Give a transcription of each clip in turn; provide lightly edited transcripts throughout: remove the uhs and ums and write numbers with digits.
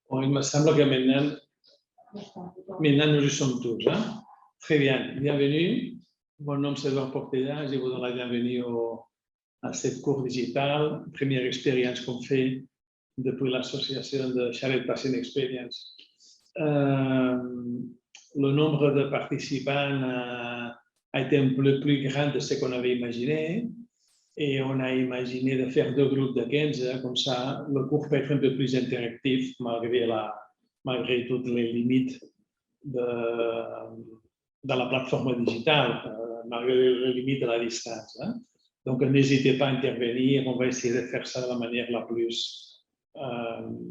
Bon, il me semble que maintenant nous y sommes tous. Hein? Très bien, bienvenue. Mon nom c'est Edouard Portella, je vous donne la bienvenue à cette cours digitale, première expérience qu'on fait depuis l'association de Shared Patient Experience. Le nombre de participants a été un peu plus grand de ce qu'on avait imaginé. Et on a imaginé de faire 2 groupes de 15, comme ça le cours peut être un peu plus interactif malgré toutes les limites de la plateforme digitale, malgré les limites de la distance. Hein. Donc n'hésitez pas à intervenir, on va essayer de faire ça de la manière la plus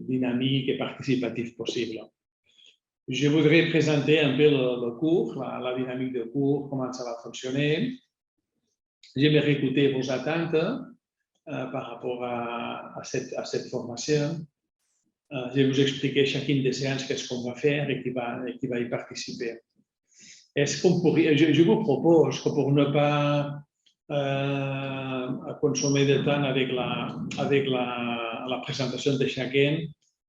dynamique et participative possible. Je voudrais présenter un peu le cours, la dynamique du cours, comment ça va fonctionner. J'aimerais écouter vos attentes par rapport à cette formation. Je vais vous expliquer chacune des séances qu'est-ce qu'on va faire et qui va y participer. Est-ce qu'on pourrait, je vous propose que pour ne pas consommer de temps avec la présentation de chacun,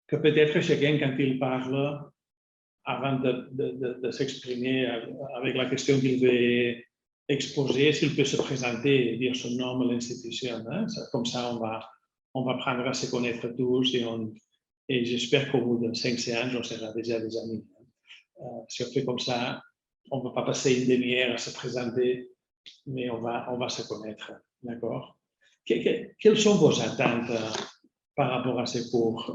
que peut-être chacun, quand il parle, avant de s'exprimer avec la question qu'il veut exposer, s'il peut se présenter et dire son nom à l'institution. Hein? Comme ça, on va apprendre à se connaître tous et j'espère qu'au bout de 5 séances, on sera déjà des amis. Si on fait comme ça, on ne va pas passer une demi-heure à se présenter, mais on va se connaître. D'accord? Quelles sont vos attentes par rapport à ce cours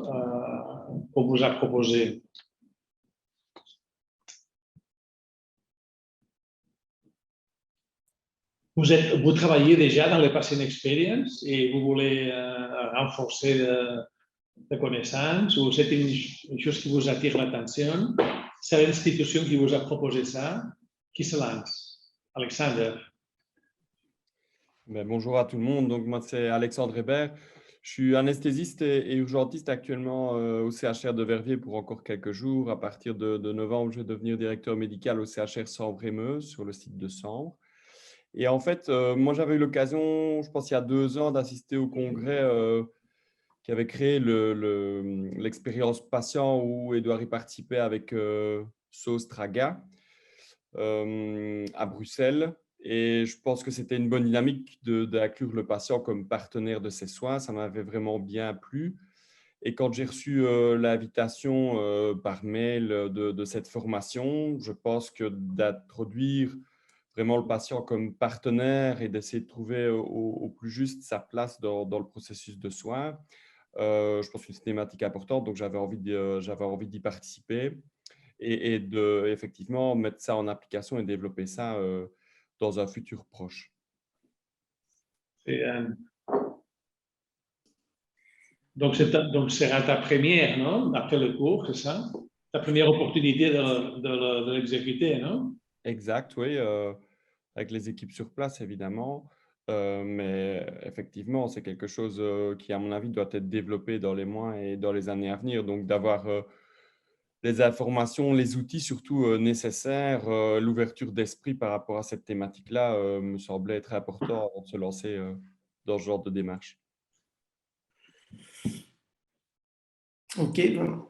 qu'on vous a proposé? Vous travaillez déjà dans les Patient Experience et vous voulez renforcer de connaissances ou c'est une chose qui vous attire l'attention? C'est l'institution qui vous a proposé ça. Qui se lance? Alexandre. Bonjour à tout le monde. Donc, moi, c'est Alexandre Hébert. Je suis anesthésiste et urgentiste actuellement au CHR de Verviers pour encore quelques jours. À partir de novembre, je vais devenir directeur médical au CHR Sambre-et-Meuse sur le site de Sambre. Et en fait, moi, j'avais eu l'occasion, je pense il y a 2 ans, d'assister au congrès qui avait créé l'expérience patient où Edouard y participait avec Sauce Traga à Bruxelles. Et je pense que c'était une bonne dynamique d'inclure le patient comme partenaire de ses soins. Ça m'avait vraiment bien plu. Et quand j'ai reçu l'invitation par mail de cette formation, je pense que d'introduire vraiment le patient comme partenaire et d'essayer de trouver au plus juste sa place dans le processus de soins, je pense que c'est une thématique importante. Donc, j'avais envie d'y participer et effectivement mettre ça en application et développer ça dans un futur proche. Donc, sera ta première, non? Après le cours, c'est ça? Ta première opportunité de l'exécuter, non? Exact, oui. Avec les équipes sur place, évidemment. Mais effectivement, c'est quelque chose qui, à mon avis, doit être développé dans les mois et dans les années à venir. Donc, d'avoir les informations, les outils surtout nécessaires, l'ouverture d'esprit par rapport à cette thématique-là me semblait être important avant de se lancer dans ce genre de démarche. Ok,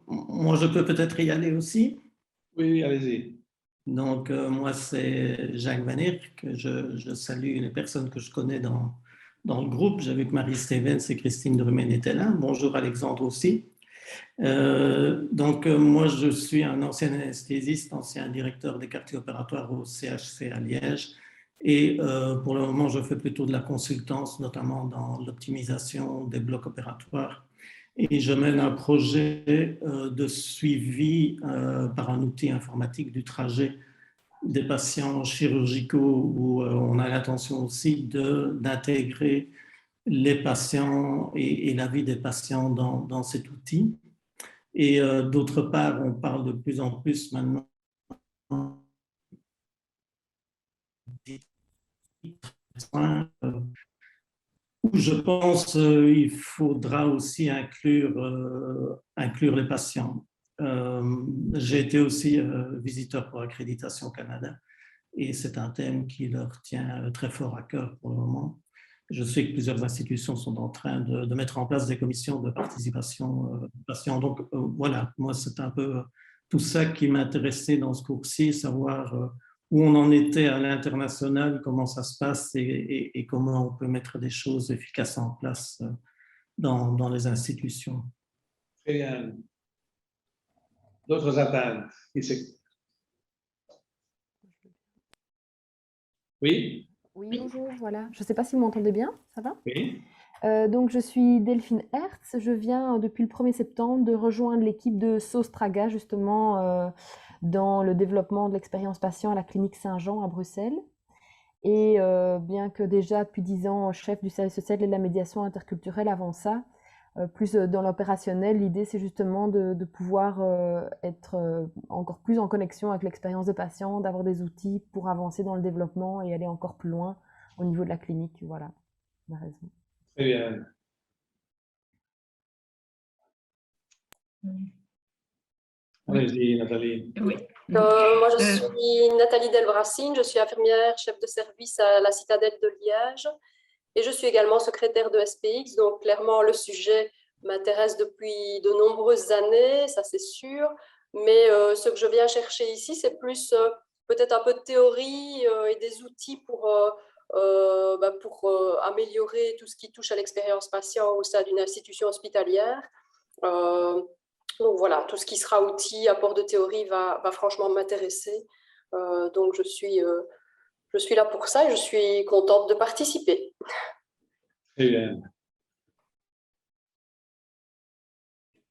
moi je peux peut-être y aller aussi. Oui, allez-y. Donc moi c'est Jacques Van Irk, je salue les personnes que je connais dans le groupe. J'ai vu que Marie Stevens et Christine Drumen étaient là. Bonjour Alexandre aussi. Donc moi je suis un ancien anesthésiste, ancien directeur des quartiers opératoires au CHC à Liège. Et pour le moment je fais plutôt de la consultance, notamment dans l'optimisation des blocs opératoires. Et je mène un projet de suivi par un outil informatique du trajet des patients chirurgicaux où on a l'intention aussi d'intégrer les patients et la vie des patients dans cet outil. Et d'autre part, on parle de plus en plus maintenant où je pense qu'il faudra aussi inclure les patients. J'ai été aussi visiteur pour Accréditation Canada et c'est un thème qui leur tient très fort à cœur pour le moment. Je sais que plusieurs institutions sont en train de mettre en place des commissions de participation patients. Donc voilà, moi c'est un peu tout ça qui m'intéressait dans ce cours-ci, savoir où on en était à l'international, comment ça se passe et comment on peut mettre des choses efficaces en place dans les institutions. Très bien. D'autres attentes? Oui? Oui, bonjour, voilà. Je ne sais pas si vous m'entendez bien, ça va? Oui? Donc, je suis Delphine Hertz. Je viens depuis le 1er septembre de rejoindre l'équipe de Sostraga, justement, dans le développement de l'expérience patient à la clinique Saint-Jean à Bruxelles. Et bien que déjà depuis 10 ans chef du service social et de la médiation interculturelle avant ça, plus dans l'opérationnel, l'idée c'est justement de pouvoir être encore plus en connexion avec l'expérience de patient, d'avoir des outils pour avancer dans le développement et aller encore plus loin au niveau de la clinique. Voilà, la raison. Très bien. Allez-y, Nathalie. Oui. Moi, je suis Nathalie Delbrassine, je suis infirmière, chef de service à la Citadelle de Liège et je suis également secrétaire de SPX. Donc, clairement, le sujet m'intéresse depuis de nombreuses années, ça c'est sûr. Mais ce que je viens chercher ici, c'est plus peut-être un peu de théorie et des outils pour améliorer tout ce qui touche à l'expérience patient au sein d'une institution hospitalière. Donc voilà, tout ce qui sera outil, apport de théorie va franchement m'intéresser. Donc je suis là pour ça et je suis contente de participer. Très bien.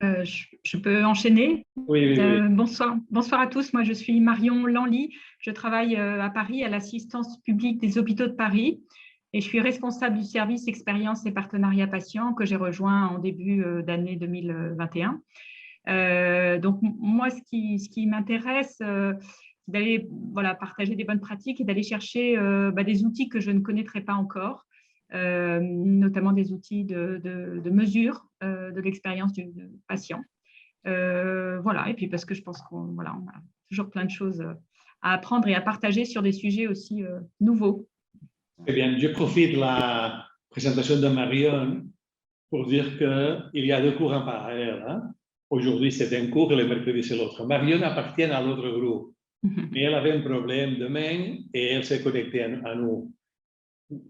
Je peux enchaîner? Oui. Bonsoir à tous. Moi, je suis Marion Lanly. Je travaille à Paris à l'assistance publique des hôpitaux de Paris et je suis responsable du service expérience et partenariat patients que j'ai rejoint en début d'année 2021. Donc, moi, ce qui m'intéresse, c'est d'aller partager des bonnes pratiques et d'aller chercher des outils que je ne connaîtrais pas encore, notamment des outils de mesure de l'expérience du patient. Et puis parce que je pense qu'on a toujours plein de choses à apprendre et à partager sur des sujets aussi nouveaux. Très bien. Je profite de la présentation de Marion pour dire qu'il y a 2 cours en parallèle. Aujourd'hui, c'est un cours et le mercredi, c'est l'autre. Marion appartient à l'autre groupe, mais elle avait un problème de main et elle s'est connectée à nous.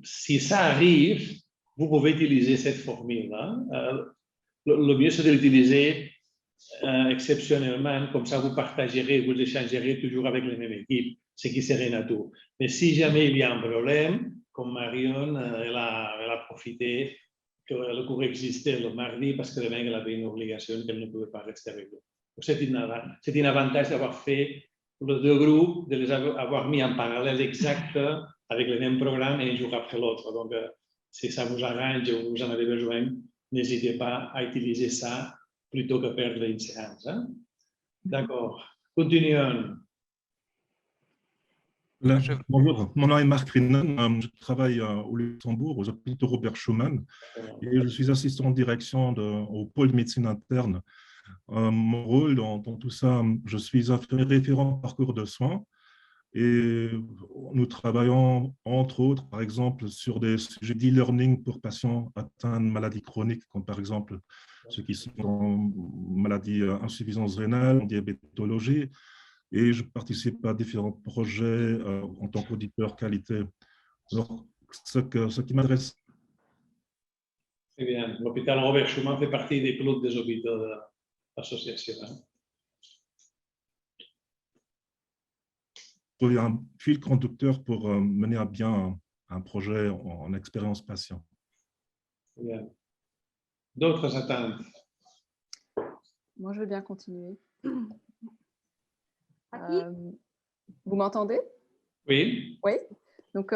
Si ça arrive, vous pouvez utiliser cette formule-là. Le mieux, c'est de l'utiliser exceptionnellement, comme ça vous partagerez, vous échangerez toujours avec les mêmes équipes, ce qui serait naturel. Mais si jamais il y a un problème, comme Marion, elle a profité que le cours existait le mardi parce que demain elle avait une obligation qu'elle ne pouvait pas rester avec nous. C'est un avantage d'avoir fait les 2 groupes, de les avoir mis en parallèle exact avec le même programme et un jour après l'autre. Donc, si ça vous arrange ou vous en avez besoin, n'hésitez pas à utiliser ça plutôt que perdre une séance. D'accord. Continuons. Bonjour, mon nom est Marc Rinen, je travaille au Luxembourg, aux hôpitaux Robert Schumann, et je suis assistant de direction au pôle de médecine interne. Mon rôle dans tout ça, je suis infirmier référent parcours de soins, et nous travaillons entre autres, par exemple, sur des sujets d'e-learning pour patients atteints de maladies chroniques, comme par exemple ceux qui sont en maladie insuffisance rénale, en diabétologie, et je participe à différents projets en tant qu'auditeur qualité. Alors, ce qui m'adresse. Très bien. L'hôpital Robert Schumann fait partie des pilotes des hôpitaux de l'association. Il y a un fil conducteur pour mener à bien un projet en expérience patient. Très bien. D'autres attentes? Moi, je veux bien continuer. Vous m'entendez? Oui. Oui. Donc,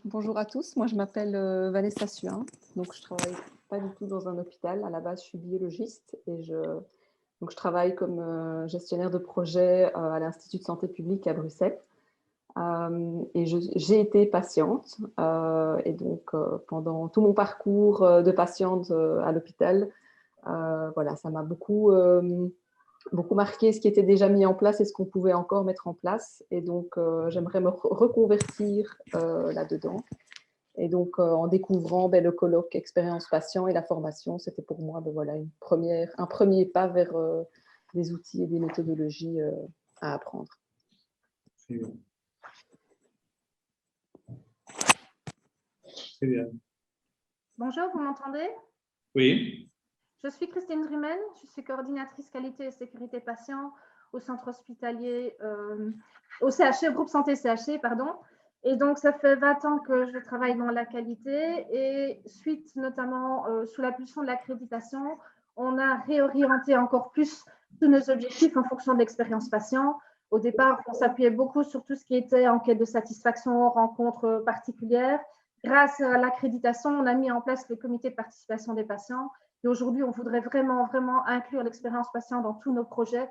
bonjour à tous. Moi, je m'appelle Vanessa Suin. Donc, je travaille pas du tout dans un hôpital. À la base, je suis biologiste et je travaille comme gestionnaire de projet à l'Institut de santé publique à Bruxelles. Et j'ai été patiente. Et donc, pendant tout mon parcours de patiente à l'hôpital, ça m'a beaucoup marqué ce qui était déjà mis en place et ce qu'on pouvait encore mettre en place. Et donc, j'aimerais me reconvertir là-dedans. Et donc, en découvrant le colloque Expérience Patient et la formation, c'était pour moi voilà, un premier pas vers des outils et des méthodologies à apprendre. Très bien. Très bien. Bonjour, vous m'entendez? Oui. Je suis Christine Drumen, je suis coordinatrice qualité et sécurité patient au centre hospitalier, au CHC, groupe santé CHC, pardon. Et donc, ça fait 20 ans que je travaille dans la qualité et suite notamment sous l'impulsion de l'accréditation, on a réorienté encore plus tous nos objectifs en fonction de l'expérience patient. Au départ, on s'appuyait beaucoup sur tout ce qui était enquête de satisfaction, rencontres particulières. Grâce à l'accréditation, on a mis en place les comités de participation des patients. Et aujourd'hui, on voudrait vraiment, vraiment inclure l'expérience patient dans tous nos projets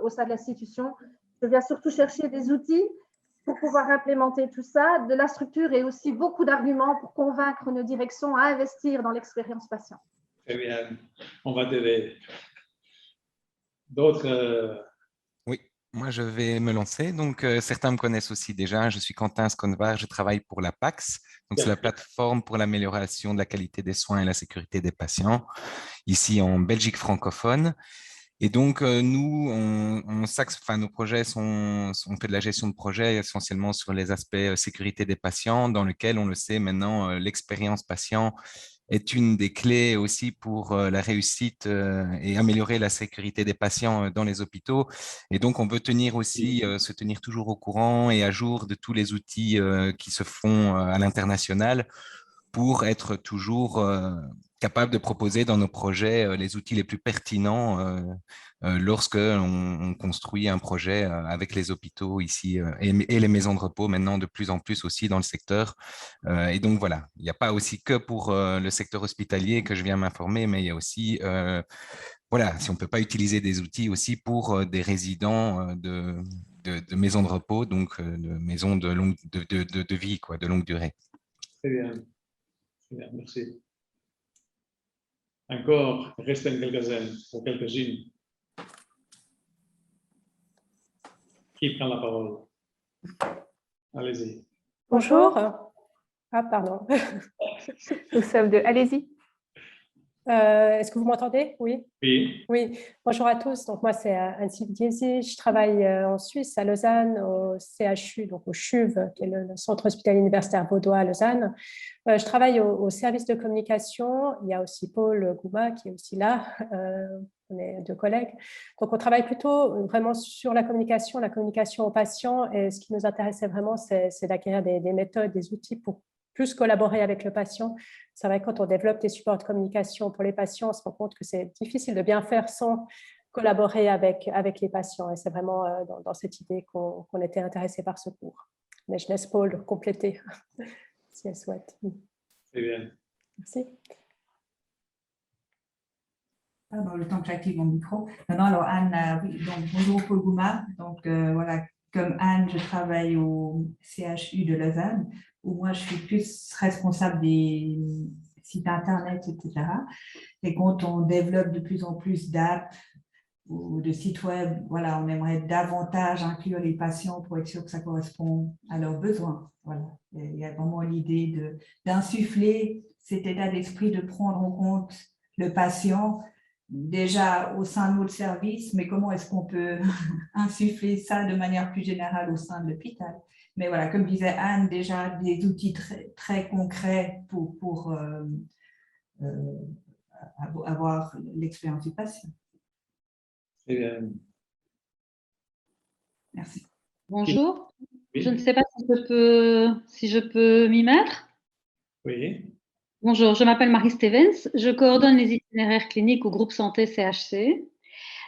au sein de l'institution. Je viens surtout chercher des outils pour pouvoir implémenter tout ça, de la structure et aussi beaucoup d'arguments pour convaincre nos directions à investir dans l'expérience patient. Très bien, on va t'aider. D'autres Oui, moi je vais me lancer. Donc certains me connaissent aussi déjà. Je suis Quentin Sconvar, je travaille pour la PAX. Donc c'est la plateforme pour l'amélioration de la qualité des soins et la sécurité des patients, ici en Belgique francophone. Et donc, nous, nos projets on fait de la gestion de projet essentiellement sur les aspects sécurité des patients, dans lequel, on le sait maintenant, l'expérience patient est une des clés aussi pour la réussite et améliorer la sécurité des patients dans les hôpitaux. Et donc, on veut se tenir toujours au courant et à jour de tous les outils qui se font à l'international pour être toujours capable de proposer dans nos projets les outils les plus pertinents lorsque on construit un projet avec les hôpitaux ici et les maisons de repos maintenant de plus en plus aussi dans le secteur. Et donc voilà, il n'y a pas aussi que pour le secteur hospitalier que je viens m'informer, mais il y a aussi, voilà, si on ne peut pas utiliser des outils aussi pour des résidents de maisons de repos, donc de maisons de vie, quoi, de longue durée. Très bien. Très bien, merci. Encore, resten quelques-uns ou quelques-unes. Qui prend la parole? Allez-y. Bonjour. Ah, pardon. Nous sommes deux. Allez-y. Est-ce que vous m'entendez? Oui. Oui. Oui. Bonjour à tous. Donc, moi, c'est Anne-Sylvie Diezi. Je travaille en Suisse, à Lausanne, au CHU, donc au CHUV, qui est le Centre hospitalier universitaire vaudois à Lausanne. Je travaille au service de communication. Il y a aussi Paul Gouma qui est aussi là. On est deux collègues. Donc, on travaille plutôt vraiment sur la communication aux patients. Et ce qui nous intéressait vraiment, c'est d'acquérir des méthodes, des outils pour plus collaborer avec le patient. C'est vrai que quand on développe des supports de communication pour les patients, on se rend compte que c'est difficile de bien faire sans collaborer avec les patients. Et c'est vraiment dans cette idée qu'on était intéressé par ce cours. Mais je laisse Paul compléter si elle souhaite. Très bien. Merci. Pardon, le temps que j'active mon micro. Non, alors Anne, oui, donc bonjour Paul Gouma. Donc voilà, comme Anne, je travaille au CHU de Lausanne, où moi je suis plus responsable des sites internet, etc. Et quand on développe de plus en plus d'apps ou de sites web, voilà, on aimerait davantage inclure les patients pour être sûr que ça correspond à leurs besoins. Voilà. Et il y a vraiment l'idée d'insuffler cet état d'esprit, de prendre en compte le patient déjà au sein de notre service, mais comment est-ce qu'on peut insuffler ça de manière plus générale au sein de l'hôpital? Mais voilà, comme disait Anne, déjà des outils très, très concrets pour avoir l'expérience du patient. Très bien. Merci. Bonjour. Oui. Je ne sais pas si je peux m'y mettre. Oui. Bonjour, je m'appelle Marie Stevens. Je coordonne les itinéraires cliniques au groupe santé CHC.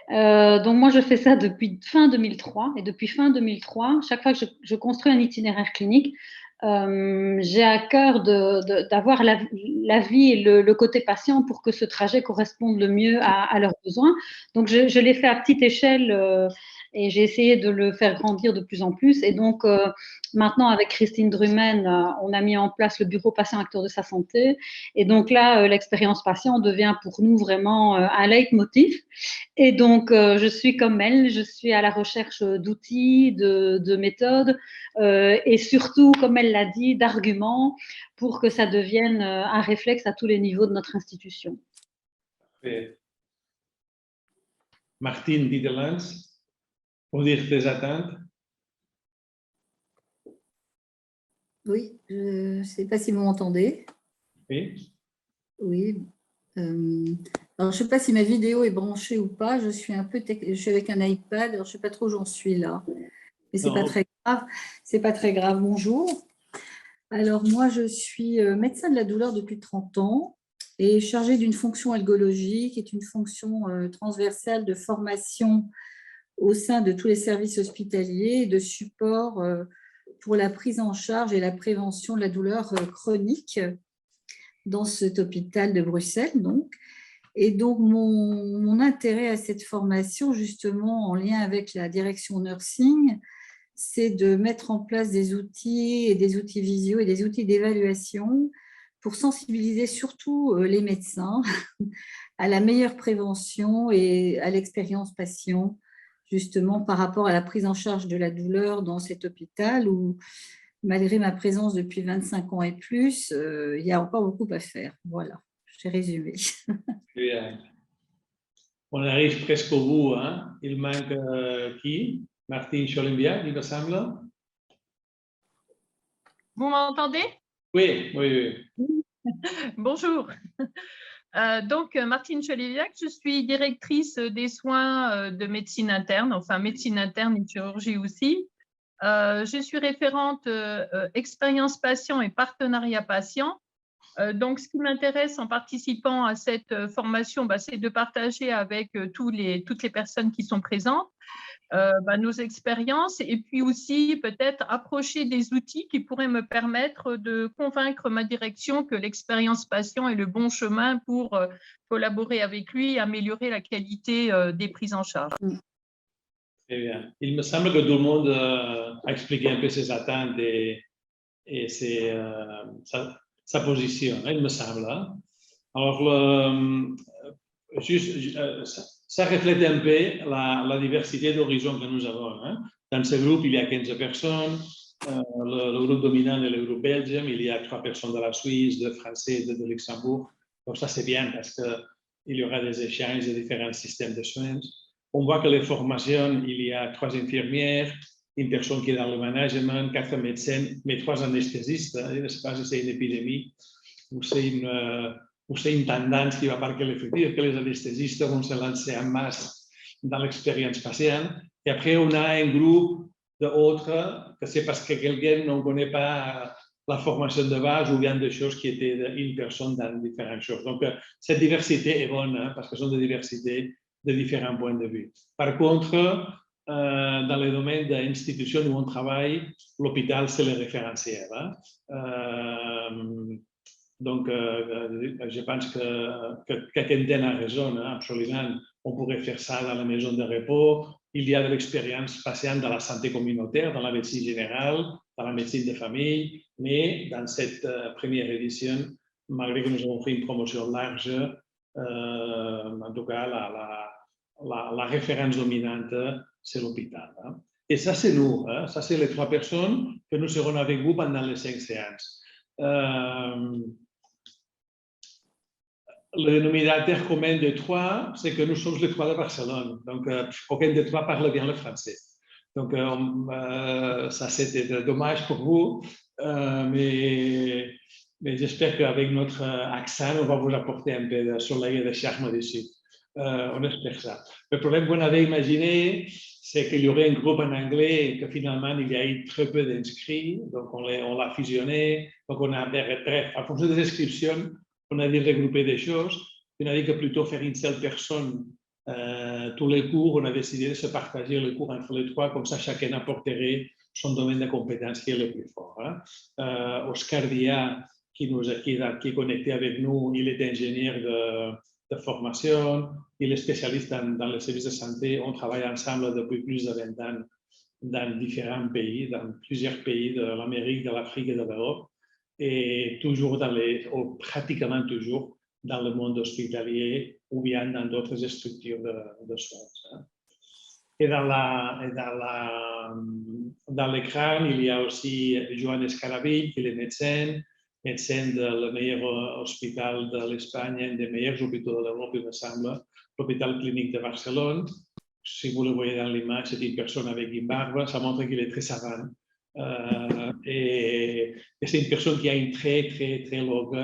Donc moi, je fais ça depuis fin 2003. Et depuis fin 2003, chaque fois que je construis un itinéraire clinique, j'ai à cœur d'avoir l'avis et le côté patient pour que ce trajet corresponde le mieux à leurs besoins. Donc, je l'ai fait à petite échelle et j'ai essayé de le faire grandir de plus en plus. Et donc, maintenant, avec Christine Drumen, on a mis en place le bureau patient acteur de sa santé. Et donc là, l'expérience patient devient pour nous vraiment un leitmotiv. Et donc, je suis comme elle, je suis à la recherche d'outils, de méthodes et surtout, comme elle l'a dit, d'arguments pour que ça devienne un réflexe à tous les niveaux de notre institution. Martine Dieterlands, pour dire tes attentes. Oui, je ne sais pas si vous m'entendez. Oui. Oui. Alors, je ne sais pas si ma vidéo est branchée ou pas. Je suis je suis avec un iPad. Alors, je ne sais pas trop où j'en suis là. Mais ce n'est pas très grave. C'est pas très grave. Bonjour. Alors, moi, je suis médecin de la douleur depuis 30 ans et chargée d'une fonction algologique, qui est une fonction transversale de formation au sein de tous les services hospitaliers et de support pour la prise en charge et la prévention de la douleur chronique dans cet hôpital de Bruxelles. Donc. Et donc, mon intérêt à cette formation, justement, en lien avec la direction nursing, c'est de mettre en place des outils et des outils visio et des outils d'évaluation pour sensibiliser surtout les médecins à la meilleure prévention et à l'expérience patient, justement par rapport à la prise en charge de la douleur dans cet hôpital où, malgré ma présence depuis 25 ans et plus, il y a encore beaucoup à faire. Voilà, j'ai résumé. Bien. On arrive presque au bout. Hein? Il manque qui? Martine Cholimbiac, il me semble. Vous m'entendez? Oui, oui, oui. Bonjour. Donc, Martine Cholimbiac, je suis directrice des soins de médecine interne, enfin médecine interne et chirurgie aussi. Je suis référente expérience patient et partenariat patient. Donc, ce qui m'intéresse en participant à cette formation, c'est de partager avec toutes les personnes qui sont présentes nos expériences et puis aussi peut-être approcher des outils qui pourraient me permettre de convaincre ma direction que l'expérience patient est le bon chemin pour collaborer avec lui et améliorer la qualité des prises en charge. Très bien. Il me semble que tout le monde a expliqué un peu ses attentes et sa position, il me semble. Hein? Alors, ça reflète un peu la diversité d'horizons que nous avons. Hein? Dans ce groupe, il y a 15 personnes. Le groupe dominant est le groupe belge. Il y a 3 personnes de la Suisse, 2 Français, 2 de Luxembourg. Donc ça, c'est bien parce qu'il y aura des échanges de différents systèmes de soins. On voit que les formations, il y a 3 infirmières, une personne qui est dans le management, 4 médecins, mais 3 anesthésistes. Je ne sais pas si c'est une épidémie ou c'est une tendance qui va marquer le futur, que les anesthésistes vont se lancer en masse dans l'expérience patiente. Et après, on a un groupe d'autres que c'est parce que quelqu'un ne connaît pas la formation de base ou bien des choses qui étaient une personne dans différentes choses. Donc, cette diversité est bonne hein, parce que ce sont des diversités de différents points de vue. Par contre, dans le domaine d'institutions où on travaille, l'hôpital, c'est le référentiel. Hein. Donc, je pense que Quentin a raison, hein, absolument. On pourrait faire ça dans la maison de repos. Il y a de l'expérience patiente dans la santé communautaire, dans la médecine générale, dans la médecine de famille, mais dans cette première édition, malgré que nous avons fait une promotion large, en tout cas, la référence dominante, c'est l'hôpital. Hein. Et ça, c'est nous. Hein. Ça, c'est les 3 personnes que nous serons avec vous pendant les 5 séances. Le dénominateur commun des 3, c'est que nous sommes les 3 de Barcelone. Donc, aucun des 3 parle bien le français. Donc, ça, c'était dommage pour vous. Mais j'espère qu'avec notre accent, on va vous apporter un peu de soleil et de charme dessus. On espère ça. Le problème qu'on avait imaginé, c'est qu'il y aurait un groupe en anglais et que finalement, il y a eu très peu d'inscrits. Donc, on l'a fusionné. Donc, on a, bref, en fonction des inscriptions, on a dû regrouper des choses. On a dit que plutôt faire une seule personne tous les cours, on a décidé de se partager le cours entre les 3, comme ça chacun apporterait son domaine de compétences qui est le plus fort. Hein. Oscar Dia, qui est connecté avec nous, il est ingénieur de formation. Il est spécialiste dans les services de santé. On travaille ensemble depuis plus de 20 ans dans différents pays, dans plusieurs pays de l'Amérique, de l'Afrique et de l'Europe, et toujours ou pratiquement toujours dans le monde hospitalier ou bien dans d'autres structures de soins. Et dans l'écran, il y a aussi Joan Escaraville, qui est médecin du meilleur hôpital de l'Espagne, un des meilleurs hôpitaux de l'Europe, il me semble, l'hôpital clinique de Barcelone. Si vous le voyez dans l'image, c'est une personne avec une barbe, ça montre qu'il est très savant. Et c'est une personne qui a une très, très, très longue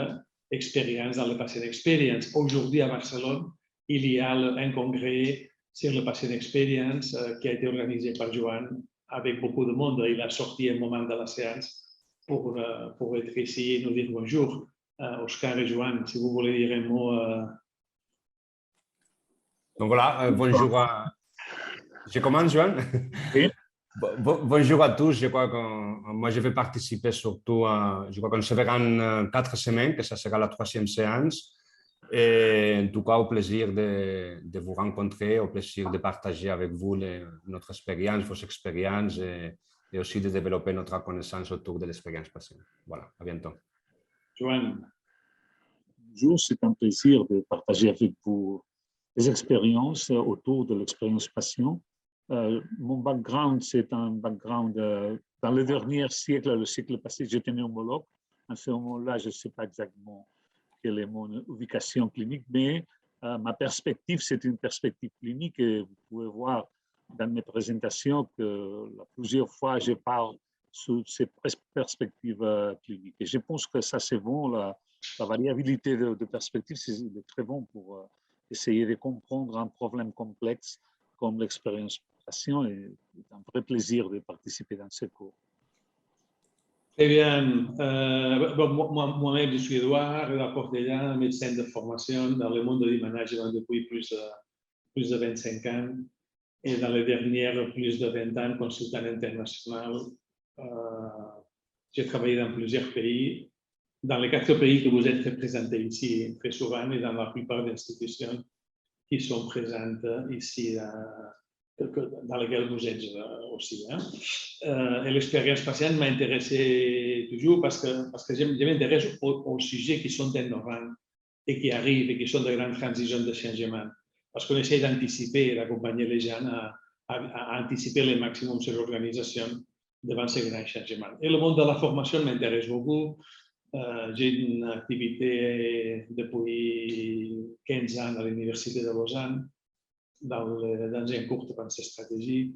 expérience dans le patient experience. Aujourd'hui, à Barcelone, il y a un congrès sur le patient experience qui a été organisé par Joan avec beaucoup de monde. Il a sorti un moment de la séance pour être ici et nous dire bonjour. Oscar et Joan, si vous voulez dire un mot. Donc voilà, bonjour à... Je commence, Joan? Oui. Bonjour à tous. Je crois que moi, je vais participer surtout je crois qu'on se verra en 4 semaines, que ça sera la 3e séance. Et en tout cas, au plaisir de vous rencontrer, au plaisir de partager avec vous notre expérience, vos expériences et aussi de développer notre connaissance autour de l'expérience patient. Voilà, à bientôt. Joan. Bonjour, c'est un plaisir de partager avec vous des expériences autour de l'expérience patient. Mon background, c'est un background dans le dernier siècle, le siècle passé, j'étais néumologue. À ce moment-là, je ne sais pas exactement quelle est mon ubication clinique, mais ma perspective, c'est une perspective clinique et vous pouvez voir dans mes présentations que plusieurs fois, je parle sous ces perspectives cliniques. Et je pense que ça, c'est bon, la variabilité de perspectives, c'est très bon pour essayer de comprendre un problème complexe comme l'expérience patient, et c'est un vrai plaisir de participer dans ce cours. Très bien. Moi-même, je suis Edouard Portella, médecin de formation dans le monde du management depuis plus de 25 ans et dans les dernières plus de 20 ans, consultant international. J'ai travaillé dans plusieurs pays, dans les 4 pays que vous êtes représentés ici très souvent et dans la plupart des institutions qui sont présentes ici dans lesquelles vous êtes aussi. Et l'expérience patiente m'a intéressé toujours parce que je m'intéresse aux sujets qui sont innovants et qui arrivent et qui sont de grandes transitions de changement. Parce qu'on essaie d'anticiper et d'accompagner les gens à anticiper le maximum sur l'organisation devant ces grands changements. Et le monde de la formation m'intéresse beaucoup. J'ai une activité depuis 15 ans à l'Université de Lausanne, dans un cours de pensée stratégique,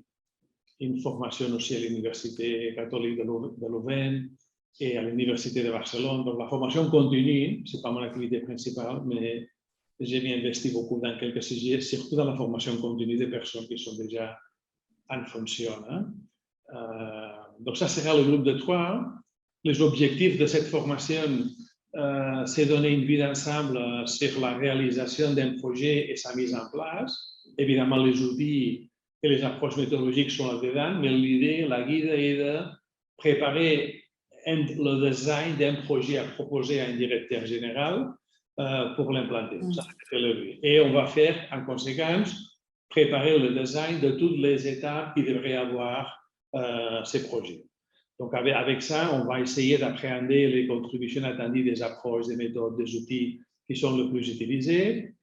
une formation aussi à l'Université catholique de Louvain et à l'Université de Barcelone. Donc la formation continue, ce n'est pas mon activité principale, mais j'ai bien investi beaucoup dans quelques sujets, surtout dans la formation continue des personnes qui sont déjà en fonction. Donc ça sera le groupe de 3. Les objectifs de cette formation, c'est donner une vue d'ensemble sur la réalisation d'un projet et sa mise en place. Évidemment, les outils et les approches méthodologiques sont là-dedans, mais l'idée, la guide est de préparer le design d'un projet à proposer à un directeur général pour l'implanter. Et on va faire, en conséquence, préparer le design de toutes les étapes qui devraient avoir ces projets. Donc, avec ça, on va essayer d'appréhender les contributions attendues des approches, des méthodes, des outils qui sont le plus utilisés.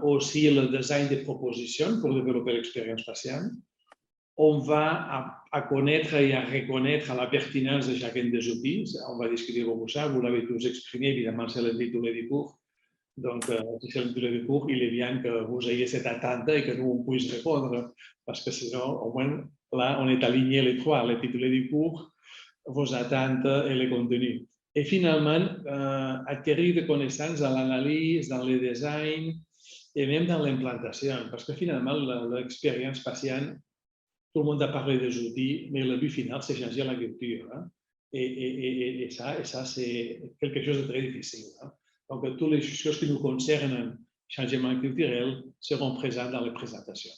Aussi, le design des propositions pour développer l'expérience patiente. On va à connaître et à reconnaître la pertinence de chacun des outils. On va discuter beaucoup ça. Vous l'avez tous exprimé, évidemment, c'est le titre du cours. Donc, si c'est le titre du cours, il est bien que vous ayez cette attente et que nous, on puisse répondre. Parce que sinon, au moins, là, on est aligné les 3, le titre du cours, vos attentes et le contenu. Et finalement, acquérir des connaissances dans l'analyse, dans le design et même dans l'implantation. Parce que finalement, l'expérience patiente, tout le monde a parlé des outils, mais le but final, c'est changer la culture. Et ça, c'est quelque chose de très difficile. Donc, toutes les choses qui nous concernent, changement culturel, seront présentes dans les présentations.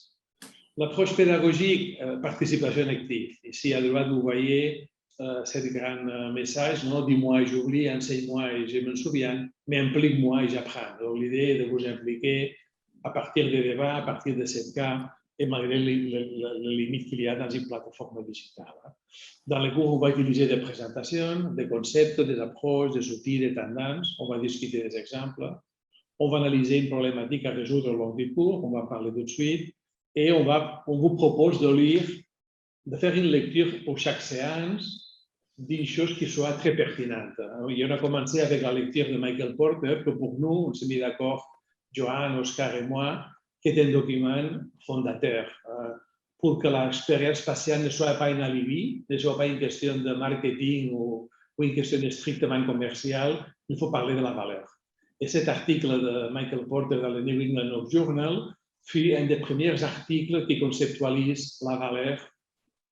L'approche pédagogique, participation active. Ici, à droite, vous voyez ce grand message, non? Dis-moi et j'oublie, enseigne-moi et je me souviens, mais implique-moi et j'apprends. Donc, l'idée est de vous impliquer à partir des débats, à partir de ces cas, et malgré les limites qu'il y a dans une plateforme digitale. Dans les cours, on va utiliser des présentations, des concepts, des approches, des outils, des tendances. On va discuter des exemples. On va analyser une problématique à résoudre au long du cours. On va en parler tout de suite. Et on vous propose de lire, de faire une lecture pour chaque séance d'une chose qui soit très pertinente. Et on a commencé avec la lecture de Michael Porter, que pour nous, on s'est mis d'accord, Johan, Oscar et moi, qui est un document fondateur pour que l'expérience patiente ne soit pas un alibi, ne soit pas une question de marketing ou une question strictement commerciale. Il faut parler de la valeur. Et cet article de Michael Porter dans le New England Journal fut un des premiers articles qui conceptualise la valeur.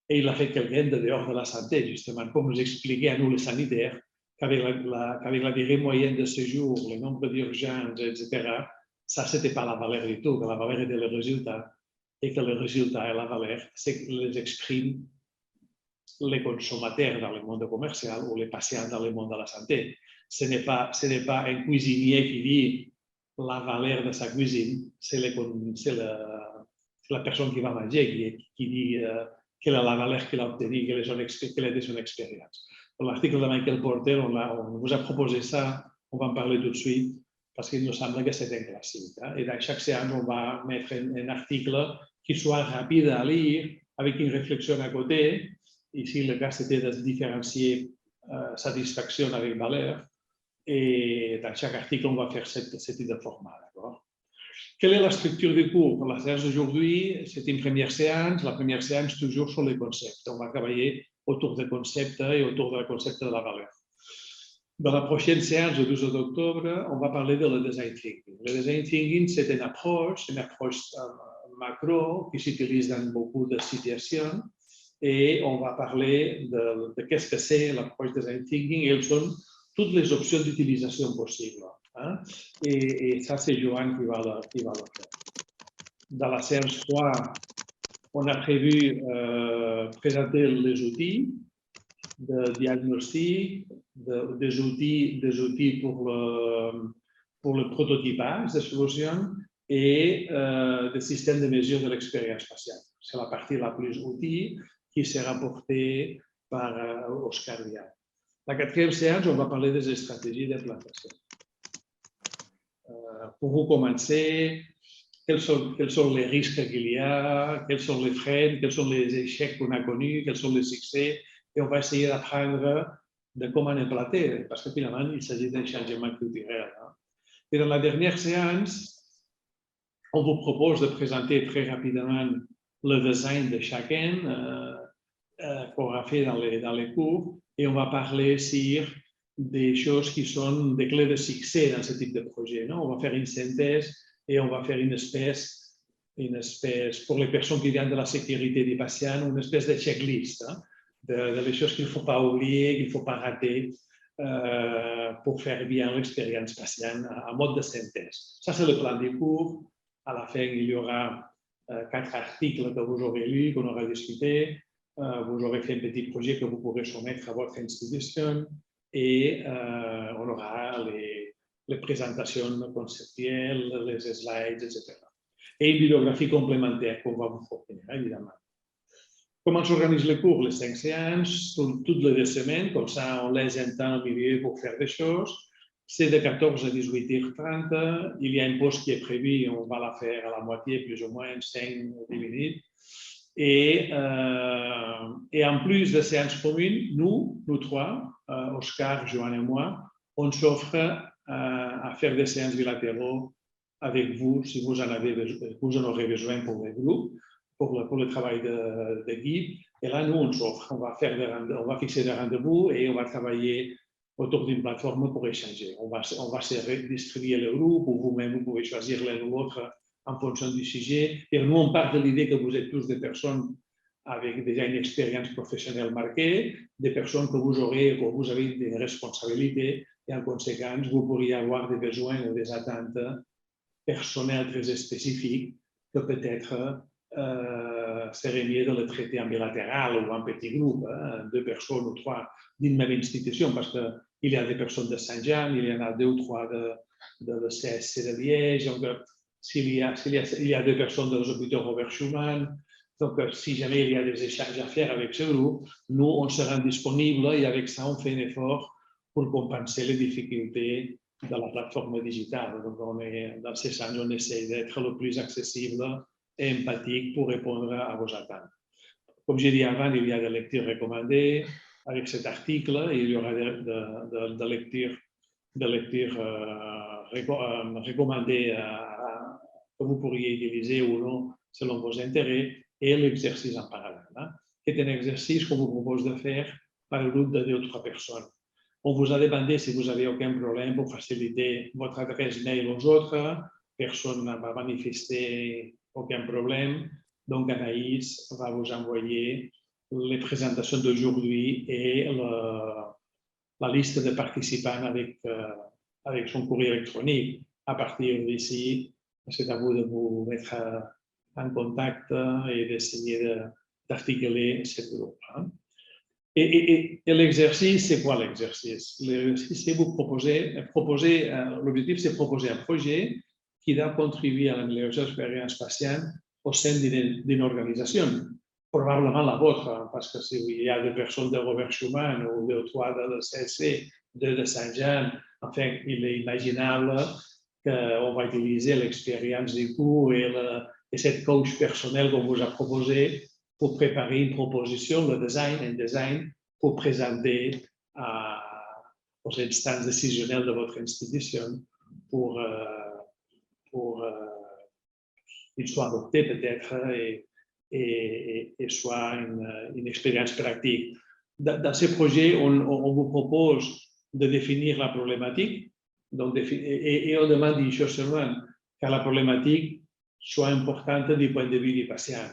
Et il a fait quelqu'un de dehors de la santé, justement, pour nous expliquer à nous, les sanitaires, qu'avec la durée moyenne de séjour, le nombre d'urgences, etc., ça, ce n'était pas la valeur du tout, que la valeur était le résultat. Et que le résultat et la valeur, c'est que les expriment les consommateurs dans le monde commercial ou les patients dans le monde de la santé. Ce n'est pas un cuisinier qui dit la valeur de sa cuisine, c'est la personne qui va manger qui dit quelle est la valeur qu'il a obtenue, quelle est son expérience. Dans l'article de Michael Porter, on vous a proposé ça, on va en parler tout de suite, parce qu'il nous semble que c'est un classique. Et dans chaque séance, on va mettre un article qui soit rapide à lire, avec une réflexion à côté. Ici, le cas, c'était de différencier satisfaction avec valeur. Et dans chaque article, on va faire ce type de format. Quelle est la structure du cours? La séance d'aujourd'hui, c'est une première séance. La première séance, toujours sur les concepts. On va travailler autour des concepts et autour du concept de la valeur. Dans la prochaine séance, le 12 octobre, on va parler de le design thinking. Le design thinking, c'est une approche macro qui s'utilise dans beaucoup de situations. Et on va parler de qu'est-ce que c'est l'approche design thinking. Et quelles sont toutes les options d'utilisation possibles. Et ça, c'est Johan qui va le faire. Dans la séance 3, on a prévu présenter les outils de diagnostic, des outils pour le prototypage des solutions et des systèmes de mesure de l'expérience patiente. C'est la partie la plus outils qui sera portée par Oscar Vial. La quatrième séance, on va parler des stratégies d'implantation. Pour vous commencer, quels sont les risques qu'il y a, quels sont les freins, quels sont les échecs qu'on a connus, quels sont les succès, et on va essayer d'apprendre de comment implanter, parce que finalement, il s'agit d'un changement culturel. Et dans la dernière séance, on vous propose de présenter très rapidement le design de chacun qu'on aura fait dans les cours, et on va parler sur des choses qui sont des clés de succès dans ce type de projet. Non? On va faire une synthèse et on va faire une espèce, pour les personnes qui viennent de la sécurité des patients, une espèce de checklist de choses qu'il ne faut pas oublier, qu'il ne faut pas rater pour faire bien l'expérience patient en mode de synthèse. Ça, c'est le plan du cours. À la fin, il y aura 4 articles que vous aurez lus, qu'on aura discuté. Vous aurez fait un petit projet que vous pourrez soumettre à votre institution et on aura les présentations conceptuelles, les slides, etc. Et une bibliographie complémentaire qu'on va vous fournir, évidemment. Comment s'organisent les cours? Les 5 séances, toutes les 2 semaines, comme ça on les entend au milieu pour faire des choses. C'est de 14 à 18h30. Il y a une pause qui est prévue, on va la faire à la moitié, plus ou moins 5 ou 10 minutes. Et en plus de séances communes, nous 3, Oscar, Johan et moi, on s'offre à faire des séances bilatéraux avec vous si vous en aurez besoin pour les groupes, pour le travail d'équipe. Et là, nous, on s'offre. On va fixer des rendez-vous et on va travailler autour d'une plateforme pour échanger. On va se redistribuer le groupe ou vous-même, vous pouvez choisir l'un ou l'autre en fonction du sujet. Et nous, on part de l'idée que vous êtes tous des personnes avec déjà une expérience professionnelle marquée, des personnes que vous avez des responsabilités et en conséquence, vous pourriez avoir des besoins ou des attentes personnelles très spécifiques que peut-être serait mieux de le traiter en bilatéral ou en petit groupe, hein, 2 personnes ou 3 d'une même institution, parce qu'il y a des personnes de Saint-Jean, il y en a 2 ou 3 de CSC de Liège, donc il y a 2 personnes de l'hôpital Robert Schuman, donc si jamais il y a des échanges à faire avec ce groupe, nous, on sera disponibles et avec ça, on fait un effort pour compenser les difficultés de la plateforme digitale. Donc, dans ces sens, on essaie d'être le plus accessible et empathique pour répondre à vos attentes. Comme j'ai dit avant, il y a des lectures recommandées. Avec cet article, il y aura des lectures recommandées que vous pourriez utiliser ou non selon vos intérêts et l'exercice en parallèle, hein, qui est un exercice qu'on vous propose de faire par groupe de 2 ou 3 personnes. On vous a demandé si vous n'avez aucun problème pour faciliter votre adresse mail aux autres. Personne n'a manifesté aucun problème. Donc, Anaïs va vous envoyer les présentations d'aujourd'hui et la liste de participants avec son courrier électronique. À partir d'ici, c'est à vous de vous mettre en contact et d'essayer d'articuler ce groupe. Hein. Et l'exercice, c'est quoi l'exercice? L'exercice, c'est vous proposer l'objectif, c'est proposer un projet qui va contribuer à l'amélioration de l'expérience patient au sein d'une organisation, probablement la vôtre, parce que s'il y a des personnes de Robert Schuman ou 2 ou 3 de CSC, 2 de Saint-Jean, enfin, il est imaginable qu'on va utiliser l'expérience du cours et cette coach personnelle qu'on vous a proposé pour préparer une proposition, un design pour présenter aux instances décisionnelles de votre institution pour qu'il soit adopté peut-être et soit une expérience pratique. Dans ce projet, on vous propose de définir la problématique donc, et on demande une chose seulement, que la problématique soit importante du point de vue du patient.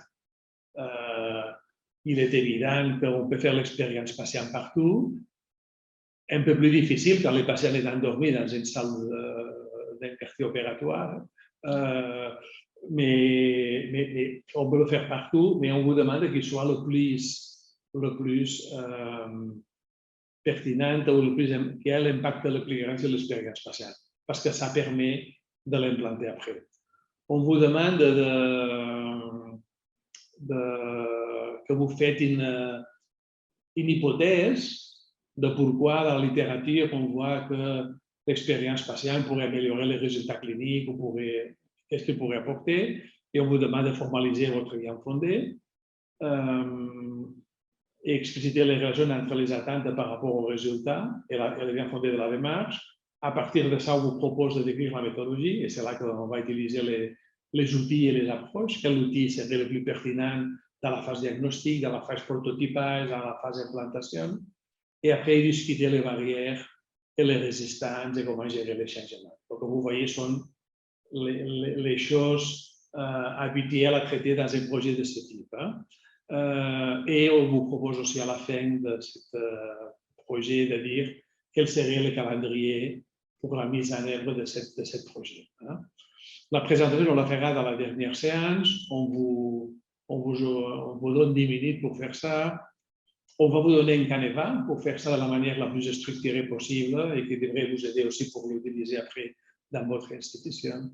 Il est évident qu'on peut faire l'expérience patient partout, un peu plus difficile quand le patient est endormi dans une salle d'un quartier opératoire, mais on peut le faire partout, mais on vous demande qu'il soit le plus pertinent ou qui ait l'impact le plus grand sur l'expérience patiente, parce que ça permet de l'implanter après. On vous demande que vous faites une hypothèse de pourquoi dans la littérature on voit que l'expérience patiente pourrait améliorer les résultats cliniques ou qu'est-ce qu'il pourrait apporter, et on vous demande de formaliser votre bien fondé et expliciter les raisons entre les attentes par rapport aux résultats et le bien fondé de la démarche. À partir de ça, on vous propose de décrire la méthodologie, et c'est là qu'on va utiliser les outils et les approches. Quel outil serait le plus pertinent dans la phase diagnostique, dans la phase prototypage, dans la phase d'implantation, et après discuter les barrières et les résistances et comment gérer les changements. Donc, comme vous voyez, sont les choses habituelles à traiter dans un projet de ce type. Hein. Et on vous propose aussi à la fin de ce projet de dire quel serait le calendrier pour la mise en œuvre de ce projet. Hein. La présentation, on la fera dans la dernière séance. On vous donne 10 minutes pour faire ça. On va vous donner un canevas pour faire ça de la manière la plus structurée possible et qui devrait vous aider aussi pour l'utiliser après dans votre institution.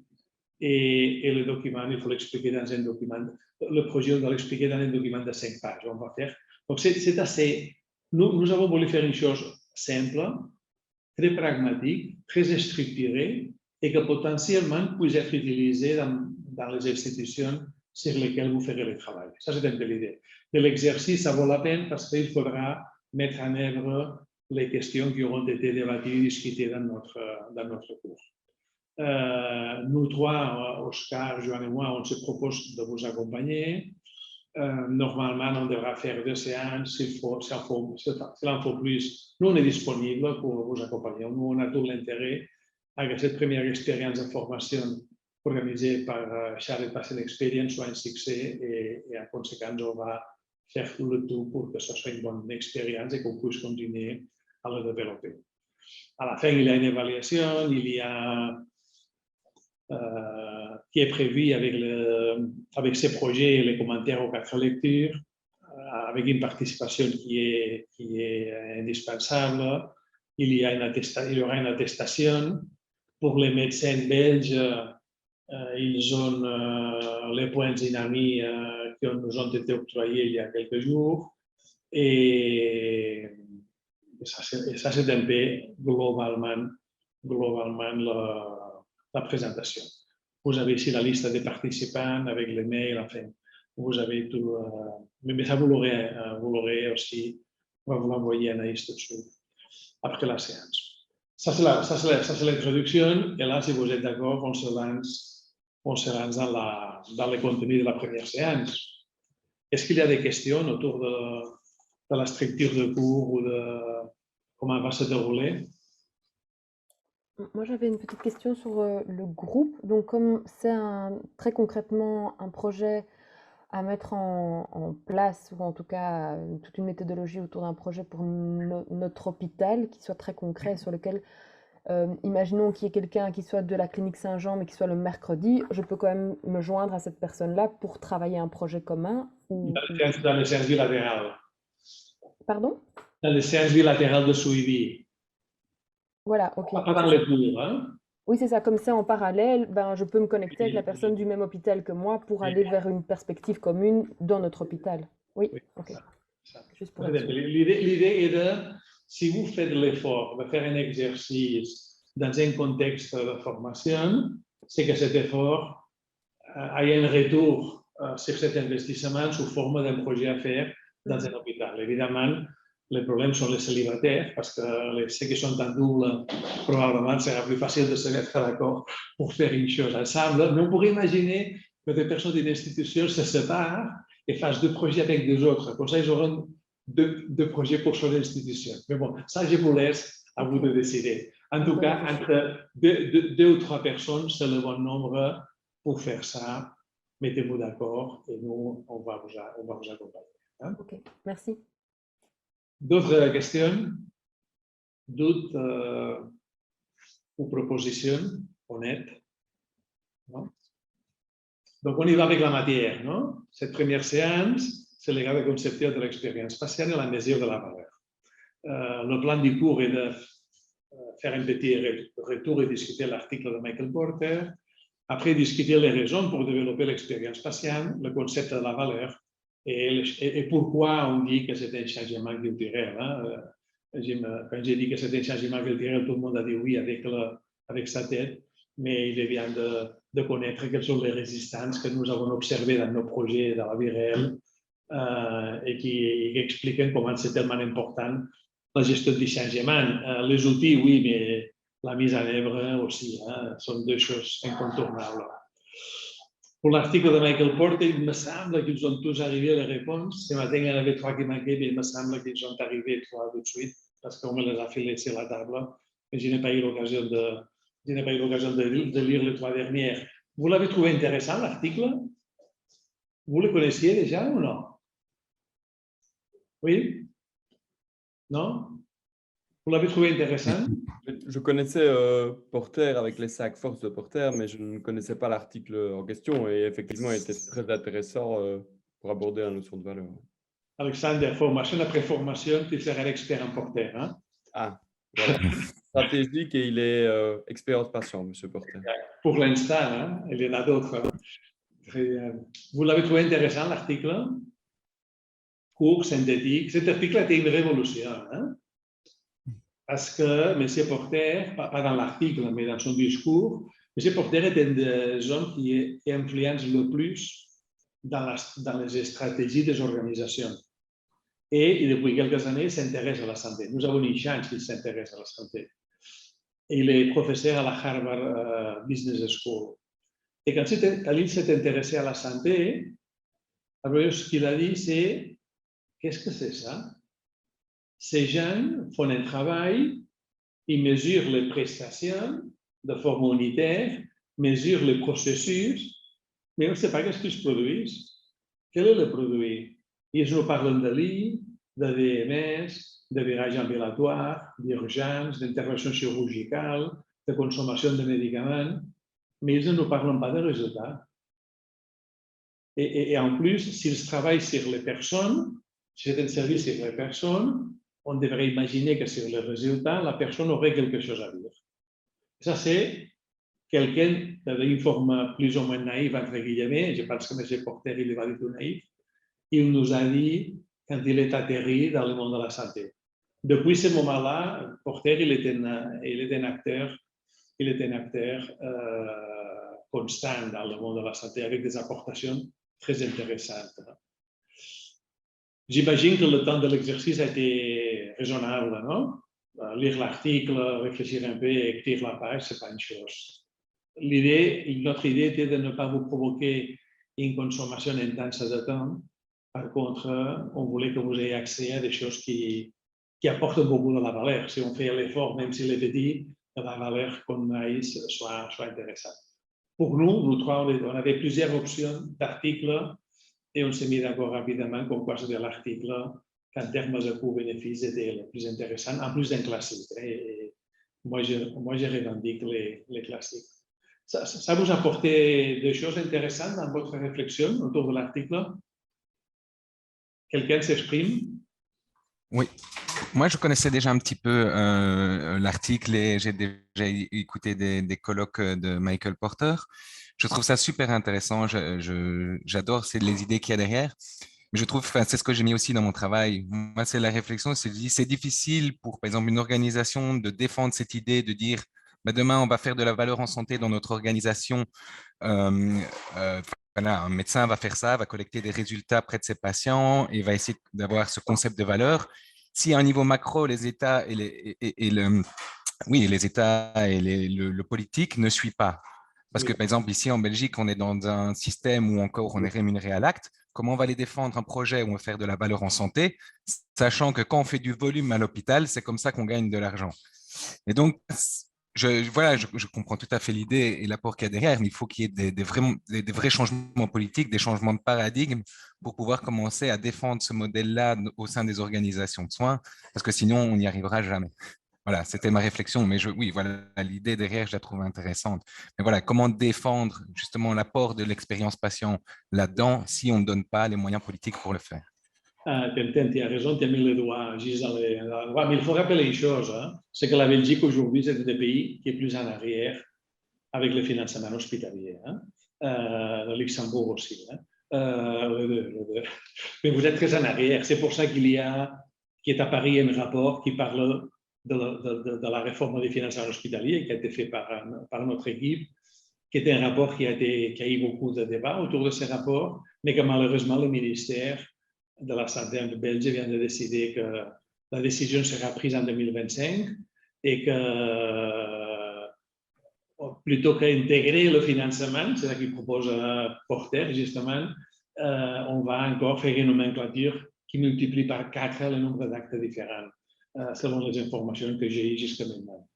Et le document, il faut l'expliquer dans un document. Le projet, on doit l'expliquer dans un document de 5 pages. On va faire. Donc, c'est assez. Nous avons voulu faire une chose simple, très pragmatique, très structurée et que potentiellement puisse être utilisée dans les institutions sur lesquelles vous ferez le travail. Ça, c'est un peu l'idée. De l'exercice, ça vaut la peine parce qu'il faudra mettre en œuvre les questions qui auront été débattues et discutées dans notre cours. Nous 3, Oscar, Joan et moi, on se propose de vous accompagner. Normalement, on devra faire 2 séances. S'il en faut plus, nous, on est disponible pour vous accompagner. Nous, on a tout l'intérêt à que cette première expérience de formation organisée par Charles Patient Experience soit un succès et en conséquence, on va faire tout le tout pour que ce soit une bonne expérience et qu'on puisse continuer à le développer. À la fin, il y a une évaluation, il y a qui est prévu avec ces projets et les commentaires aux 4 lectures, avec une participation qui est indispensable. Il y aura une attestation. Pour les médecins belges, ils ont les points INAMI qui nous ont été octroyés il y a quelques jours. Et ça c'est un peu globalement la présentation. Vous avez ici la liste des participants avec les mails, enfin, vous avez tout. Mais ça, vous l'aurez aussi, on va vous l'envoyer à Anaïs tout de suite, après la séance. Ça, c'est l'introduction. Et là, si vous êtes d'accord, on se lance dans le contenu de la première séance. Est-ce qu'il y a des questions autour de la structure de cours ou de comment va se dérouler? Moi, j'avais une petite question sur le groupe. Donc, comme c'est très concrètement un projet à mettre en place, ou en tout cas toute une méthodologie autour d'un projet pour notre hôpital qui soit très concret, sur lequel, imaginons qu'il y ait quelqu'un qui soit de la clinique Saint-Jean, mais qui soit le mercredi, je peux quand même me joindre à cette personne-là pour travailler un projet commun ou... Dans les séances bilatérales. Pardon? Dans les séances bilatérales de suivi. Voilà, ok. Pas dans les cours, hein? Oui, c'est ça. Comme ça, en parallèle, ben, je peux me connecter avec la personne du même hôpital que moi pour aller vers une perspective commune dans notre hôpital. Oui, ok. Juste pour être sûr. L'idée est de, si vous faites l'effort de faire un exercice dans un contexte de formation, c'est que cet effort ait un retour sur cet investissement sous forme d'un projet à faire dans un hôpital. Évidemment, les problèmes sont les célibataires, parce que ceux qui sont en double, probablement, sera plus facile de se mettre d'accord pour faire une chose ensemble. Mais on pourrait imaginer que des personnes d'une institution se séparent et fassent 2 projets avec 2 autres. Comme ça, ils auront deux projets pour chaque institution. Mais bon, ça, je vous laisse, à vous de décider. En tout cas, entre 2 ou 3 personnes, c'est le bon nombre pour faire ça. Mettez-vous d'accord et nous, on va vous accompagner. Hein? Ok, merci. D'autres questions? Doutes ou propositions honnêtes? Non? Donc, on y va avec la matière. Non? Cette première séance, c'est le cadre conceptuel de l'expérience spatiale et la mesure de la valeur. Le plan du cours est de faire un petit retour et discuter l'article de Michael Porter. Après, discuter les raisons pour développer l'expérience spatiale, le concept de la valeur et pourquoi on dit que c'est un changement culturel. Hein? Quand j'ai dit que c'est un changement culturel, tout le monde a dit oui avec sa tête, mais il est bien de connaître quelles sont les résistances que nous avons observées dans nos projets, dans la vie réelle, et qui expliquent comment c'est tellement important la gestion du changement. Les outils, oui, mais la mise en œuvre aussi, hein, sont 2 choses incontournables. Pour l'article de Michael Porter, il me semble qu'ils ont tous arrivé à les réponses. Ce matin, il y en avait 3 qui manquaient, mais il me semble qu'ils sont arrivés 3 tout de suite, parce qu'on me les a filés sur la table. Mais je n'ai pas eu l'occasion de lire les 3 dernières. Vous l'avez trouvé intéressant, l'article? Vous le connaissiez déjà ou non? Oui? Non? Vous l'avez trouvé intéressant? Je connaissais Porter avec les 5 forces de Porter, mais je ne connaissais pas l'article en question et effectivement, il était très intéressant pour aborder la notion de valeur. Alexander, formation après formation, tu seras l'expert en Porter. Hein? Ah, voilà. Stratégique et il est expérience patient, M. Porter. Pour l'instant, hein? Il y en a d'autres. Vous l'avez trouvé intéressant, l'article? Court, synthétique. Cet article a été une révolution. Hein? Parce que M. Porter, pas dans l'article, mais dans son discours, M. Porter est un des hommes qui influence le plus dans les stratégies des organisations. Et depuis quelques années, il s'intéresse à la santé. Nous avons une chance qu'il s'intéresse à la santé. Il est professeur à la Harvard Business School. Et quand il s'est intéressé à la santé, ce qu'il a dit, c'est qu'est-ce que c'est ça? Ces gens font un travail, ils mesurent les prestations de forme unitaire, mesurent les processus, mais on ne sait pas ce qu'ils produisent. Quel est le produit? Ils nous parlent de lits, de DMS, de virage ambulatoire, d'urgence, d'intervention chirurgicale, de consommation de médicaments. mais ils ne nous parlent pas des résultats. Et en plus, s'ils travaillent sur les personnes, si c'est un service sur les personnes, on devrait imaginer que sur les résultats, la personne aurait quelque chose à dire. Ça, c'est quelqu'un d'une forme plus ou moins naïve, entre guillemets, je pense que M. Porter, il n'est pas du tout naïf, il nous a dit quand il est atterri dans le monde de la santé. Depuis ce moment-là, Porter, il est un acteur constant dans le monde de la santé avec des apportations très intéressantes. J'imagine que le temps de l'exercice a été raisonnable, non? Lire l'article, réfléchir un peu et écrire la page, ce n'est pas une chose. Notre idée était de ne pas vous provoquer une consommation intense de temps. Par contre, on voulait que vous ayez accès à des choses qui apportent beaucoup de la valeur. Si on fait l'effort, même s'il est petit, que la valeur qu'on a soit intéressante. Pour nous, on avait plusieurs options d'articles et on s'est mis d'accord rapidement comme quoi c'était l'article qu'en termes de coût-bénéfice était le plus intéressant, en plus d'un classique. Et moi, je revendique les classiques. Ça vous a apporté des choses intéressantes dans votre réflexion autour de l'article? Quelqu'un s'exprime? Oui, moi je connaissais déjà un petit peu l'article et j'ai déjà écouté des colloques de Michael Porter. Je trouve ça super intéressant, j'adore les idées qu'il y a derrière. Mais je trouve, c'est ce que j'ai mis aussi dans mon travail. Moi, c'est la réflexion, c'est difficile pour, par exemple, une organisation de défendre cette idée, de dire bah, demain, on va faire de la valeur en santé dans notre organisation. Voilà, un médecin va faire ça, va collecter des résultats près de ses patients et va essayer d'avoir ce concept de valeur. Si à un niveau macro, les États et le politique ne suivent pas. Parce que, par exemple, ici en Belgique, on est dans un système où encore on est rémunéré à l'acte. Comment on va aller défendre un projet où on va faire de la valeur en santé, sachant que quand on fait du volume à l'hôpital, c'est comme ça qu'on gagne de l'argent. Et donc, je comprends tout à fait l'idée et l'apport qu'il y a derrière, mais il faut qu'il y ait des vrais changements politiques, des changements de paradigme pour pouvoir commencer à défendre ce modèle-là au sein des organisations de soins, parce que sinon, on n'y arrivera jamais. Voilà, c'était ma réflexion, mais oui, voilà, l'idée derrière, je la trouve intéressante. Mais voilà, comment défendre justement l'apport de l'expérience patient là-dedans si on ne donne pas les moyens politiques pour le faire? T'entends, tu as raison, tu as mis le doigt juste dans l'endroit. Mais il faut rappeler une chose, c'est que la Belgique aujourd'hui, c'est un des pays qui est plus en arrière avec le financement hospitalier. Le Luxembourg aussi. Les deux. Mais vous êtes très en arrière. C'est pour ça qu'il est à Paris un rapport qui parle de la réforme des financements hospitaliers qui a été fait par notre équipe, qui est un rapport qui a eu beaucoup de débats autour de ce rapport, mais que malheureusement le ministère de la Santé en Belgique vient de décider que la décision sera prise en 2025 et que plutôt qu'intégrer le financement, c'est ce qu'il propose Porter justement, on va encore faire une nomenclature qui multiplie par 4 le nombre d'actes différents, selon les informations que j'ai eues jusqu'à maintenant.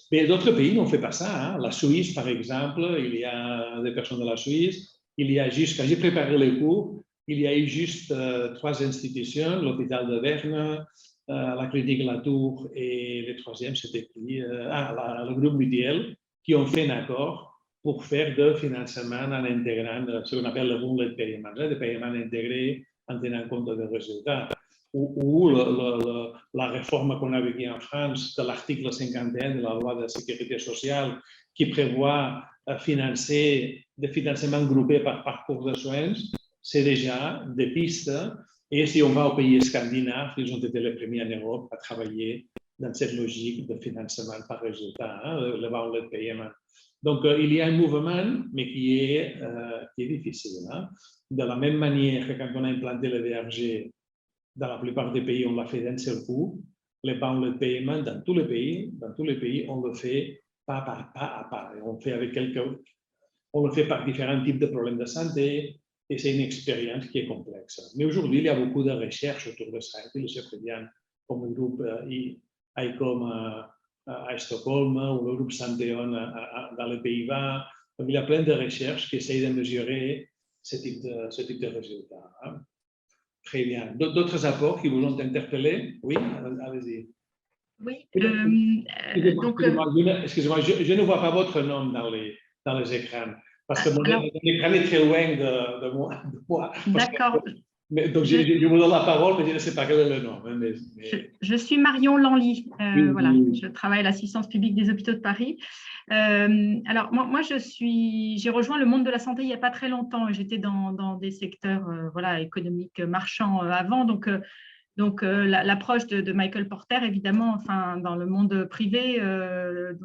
Mais d'autres pays n'ont fait pas ça. La Suisse, par exemple, il y a des personnes de la Suisse, il y a juste, quand j'ai préparé les cours, il y a eu juste 3 institutions, l'hôpital de Berne, la clinique Latour et le troisième, c'était le groupe mutuel, qui ont fait un accord pour faire de financement en intégrant ce qu'on appelle le bundle de paiement, des paiements intégrés en tenant compte des résultats. Ou la réforme qu'on a vécue en France de l'article 51 de la loi de la sécurité sociale qui prévoit financer des financements groupés par parcours de soins, c'est déjà des pistes. Et si on va aux pays scandinaves, ils ont été les premiers en Europe à travailler dans cette logique de financement par résultat, le bundle de paiement. Donc, il y a un mouvement, mais qui est difficile. De la même manière que quand on a implanté le DRG, dans la plupart des pays, on l'a fait d'un seul coup. Les bundles de paiement, dans tous les pays, on le fait pas à pas. On le fait par différents types de problèmes de santé et c'est une expérience qui est complexe. Mais aujourd'hui, il y a beaucoup de recherches autour de ça. Il le sait très bien, comme le groupe ICOM à Stockholm ou le groupe Santéon dans les Pays-Bas. Il y a plein de recherches qui essayent de mesurer ce type de résultats. Très bien. D'autres apports qui vous ont interpellé? Oui, allez-y. Oui. Excusez-moi, je ne vois pas votre nom dans les dans les écrans. Parce que mon écran est très loin de moi. D'accord. Donc, je vous donne la parole, mais je ne sais pas quel est le nom. Je suis Marion Lanly. Oui. Voilà, je travaille à l'assistance publique des hôpitaux de Paris. Alors, moi j'ai rejoint le monde de la santé il n'y a pas très longtemps. J'étais dans des secteurs voilà, économiques marchands avant. Donc l'approche de Michael Porter, évidemment, enfin, dans le monde privé,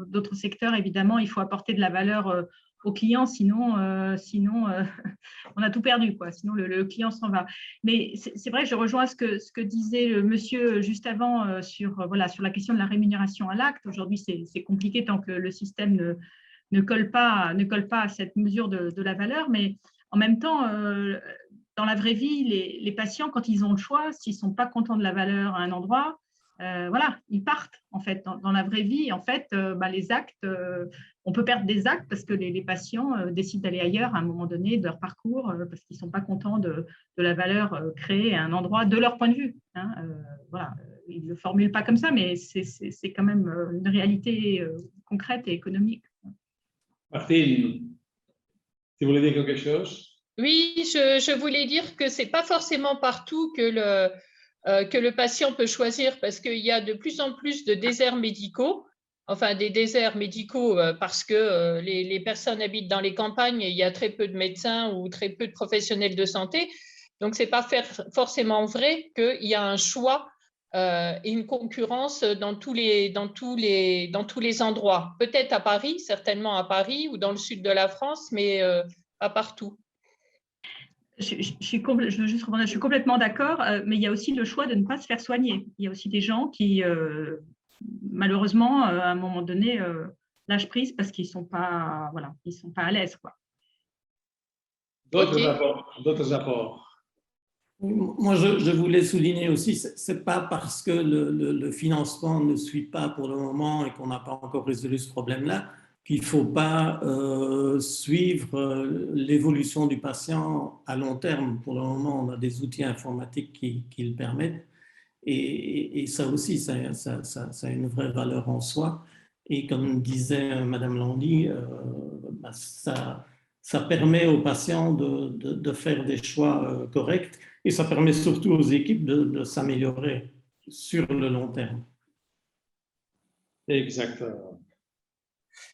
d'autres secteurs, évidemment, il faut apporter de la valeur aux clients, sinon on a tout perdu, quoi. Sinon le client s'en va. Mais c'est vrai que je rejoins ce que disait le monsieur juste avant sur la question de la rémunération à l'acte. Aujourd'hui, c'est compliqué tant que le système ne colle pas à cette mesure de la valeur, mais en même temps, dans la vraie vie, les patients, quand ils ont le choix, s'ils ne sont pas contents de la valeur à un endroit, voilà, ils partent en fait. Dans la vraie vie, en fait, les actes, on peut perdre des actes parce que les patients décident d'aller ailleurs à un moment donné de leur parcours parce qu'ils ne sont pas contents de la valeur créée à un endroit de leur point de vue. Hein, voilà, ils ne le formulent pas comme ça, mais c'est quand même une réalité concrète et économique. Martine, tu voulais dire quelque chose? Oui, je voulais dire que ce n'est pas forcément partout que le patient peut choisir parce qu'il y a de plus en plus de déserts médicaux, enfin des déserts médicaux parce que les personnes habitent dans les campagnes et il y a très peu de médecins ou très peu de professionnels de santé. Donc, ce n'est pas forcément vrai qu'il y a un choix et une concurrence dans tous les endroits. Peut-être à Paris, certainement à Paris ou dans le sud de la France, mais pas partout. Je suis complètement d'accord, mais il y a aussi le choix de ne pas se faire soigner. Il y a aussi des gens qui, malheureusement, à un moment donné, lâchent prise parce qu'ils ne sont pas, voilà, ils sont pas à l'aise. D'autres apports. Moi, je voulais souligner aussi, ce n'est pas parce que le financement ne suit pas pour le moment et qu'on n'a pas encore résolu ce problème-là qu'il ne faut pas suivre l'évolution du patient à long terme. Pour le moment, on a des outils informatiques qui le permettent. Et ça aussi, ça a une vraie valeur en soi. Et comme disait Madame Lanly, ça permet aux patients de faire des choix corrects. Et ça permet surtout aux équipes de s'améliorer sur le long terme. Exactement.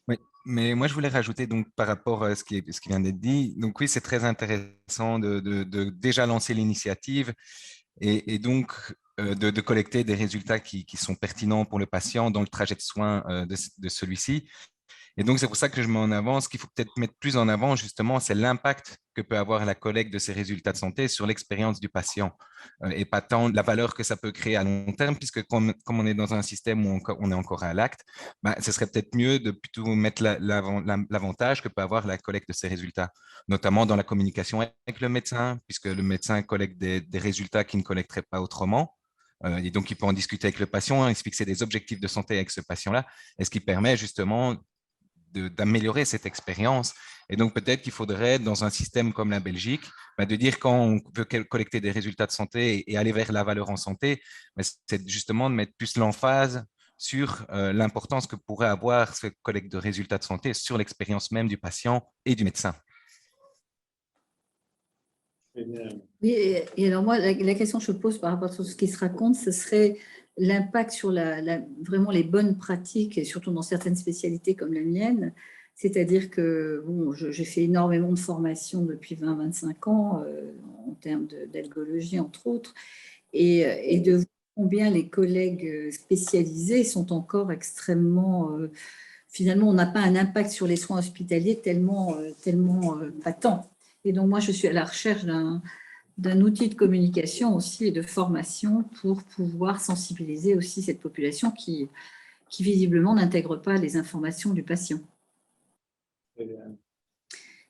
Oui, mais moi je voulais rajouter donc par rapport à ce qui vient d'être dit. Donc oui, c'est très intéressant de déjà lancer l'initiative et donc de collecter des résultats qui sont pertinents pour le patient dans le trajet de soins de celui-ci. Et donc, c'est pour ça que je mets en avant, ce qu'il faut peut-être mettre plus en avant, justement, c'est l'impact que peut avoir la collecte de ces résultats de santé sur l'expérience du patient et pas tant la valeur que ça peut créer à long terme, puisque comme on est dans un système où on est encore à l'acte, ce serait peut-être mieux de plutôt mettre l'avantage que peut avoir la collecte de ces résultats, notamment dans la communication avec le médecin, puisque le médecin collecte des résultats qu'il ne collecterait pas autrement. Et donc, il peut en discuter avec le patient, il se fixer des objectifs de santé avec ce patient-là, et ce qui permet justement d'améliorer cette expérience. Et donc, peut-être qu'il faudrait, dans un système comme la Belgique, de dire quand on veut collecter des résultats de santé et aller vers la valeur en santé, c'est justement de mettre plus l'emphase sur l'importance que pourrait avoir ce collecte de résultats de santé sur l'expérience même du patient et du médecin. Oui, et alors moi, la question que je pose par rapport à tout ce qui se raconte, ce serait l'impact sur vraiment les bonnes pratiques, et surtout dans certaines spécialités comme la mienne. C'est-à-dire que bon, j'ai fait énormément de formations depuis 20-25 ans en termes d'algologie, entre autres, et de voir combien les collègues spécialisés sont encore extrêmement… finalement, on n'a pas un impact sur les soins hospitaliers tellement patent. Et donc, moi, je suis à la recherche d'un outil de communication aussi et de formation pour pouvoir sensibiliser aussi cette population qui visiblement n'intègre pas les informations du patient.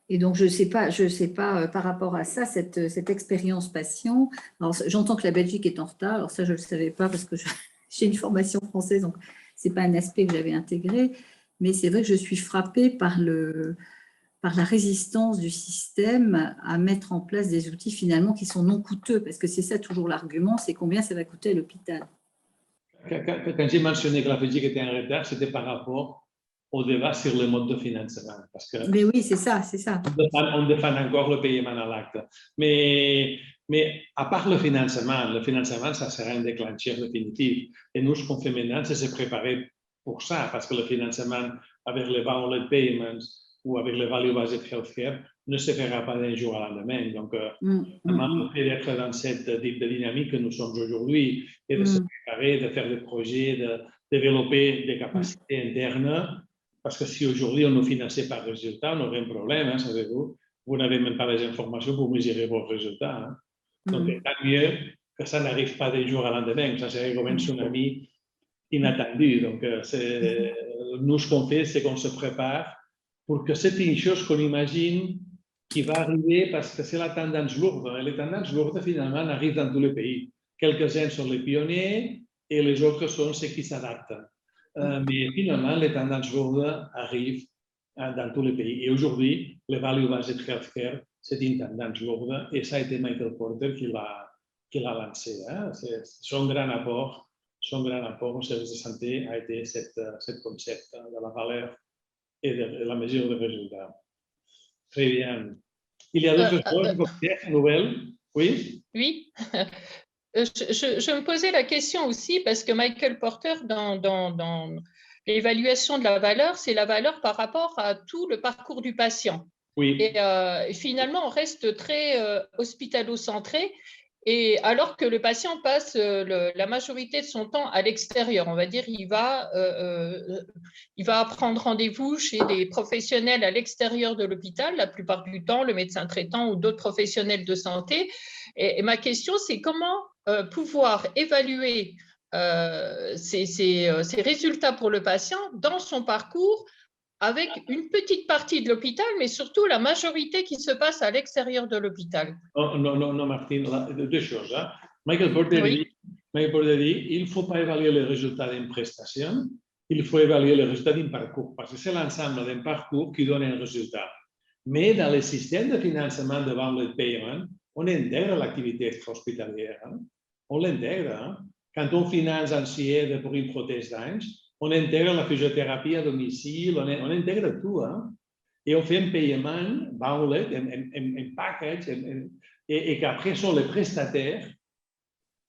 Et donc, je ne sais pas par rapport à ça, cette expérience patient. Alors, j'entends que la Belgique est en retard. Alors ça, je ne le savais pas parce que j'ai une formation française, donc ce n'est pas un aspect que j'avais intégré. Mais c'est vrai que je suis frappée par la résistance du système à mettre en place des outils finalement qui sont non coûteux, parce que c'est ça toujours l'argument, c'est combien ça va coûter à l'hôpital. Quand j'ai mentionné que la Belgique était en retard, c'était par rapport au débat sur le mode de financement. Parce que Mais oui, c'est ça, c'est ça. on défend encore le paiement à l'acte. Mais à part le financement, ça sera un déclencheur définitif. Et nous, ce qu'on fait maintenant, c'est se préparer pour ça, parce que le financement avec les value payments ou avec les value-based healthcare ne se fera pas d'un jour à lendemain. Donc, le fait d'être dans cette type de dynamique que nous sommes aujourd'hui et de se préparer, de faire des projets, de développer des capacités internes, parce que si aujourd'hui on nous finançait par résultat, on aurait un problème, hein, savez-vous. Vous n'avez même pas les informations pour mesurer vos résultats. Hein. Donc, tant mieux que ça n'arrive pas d'un jour à lendemain, que ça serait comme un tsunami inattendu. Donc, nous, ce qu'on fait, c'est qu'on se prépare pour que c'est une chose qu'on imagine qui va arriver parce que c'est la tendance lourde. Et les tendances lourdes, finalement, arrivent dans tous les pays. Quelques-uns sont les pionniers et les autres sont ceux qui s'adaptent. Mais finalement, les tendances lourdes arrivent dans tous les pays. Et aujourd'hui, le value-based healthcare, c'est une tendance lourde et ça a été Michael Porter qui l'a lancé. Hein. Son grand apport au service de santé a été ce concept de la valeur et de la mesure de résultats. Très bien. Il y a d'autres choses, nouvelles? Oui? Oui. Je me posais la question aussi parce que Michael Porter, dans l'évaluation de la valeur, c'est la valeur par rapport à tout le parcours du patient. Oui. Et finalement, on reste très hospitalo-centré. Et alors que le patient passe la majorité de son temps à l'extérieur, on va dire, il va prendre rendez-vous chez des professionnels à l'extérieur de l'hôpital, la plupart du temps, le médecin traitant ou d'autres professionnels de santé. Et ma question, c'est comment pouvoir évaluer ces résultats pour le patient dans son parcours avec une petite partie de l'hôpital, mais surtout la majorité qui se passe à l'extérieur de l'hôpital. Non, Martine, deux choses. Hein. Michael Porter dit, il ne faut pas évaluer les résultats d'une prestation, il faut évaluer les résultats d'un parcours, parce que c'est l'ensemble d'un parcours qui donne un résultat. Mais dans le système de financement de value payment, on intègre l'activité extra-hospitalière. Hein. On l'intègre. Hein. Quand on finance un CIE pour une prothèse d'ange, on intègre la physiothérapie à domicile, on intègre tout. Hein? Et on fait un paiement, un package, et qu'après sont les prestataires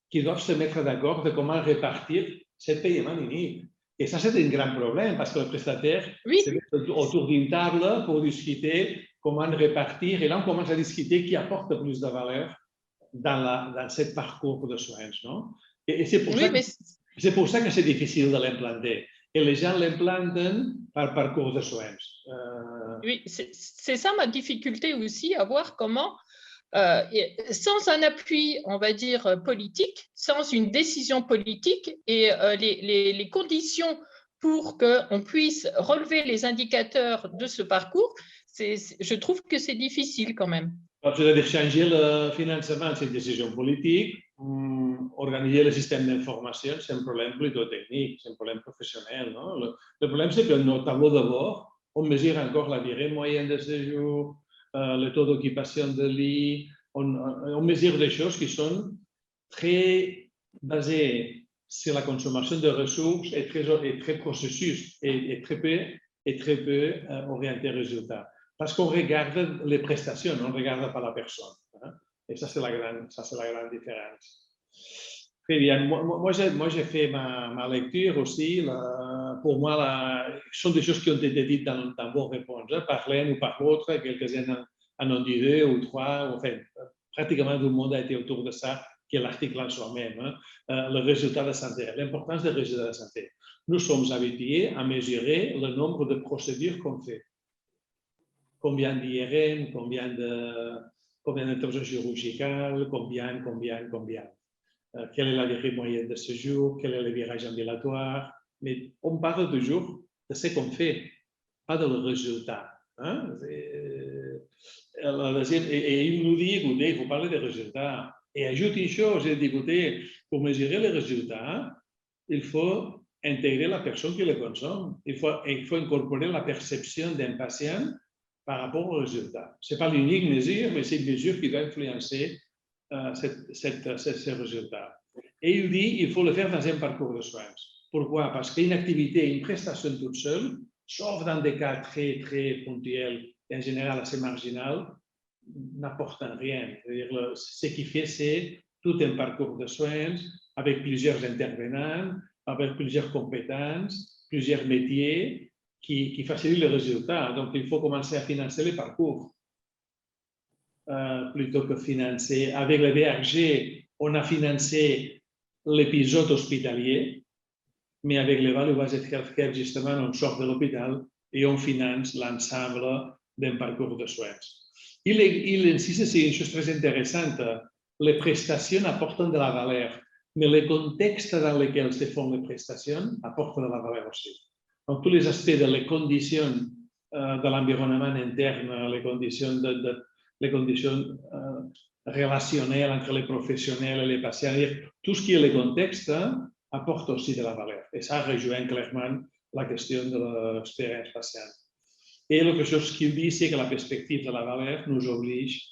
qui doivent se mettre d'accord de comment répartir ce paiement unique. Et ça, c'est un grand problème parce que le prestataire se met autour d'une table pour discuter comment répartir. Et là, on commence à discuter qui apporte plus de valeur dans ce parcours de soins. Non? Et c'est pour ça que... C'est pour ça que c'est difficile de l'implanter. Et les gens l'implantent par parcours de soins. Oui, c'est ça ma difficulté aussi, à voir comment, sans un appui, on va dire, politique, sans une décision politique et les conditions pour qu'on puisse relever les indicateurs de ce parcours, je trouve que c'est difficile quand même. C'est-à-dire changer le financement, c'est une décision politique. Organiser le système d'information, c'est un problème plutôt technique, c'est un problème professionnel. Non? Le problème, c'est que nos tableaux de bord, on mesure encore la durée moyenne de séjour, le taux d'occupation de lit, on mesure des choses qui sont très basées sur la consommation de ressources et très processus et très peu orienté résultat. Parce qu'on regarde les prestations, on ne regarde pas la personne. Hein? Et ça, c'est la grande différence. Très bien. Moi j'ai fait ma lecture aussi. Pour moi, ce sont des choses qui ont été dites dans vos réponses. Par l'un ou par l'autre, quelques-uns en ont dit 2 ou 3. Enfin, pratiquement tout le monde a été autour de ça, qui est l'article en soi-même. Hein? Le résultat de santé, l'importance des résultats de santé. Nous sommes habitués à mesurer le nombre de procédures qu'on fait. Combien d'IRM, combien d'interventions chirurgicales, combien. Quelle est la durée moyenne de séjour, quel est le virage ambulatoire. Mais on parle toujours de ce qu'on fait, pas de le résultat. Hein? Et il nous dit, écoutez, il faut parler des résultats. Et ajoute une chose, il dit, écoutez, pour mesurer les résultats, il faut intégrer la personne qui les consomme. Il faut incorporer la perception d'un patient par rapport aux résultats. Ce n'est pas l'unique mesure, mais c'est une mesure qui doit influencer ces résultats. Et il dit qu'il faut le faire dans un parcours de soins. Pourquoi? Parce qu'une activité, une prestation toute seule, sauf dans des cas très, très ponctuels et en général assez marginaux, n'apportent rien. C'est-à-dire, ce qui fait, c'est tout un parcours de soins avec plusieurs intervenants, avec plusieurs compétences, plusieurs métiers qui facilitent le résultat. Donc, il faut commencer à financer les parcours plutôt que financer. Avec le DRG, on a financé l'épisode hospitalier, mais avec le Value Based Healthcare, justement, on sort de l'hôpital et on finance l'ensemble d'un parcours de soins. Il insiste sur une chose très intéressante. Les prestations apportent de la valeur, mais le contexte dans lequel se font les prestations apporte de la valeur aussi. Donc, tous les aspects de les conditions de l'environnement interne, les conditions relationnelles entre les professionnels et les patients, tout ce qui est le contexte apporte aussi de la valeur. Et ça rejoint clairement la question de l'expérience patient. Et quelque chose qu'il dit, c'est que la perspective de la valeur nous oblige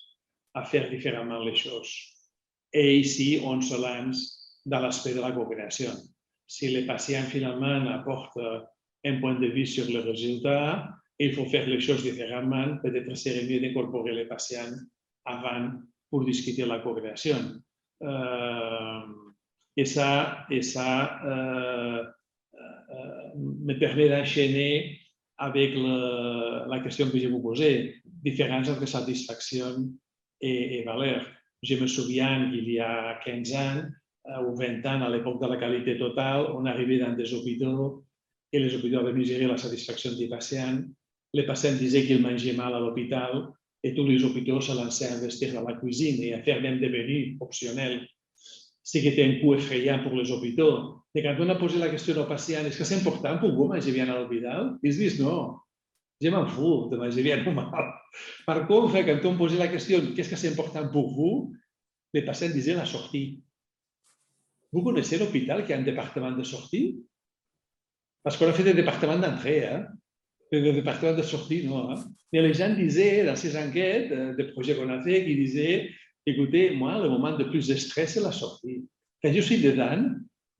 à faire différemment les choses. Et ici, on se lance dans l'aspect de la coopération. Si les patients finalement apportent un point de vue sur le résultat, il faut faire les choses différemment. Peut-être serait mieux d'incorporer les patients avant pour discuter la coopération. Et ça me permet d'enchaîner avec la question que je vous posais, différence entre satisfaction et valeur. Je me souviens qu'il y a 15 ans ou 20 ans, à l'époque de la qualité totale, on arrivait dans des hôpitaux et les hôpitaux avaient mesuré la satisfaction des patients. Les patients disaient qu'ils mangeaient mal à l'hôpital et tous les hôpitaux se lançaient à investir dans la cuisine et à faire même des menus optionnels, ce qui était un coût effrayant pour les hôpitaux. Et quand on a posé la question aux patients, est-ce que c'est important pour vous manger bien à l'hôpital? Ils disent non, je m'en fous de manger bien ou mal. Par contre, quand on posait la question, qu'est-ce que c'est important pour vous? Les patients disaient la sortie. Vous connaissez l'hôpital qui a un département de sortie? Parce qu'on a fait des départements d'entrée, des départements de sortie, non. Mais les gens disaient, dans ces enquêtes, des projets qu'on a fait, qui disaient, écoutez, moi, le moment de plus de stress, c'est la sortie. Quand je suis dedans,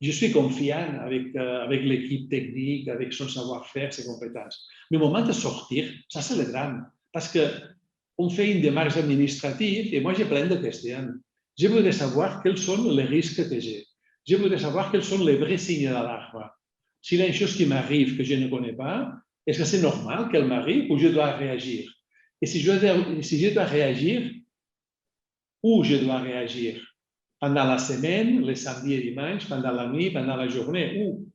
je suis confiant avec l'équipe technique, avec son savoir-faire, ses compétences. Mais au moment de sortir, ça c'est le drame. Parce qu'on fait une démarche administrative et moi j'ai plein de questions. Je voudrais savoir quels sont les risques que j'ai. Je voudrais savoir quels sont les vrais signes d'alarme. S'il y a une chose qui m'arrive que je ne connais pas, est-ce que c'est normal qu'elle m'arrive ou je dois réagir? Et si je dois réagir, où je dois réagir? Pendant la semaine, les samedis et dimanches, pendant la nuit, pendant la journée, où?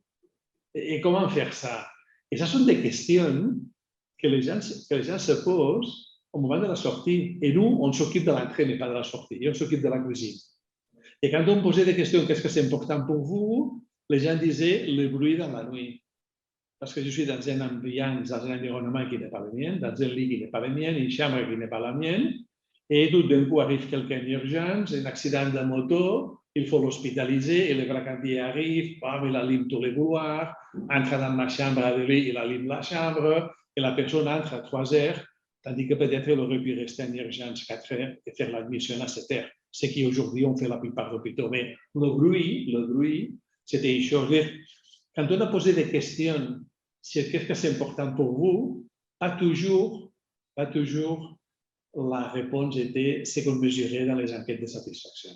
Et comment faire ça? Et ce sont des questions que les gens se posent au moment de la sortie. Et nous, on s'occupe de l'entrée, mais pas de la sortie. Et on s'occupe de la cuisine. Et quand on posait des questions, qu'est-ce que c'est important pour vous? Les gens disaient le bruit dans la nuit. Parce que je suis dans un ambiance, dans un environnement qui n'est pas le mien, dans un lit qui n'est pas le mien, une chambre qui n'est pas la mienne. Et tout d'un coup arrive quelqu'un en urgence, un accident de moto, il faut l'hospitaliser, et le bracantier arrive, bam, il allume tous les couloirs, entre dans ma chambre à lui, il allume la chambre, et la personne entre à 3 heures, tandis que peut-être elle aurait pu rester en urgence 4 heures et faire l'admission à 7 heures, ce qu'aujourd'hui on fait la plupart des hôpitaux. Mais le bruit, c'était une chose. Quand on a posé des questions sur qu'est-ce que c'est important pour vous, pas toujours la réponse était ce qu'on mesurait dans les enquêtes de satisfaction.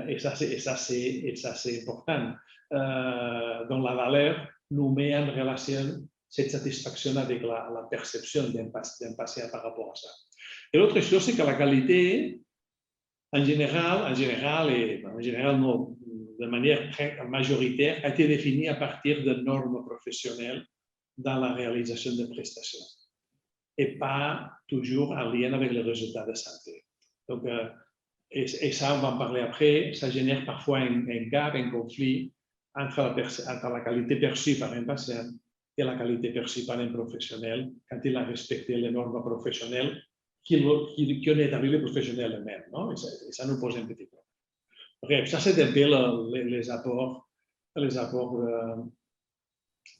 Et ça, c'est important. Donc, la valeur nous met en relation cette satisfaction avec la perception d'un patient par rapport à ça. Et l'autre chose, c'est que la qualité, en général, non, de manière très majoritaire, a été définie à partir de normes professionnelles dans la réalisation de prestations et pas toujours en lien avec les résultats de santé. Donc, et ça, on va en parler après, ça génère parfois un gap, un conflit entre la qualité perçue par un patient et la qualité perçue par un professionnel quand il a respecté les normes professionnelles qui ont établi les professionnels eux-mêmes. Et ça nous pose un petit problème. Bref, ça c'est un peu les apports de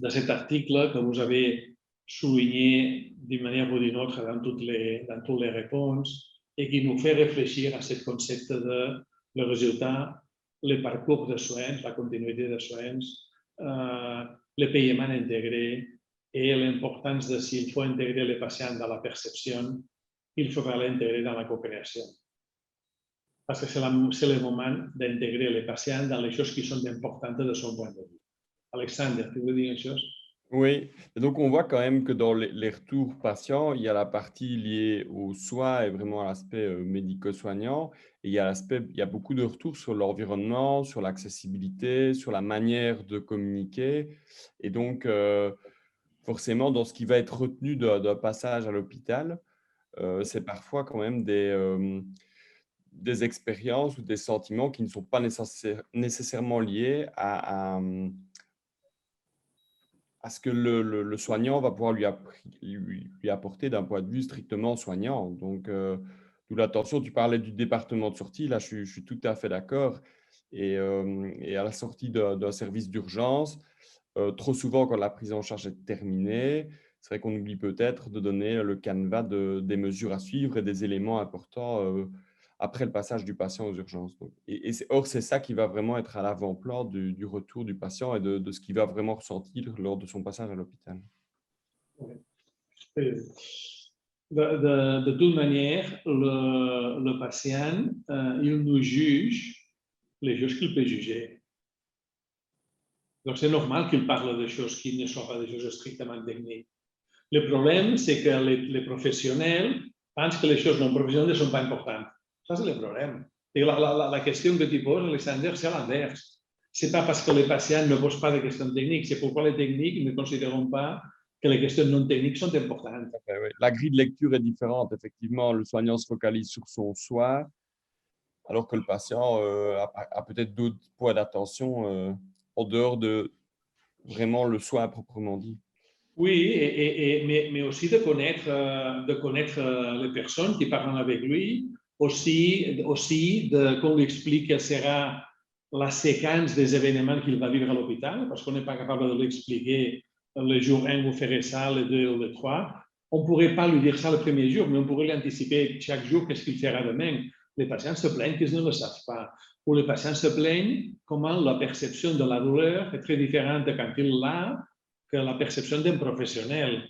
cet article que vous avez souligné d'une manière ou d'une autre dans toutes les réponses et qui nous fait réfléchir à ce concept de le résultat, le parcours de soins, la continuité de soins, le paiement intégré et l'importance de s'il faut intégrer les patients dans la perception, il faudra l'intégrer dans la co-création. Parce que c'est le moment d'intégrer les patients dans les choses qui sont importantes de son point de vue. Alexandre, tu veux dire quelque chose? Oui, et donc on voit quand même que dans les retours patients, il y a la partie liée aux soins et vraiment à l'aspect médico-soignant. Et il y a beaucoup de retours sur l'environnement, sur l'accessibilité, sur la manière de communiquer. Et donc, forcément, dans ce qui va être retenu d'un passage à l'hôpital, c'est parfois quand même des expériences ou des sentiments qui ne sont pas nécessairement liés à ce que le soignant va pouvoir lui apporter d'un point de vue strictement soignant. Donc, d'où l'attention, tu parlais du département de sortie, là je suis tout à fait d'accord. Et à la sortie d'un service d'urgence, trop souvent quand la prise en charge est terminée, c'est vrai qu'on oublie peut-être de donner le canevas des mesures à suivre et des éléments importants après le passage du patient aux urgences. Donc, or, c'est ça qui va vraiment être à l'avant-plan du retour du patient et de ce qu'il va vraiment ressentir lors de son passage à l'hôpital. De toute manière, le patient, il nous juge les choses qu'il peut juger. Donc, c'est normal qu'il parle de choses qui ne sont pas des choses strictement techniques. Le problème, c'est que les professionnels pensent que les choses non professionnelles ne sont pas importantes. Ça, c'est le problème. Et la question que tu poses, Alexander, c'est l'inverse. Ce n'est pas parce que les patients ne posent pas de questions techniques, c'est pourquoi les techniques ne considèrent pas que les questions non techniques sont importantes. La grille de lecture est différente. Effectivement, le soignant se focalise sur son soin, alors que le patient a peut-être d'autres points d'attention en dehors de vraiment le soin proprement dit. Oui, mais aussi de connaître les personnes qui parlent avec lui, aussi qu'on lui explique quelle sera la séquence des événements qu'il va vivre à l'hôpital, parce qu'on n'est pas capable de lui expliquer le jour 1, vous ferez ça, le 2 ou le 3. On ne pourrait pas lui dire ça le premier jour, mais on pourrait lui anticiper chaque jour qu'est-ce qu'il fera demain. Les patients se plaignent qu'ils ne le savent pas. Ou les patients se plaignent comment la perception de la douleur est très différente quand il l'a que la perception d'un professionnel.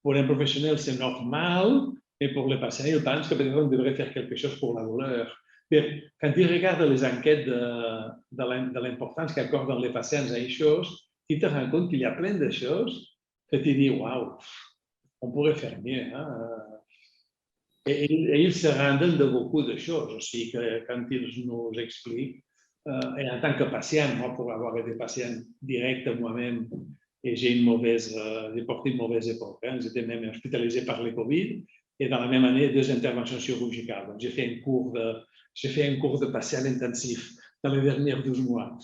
Pour un professionnel, c'est normal, et pour les patients, ils pensent que peut-être on devrait faire quelque chose pour la douleur. Mais quand ils regardent les enquêtes de l'importance qu'accordent les patients à une chose, tu te rends compte qu'il y a plein de choses que tu dis, waouh, on pourrait faire mieux. Hein? Et ils se rendent de beaucoup de choses aussi quand ils nous expliquent. Et en tant que patient, moi, pour avoir été patient direct moi-même, et j'ai porté une mauvaise époque. Hein. J'étais même hospitalisé par le Covid et dans la même année, 2 interventions chirurgicales. Donc, j'ai fait un cours de patient intensif dans les derniers 12 mois.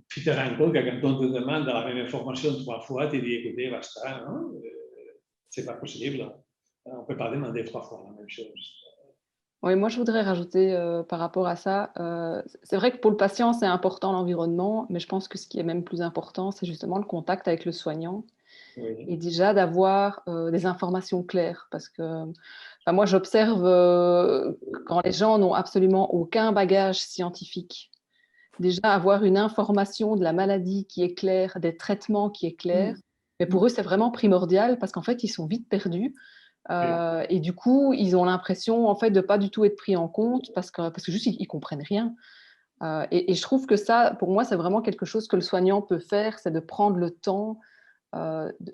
Tu te rends compte que quand on te demande la même information 3 fois, tu dis, écoutez, basta, hein? C'est pas possible. On ne peut pas demander 3 fois la même chose. Oui, moi, je voudrais rajouter par rapport à ça, c'est vrai que pour le patient, c'est important l'environnement, mais je pense que ce qui est même plus important, c'est justement le contact avec le soignant. Oui. Et déjà d'avoir des informations claires, parce que moi, j'observe quand les gens n'ont absolument aucun bagage scientifique, déjà avoir une information de la maladie qui est claire, des traitements qui est clair, mais pour eux, c'est vraiment primordial parce qu'en fait, ils sont vite perdus. Et du coup, ils ont l'impression en fait de pas du tout être pris en compte parce que juste ils comprennent rien. Et je trouve que ça, pour moi, c'est vraiment quelque chose que le soignant peut faire, c'est de prendre le temps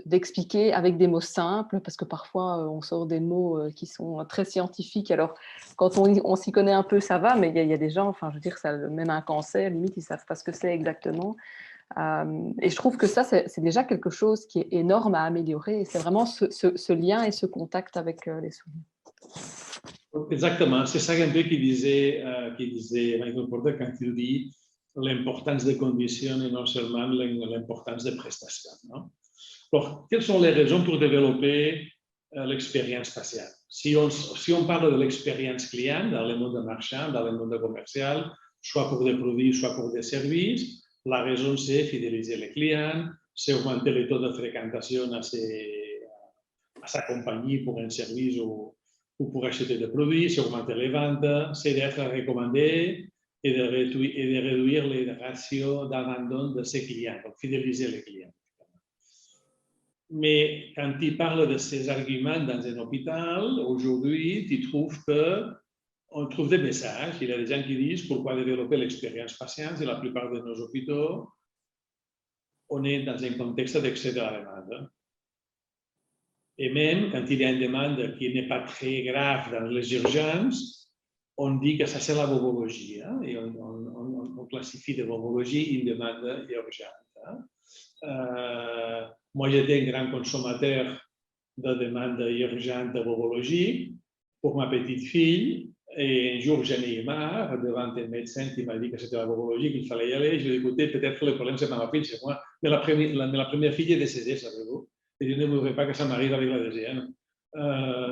d'expliquer avec des mots simples, parce que parfois on sort des mots qui sont très scientifiques. Alors, quand on s'y connaît un peu, ça va, mais il y a des gens, enfin, je veux dire, ça, même un cancer, limite, ils savent pas ce que c'est exactement. Et je trouve que ça, c'est déjà quelque chose qui est énorme à améliorer. C'est vraiment ce lien et ce contact avec les soignants. Exactement. C'est ça un peu qu'il disait Michael Porter quand il dit l'importance des conditions et non seulement l'importance des prestations. Non? Alors, quelles sont les raisons pour développer l'expérience patiente? Si on parle de l'expérience client dans le monde marchand, dans le monde commercial, soit pour des produits, soit pour des services, la raison, c'est fidéliser les clients, c'est augmenter le taux de fréquentation à sa compagnie pour un service ou pour acheter des produits, c'est augmenter les ventes, c'est d'être recommandé et de réduire les ratios d'abandon de ses clients, donc fidéliser les clients. Mais quand tu parles de ces arguments dans un hôpital, aujourd'hui, tu trouves on trouve des messages. Il y a des gens qui disent pourquoi développer l'expérience patient si la plupart de nos hôpitaux, on est dans un contexte d'excès de la demande. Et même quand il y a une demande qui n'est pas très grave dans les urgences, on dit que ça c'est la bobologie. Hein? Et on classifie de bobologie une demande urgente. Hein? Moi, j'étais un grand consommateur de demandes urgentes de bobologie pour ma petite fille. Et un jour, j'en ai eu marre devant un médecin qui m'a dit que c'était la bobologie, qu'il fallait y aller. Je lui ai dit, écoutez, peut-être que le problème, c'est pas ma fille, c'est moi. Mais la première fille est décédée, savez-vous. Et je ne voudrais pas que ça m'arrive avec la deuxième.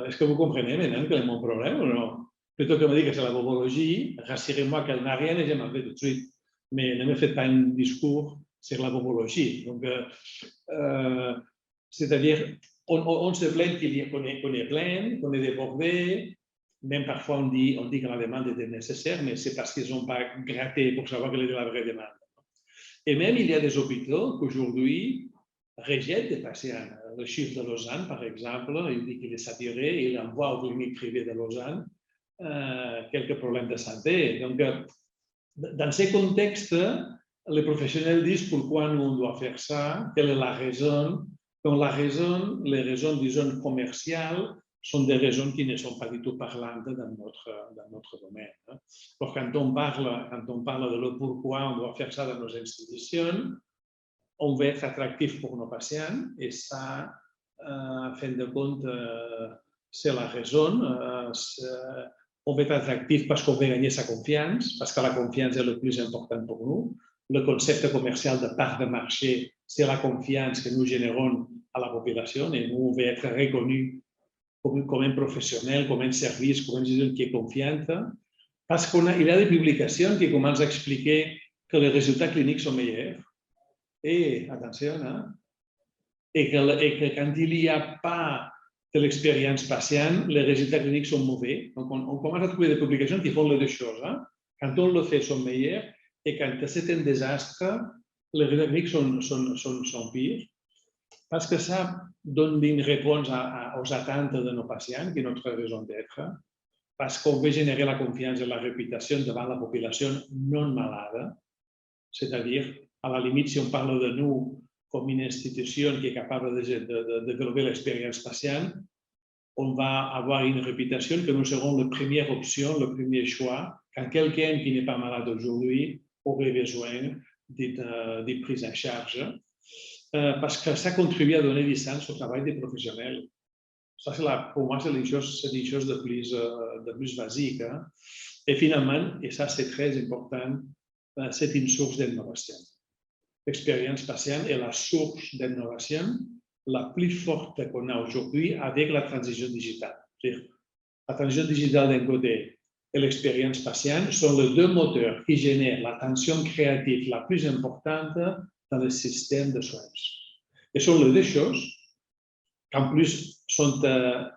Est-ce que vous comprenez maintenant quel est mon problème ou non? Plutôt que de me dire que c'est la bobologie, rassurez-moi qu'elle n'a rien et je m'en vais tout de suite. Mais ne me faites pas un discours sur la bobologie. Donc, c'est-à-dire, on se plaint qu'on est plein, qu'on est débordé. Même parfois, on dit que la demande était nécessaire, mais c'est parce qu'ils n'ont pas gratté pour savoir quelle est la vraie demande. Et même, il y a des hôpitaux qu'aujourd'hui rejettent des patients. Le chiffre de Lausanne, par exemple, il dit qu'il est saturé, il envoie aux cliniques privées de Lausanne quelques problèmes de santé. Donc, dans ces contextes, les professionnels disent pourquoi nous on doit faire ça, quelle est la raison. Donc, les raisons, disons, commerciales, sont des raisons qui ne sont pas du tout parlantes dans notre domaine. Donc, quand on parle de le pourquoi on doit faire ça dans nos institutions, on veut être attractif pour nos patients et ça, en fin de compte, c'est la raison. On veut être attractif parce qu'on veut gagner sa confiance, parce que la confiance est le plus important pour nous. Le concept commercial de part de marché, c'est la confiance que nous générons à la population et nous, on veut être reconnus comme un professionnel, comme un service, comme un gestion qui est confiante. Parce qu'il y a des publications qui commencent à expliquer que les résultats cliniques sont meilleurs. Et attention, hein, et que quand il n'y a pas de l'expérience patient, les résultats cliniques sont mauvais. Donc, on commence à trouver des publications qui font les deux choses. Hein. Quand on le fait, ils sont meilleurs. Et quand c'est un désastre, les résultats cliniques sont pires. Parce que ça donne une réponse aux attentes de nos patients, qui est notre raison d'être. Parce qu'on veut générer la confiance et la réputation devant la population non malade. C'est-à-dire, à la limite, si on parle de nous comme une institution qui est capable de développer l'expérience patiente, on va avoir une réputation que nous serons la première option, le premier choix, quand quelqu'un qui n'est pas malade aujourd'hui aurait besoin d'une prise en charge, parce que ça contribue à donner du sens au travail des professionnels. Ça, pour moi, c'est une chose de plus basique. Hein. Et finalement, et ça c'est très important, c'est une source d'innovation. L'expérience patiente est la source d'innovation la plus forte qu'on a aujourd'hui avec la transition digitale. La transition digitale d'un côté et l'expérience patiente sont les deux moteurs qui génèrent la tension créative la plus importante dans le système de soins. Et ce sont les deux choses qu'en plus,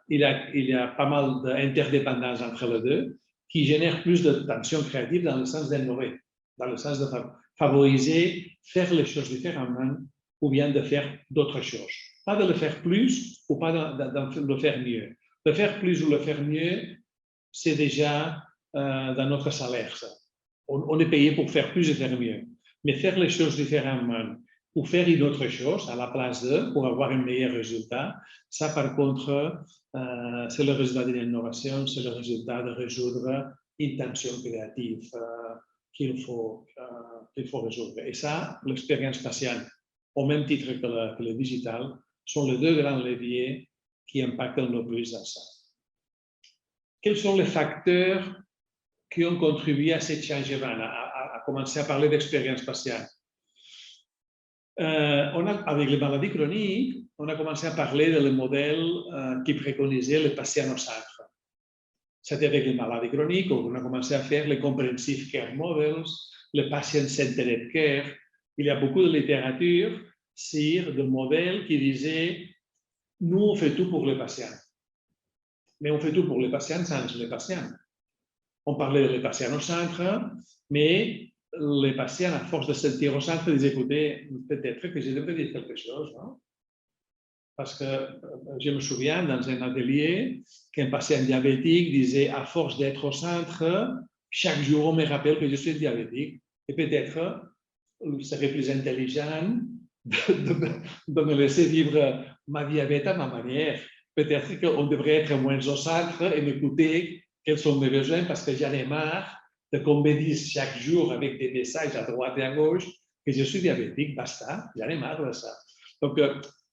il y a pas mal d'interdépendance entre les deux qui génèrent plus de tension créative dans le sens d'innover, dans le sens de favoriser, faire les choses différemment ou bien de faire d'autres choses. Pas de le faire plus ou pas de le faire mieux. Le faire plus ou le faire mieux, c'est déjà dans notre salaire. Ça. On est payé pour faire plus et faire mieux. Mais faire les choses différemment ou faire une autre chose à la place de, pour avoir un meilleur résultat, ça par contre, c'est le résultat d'une innovation, c'est le résultat de résoudre une tension créative qu'il faut résoudre. Et ça, l'expérience patiente, au même titre que le digital, sont les deux grands leviers qui impactent le plus dans ça. Quels sont les facteurs qui ont contribué à ce changement, à commencer à parler d'expérience patiente? Avec les maladies chroniques, on a commencé à parler de le modèle qui préconisait le patient au centre. C'était avec les maladies chroniques qu'on a commencé à faire les comprehensive care models, le patient-centered care. Il y a beaucoup de littérature sur des modèles qui disaient « nous, on fait tout pour les patients ». Mais on fait tout pour les patients sans les patients. On parlait des patients au centre, mais les patients, à force de se sentir au centre, disaient « écoutez, peut-être que je devrais dire quelque chose. Non? Parce que je me souviens, dans un atelier, qu'un patient diabétique disait, à force d'être au centre, chaque jour, on me rappelle que je suis diabétique. Et peut-être, il serait plus intelligent de me laisser vivre ma diabète à ma manière. Peut-être qu'on devrait être moins au centre et m'écouter quels sont mes besoins, parce que j'en ai marre de qu'on me dise chaque jour avec des messages à droite et à gauche que je suis diabétique, basta, j'en ai marre de ça. Donc,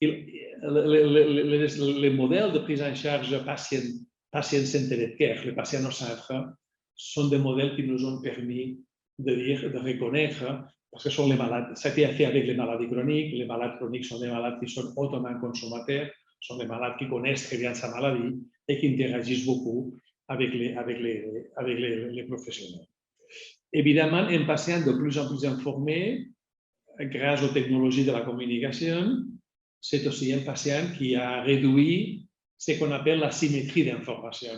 les modèles de prise en charge patient-centered care, les patients au centre, sont des modèles qui nous ont permis de reconnaître, parce que sont les malades, ça a été fait avec les maladies chroniques. Les malades chroniques sont des malades qui sont hautement consommateurs, sont des malades qui connaissent très bien sa maladie et qui interagissent beaucoup avec les professionnels. Évidemment, un patient de plus en plus informé, grâce aux technologies de la communication, c'est aussi un patient qui a réduit ce qu'on appelle la symétrie d'information.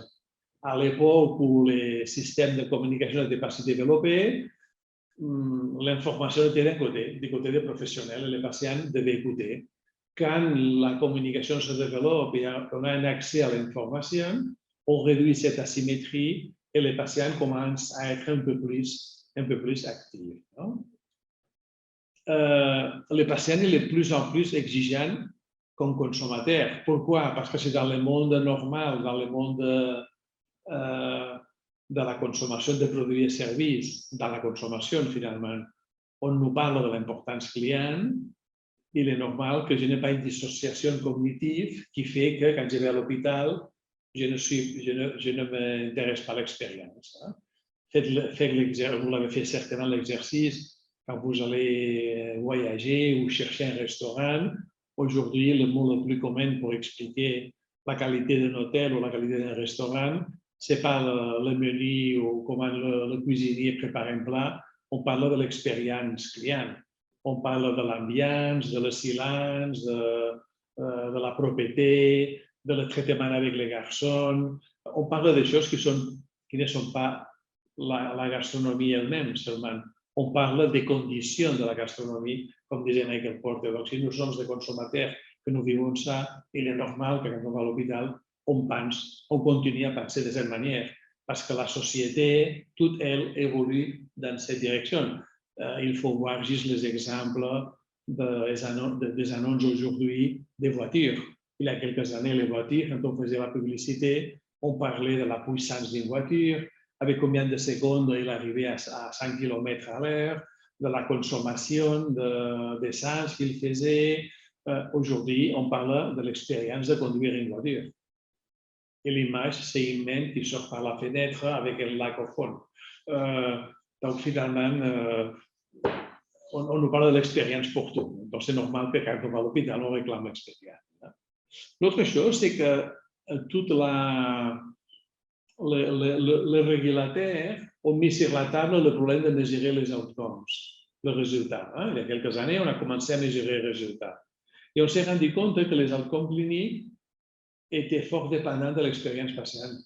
À l'époque où les systèmes de communication n'étaient pas si développés, l'information était d'un côté, du côté des professionnels, et les patients devaient écouter. Quand la communication se développe et on a un accès à l'information, on réduit cette asymétrie et les patients commencent à être un peu plus actifs. Non? Les patients sont de plus en plus exigeants comme consommateurs. Pourquoi? Parce que c'est dans le monde normal, dans le monde de la consommation de produits et services, dans la consommation finalement, on nous parle de l'importance client. Il est normal que je n'ai pas une dissociation cognitive qui fait que quand je vais à l'hôpital, je ne m'intéresse pas à l'expérience. Vous l'avez fait certainement l'exercice quand vous allez voyager ou chercher un restaurant. Aujourd'hui, le mot le plus commun pour expliquer la qualité d'un hôtel ou la qualité d'un restaurant, ce n'est pas le menu ou comment le cuisinier prépare un plat, on parle de l'expérience client. On parle de l'ambiance, de le silence, de la propreté, de le traitement avec les garçons. On parle de choses qui ne sont pas la gastronomie elle-même seulement. On parle des conditions de la gastronomie, comme disait Michael Porter. Donc, si nous sommes des consommateurs, que nous vivons ça, il est normal que quand on va à l'hôpital, on continue à penser de cette manière, parce que la société, toute elle, évolue dans cette direction. Il faut voir juste les exemples des annonces aujourd'hui des voitures. Il y a quelques années, les voitures, quand on faisait la publicité, on parlait de la puissance d'une voiture, avec combien de secondes il arrivait à 100 km à l'heure, de la consommation d'essence qu'il faisait. Aujourd'hui, on parle de l'expérience de conduire une voiture. Et l'image, c'est une main qui sort par la fenêtre avec un lac au fond. Donc, finalement, on nous parle de l'expérience pour tout. Donc, c'est normal que quand on va à l'hôpital, on réclame l'expérience. L'autre chose, c'est que les régulateurs ont mis sur la table le problème de mesurer les outcomes, le résultat. Il y a quelques années, on a commencé à mesurer les résultats. Et on s'est rendu compte que les outcomes cliniques étaient fort dépendants de l'expérience patiente.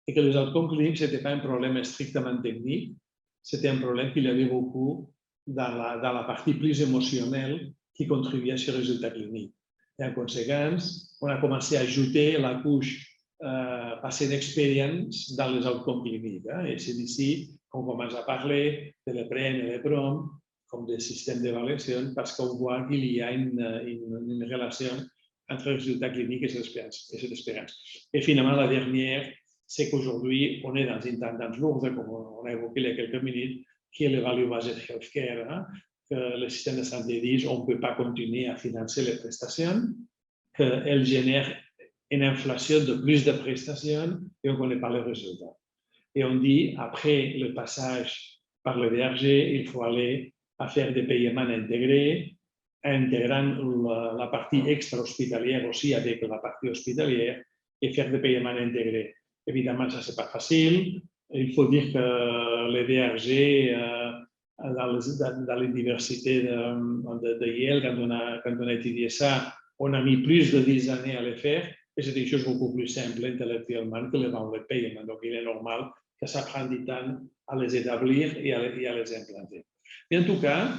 Et que les outcomes cliniques, ce n'était pas un problème strictement technique, c'était un problème qu'il y avait beaucoup dans la partie plus émotionnelle qui contribuait à ce résultat clinique. Et en conséquence, on a commencé à ajouter la couche patient experience dans les outcomes cliniques. Et c'est d'ici qu'on commence à parler de l'EPREM et l'EPROM comme des systèmes d'évaluation parce qu'on voit qu'il y a une relation entre le résultat clinique et cette expérience. Et finalement, la dernière, c'est qu'aujourd'hui, on est dans une tendance lourde, comme on a évoqué il y a quelques minutes, qui est le value-based healthcare, que le système de santé dit qu'on ne peut pas continuer à financer les prestations, qu'elles génèrent une inflation de plus de prestations et on ne connaît pas les résultats. Et on dit, après le passage par le DRG, il faut aller à faire des paiements intégrés, intégrant la partie extra-hospitalière aussi avec la partie hospitalière et faire des paiements intégrés. Évidemment, ça, ce n'est pas facile. Il faut dire que les DRG, dans l'université de Yale, quand on a étudié ça, on a mis plus de 10 années à le faire et c'est une chose beaucoup plus simple intellectuellement que le paiement. Donc, il est normal que ça prenne du temps à les établir et à les implanter. Mais en tout cas,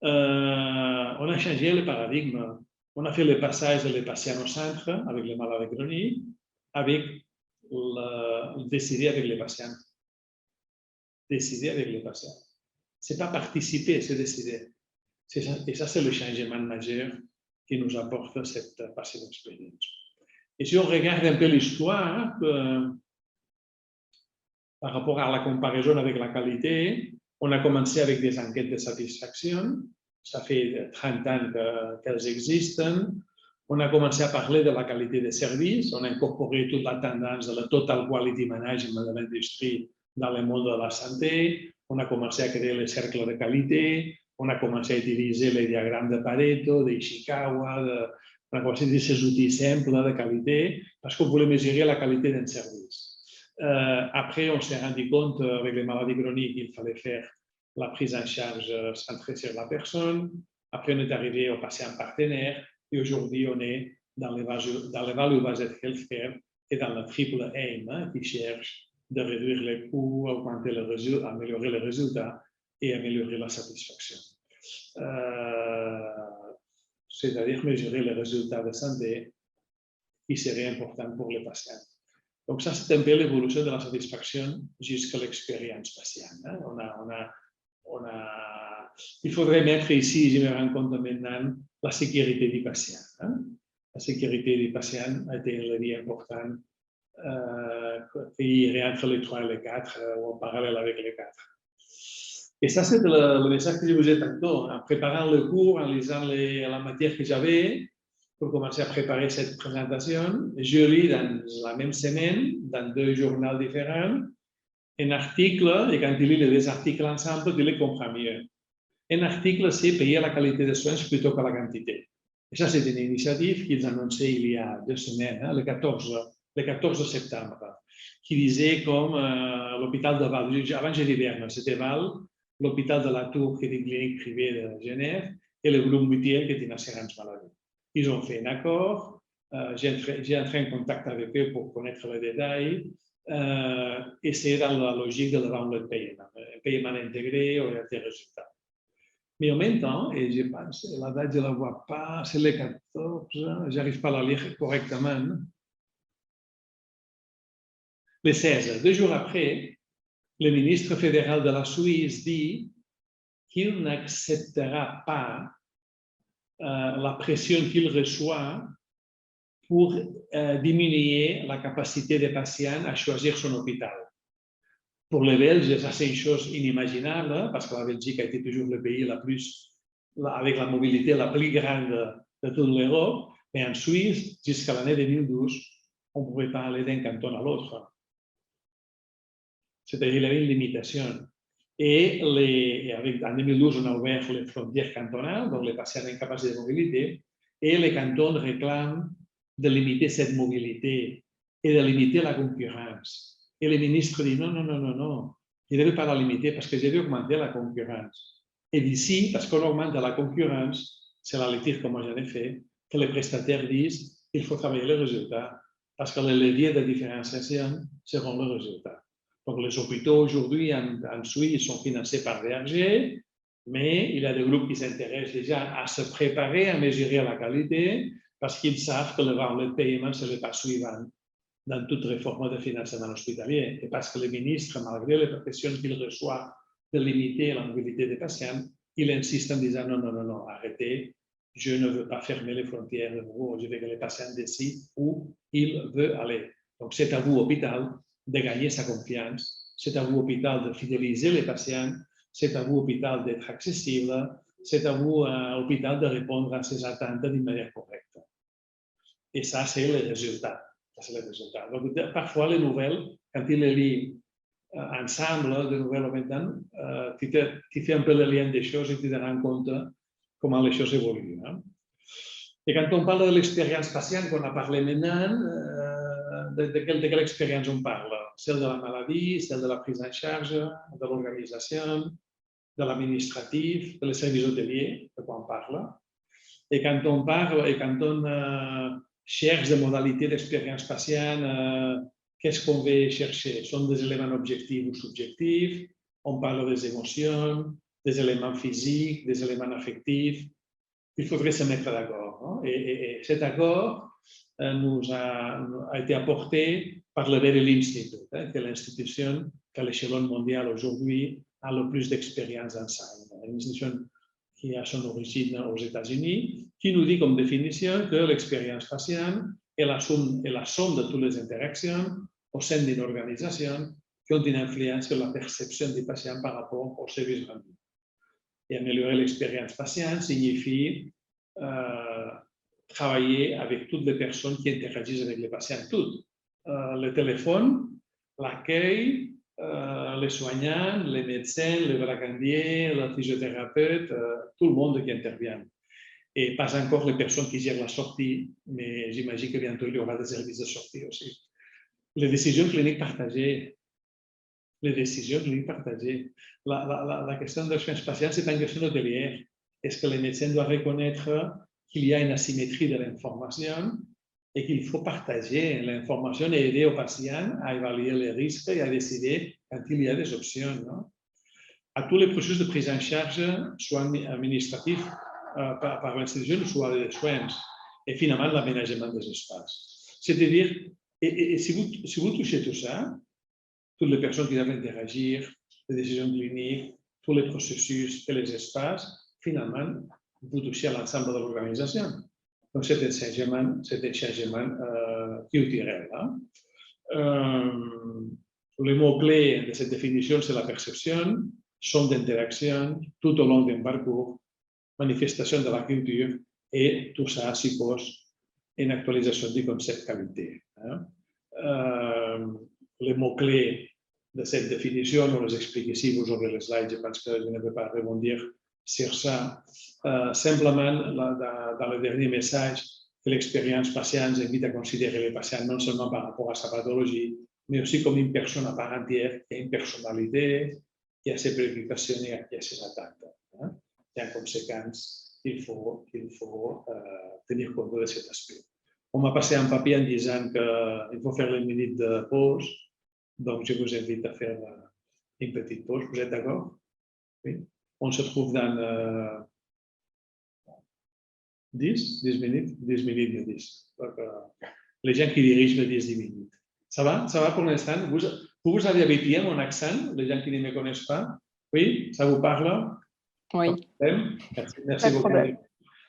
on a changé le paradigme. On a fait le passage des patients au centre avec les malades chroniques, avec le décider avec les patients. Décider avec les patients. Ce n'est pas participer, c'est décider. Et ça, c'est le changement majeur qui nous apporte cette passée d'expérience. Et si on regarde un peu l'histoire, par rapport à la comparaison avec la qualité, on a commencé avec des enquêtes de satisfaction. Ça fait 30 ans qu'elles existent. On a commencé à parler de la qualité des services. On a incorporé toute la tendance de la Total Quality Management de l'industrie dans le monde de la santé. On a commencé à créer les cercles de qualité. On a commencé à utiliser les diagrammes de Pareto, d'Ishikawa. On a commencé à utiliser ces outils simples de qualité parce qu'on voulait mesurer la qualité d'un service. Après, on s'est rendu compte avec les maladies chroniques qu'il fallait faire la prise en charge centrée sur la personne. Après, on est arrivé au patient partenaire et aujourd'hui, on est dans les value-based healthcare et dans le triple aim qui cherche de réduire les coûts, augmenter les résultats, améliorer les résultats et améliorer la satisfaction. C'est-à-dire mesurer les résultats de santé qui seraient importants pour les patients. Donc ça, c'est un peu l'évolution de la satisfaction jusqu'à l'expérience patient. Il faudrait mettre ici, je me rends compte maintenant, la sécurité du patient. La sécurité du patient a été un levier important qui irait entre les 3 et les 4 ou en parallèle avec les 4. Et ça, c'est le message que je vous ai tantôt. En préparant le cours, en lisant la matière que j'avais, pour commencer à préparer cette présentation, je lis dans la même semaine, dans 2 journaux différents, un article, et quand tu lis les 2 articles ensemble, tu les comprends mieux. Un article, c'est payer la qualité des soins plutôt que la quantité. Et ça, c'est une initiative qu'ils annonçaient il y a 2 semaines, le 14 septembre, qui disait comme l'hôpital de Val, avant j'ai dit Berne, c'était Val, l'hôpital de la Tour, qui est une clinique privée de Genève, et le groupe Mutuel, qui est une assurance maladie. Ils ont fait un accord, j'ai entré en contact avec eux pour connaître les détails, et c'est dans la logique de rendre le paiement intégré ou des résultats. Mais en même temps, et je pense, la date je ne la vois pas, c'est le 14, je n'arrive pas à la lire correctement. Le 16, 2 jours après, le ministre fédéral de la Suisse dit qu'il n'acceptera pas la pression qu'il reçoit pour diminuer la capacité des patients à choisir son hôpital. Pour les Belges, ça c'est une chose inimaginable, parce que la Belgique a été toujours le pays avec la mobilité la plus grande de toute l'Europe, mais en Suisse, jusqu'à l'année 2012, on ne pouvait pas aller d'un canton à l'autre. C'est-à-dire qu'il y avait une limitation. Et en 2012, on a ouvert les frontières cantonales, donc les patients incapables de mobilité, et les cantons réclament de limiter cette mobilité et de limiter la concurrence. Et le ministre dit non, non, non, non, non, je ne devais pas la limiter parce que je vais augmenter la concurrence. Et d'ici, parce qu'on augmente la concurrence, c'est la lecture que moi j'en ai fait, que les prestataires disent qu'il faut travailler les résultats parce que les leviers de différenciation seront les résultats. Donc, les hôpitaux aujourd'hui en Suisse sont financés par DRG, mais il y a des groupes qui s'intéressent déjà à se préparer à mesurer la qualité parce qu'ils savent que le paiement, ce n'est pas suivant dans toute réforme de financement hospitalier. Et parce que le ministre, malgré les pressions qu'il reçoit de limiter la mobilité des patients, il insiste en disant non, non, non, non, arrêtez, je ne veux pas fermer les frontières de nouveau, je veux que les patients décident où ils veulent aller. Donc, c'est à vous, hôpital, de gagner sa confiance. C'est à vous, hôpital, de fidéliser les patients. C'est à vous, hôpital, d'être accessible. C'est à vous, hôpital, de répondre à ces attentes d'une manière correcte. Et ça, c'est le résultat. Donc, parfois, les nouvelles, quand tu les lis ensemble, de nouvelles maintenant, tu fais un peu le lien des choses et tu te rends compte comment les choses évoluent. Et quand on parle de l'expérience patient, qu'on a parlé maintenant, de quelle expérience on parle? Celle de la maladie, celle de la prise en charge, de l'organisation, de l'administratif, de les services hôteliers, de quoi on parle. Et quand on parle, et quand on cherche des modalités d'expérience patient, qu'est-ce qu'on veut chercher? Ce sont des éléments objectifs ou subjectifs, on parle des émotions, des éléments physiques, des éléments affectifs. il faudrait se mettre d'accord. Et cet accord nous a été apporté par le Berel Institute, qui est l'institution qui, à l'échelon mondial aujourd'hui, a le plus d'expérience en ça. Une institution qui a son origine aux États-Unis, qui nous dit comme définition que l'expérience patiente est la somme de toutes les interactions au sein d'une organisation qui ont une influence sur la perception des patients par rapport aux services rendus. Et améliorer l'expérience patiente signifie travailler avec toutes les personnes qui interagissent avec les patients, toutes. Le téléphone, l'accueil, les soignants, les médecins, les bracandiers, le physiothérapeute, tout le monde qui intervient. Et pas encore les personnes qui gèrent la sortie, mais j'imagine que bientôt il y aura des services de sortie aussi. Les décisions cliniques partagées. Les décisions cliniques partagées. La question de l'expérience patiente, c'est une question hôtelière. Est-ce que les médecins doivent reconnaître qu'il y a une asymétrie de l'information et qu'il faut partager l'information et aider aux patients à évaluer les risques et à décider quand il y a des options. Non? À tous les processus de prise en charge, soit administratifs par l'institution, soit les soins, et finalement l'aménagement des espaces. C'est-à-dire, si vous touchez tout ça, toutes les personnes qui doivent interagir, les décisions cliniques, tous les processus et les espaces, finalement, vous touchez à l'ensemble de l'organisation. Donc, c'est un changement culturel. Le mot-clé de cette définition, c'est la perception, somme d'interaction, tout au long d'un parcours, manifestation de la culture, et tout ça suppose une actualisation du concept qualité. Les mots-clés de cette définition, on les explique ici, vous aurez les slides, je pense que je ne vais pas rebondir sur ça. Simplement, dans le dernier message, que l'expérience patiente invite à considérer les patients non seulement par rapport à sa pathologie, mais aussi comme une personne à part entière qui a une personnalité, qui a ses préoccupations et qui a ses attentes. Et en conséquence, il faut tenir compte de cet aspect. On m'a passé un papier en disant qu'il faut faire une minute de pause, donc je vous invite à faire une petite pause. Vous êtes d'accord? Oui. On se trouve dans 10 minutes, 10 minutes de 10. Donc, les gens qui dirigent me disent 10 minutes. Ça va pour l'instant? Vous avez habitué à mon accent, les gens qui ne me connaissent pas? Oui? Ça vous parle? Oui. Merci beaucoup.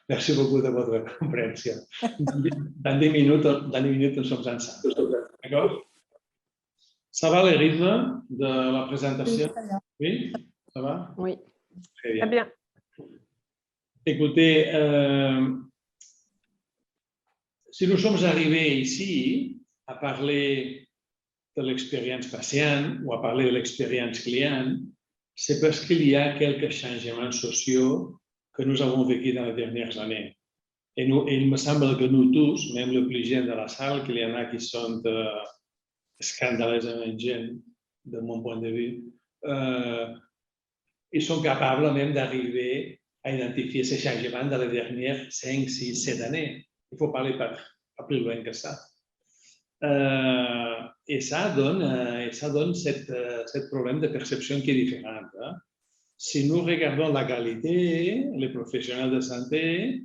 Merci beaucoup de votre compréhension. Dans 10 minutes, nous sommes ensemble. D'accord? Ça va le rythme de la présentation? Oui? Ça va? Oui. Très bien. Très bien. Écoutez, si nous sommes arrivés ici à parler de l'expérience patiente ou à parler de l'expérience client, c'est parce qu'il y a quelques changements sociaux que nous avons vécus dans les dernières années. Et il me semble que nous tous, même le plus jeune de la salle, qu'il y en a qui sont scandaleusement jeunes, de mon point de vue, ils sont capables même d'arriver à identifier ces changements dans les dernières 5, 6, 7 années. Il faut parler pas plus loin que ça. Et ça donne ce problème de perception qui est différent. Si nous regardons la qualité, les professionnels de santé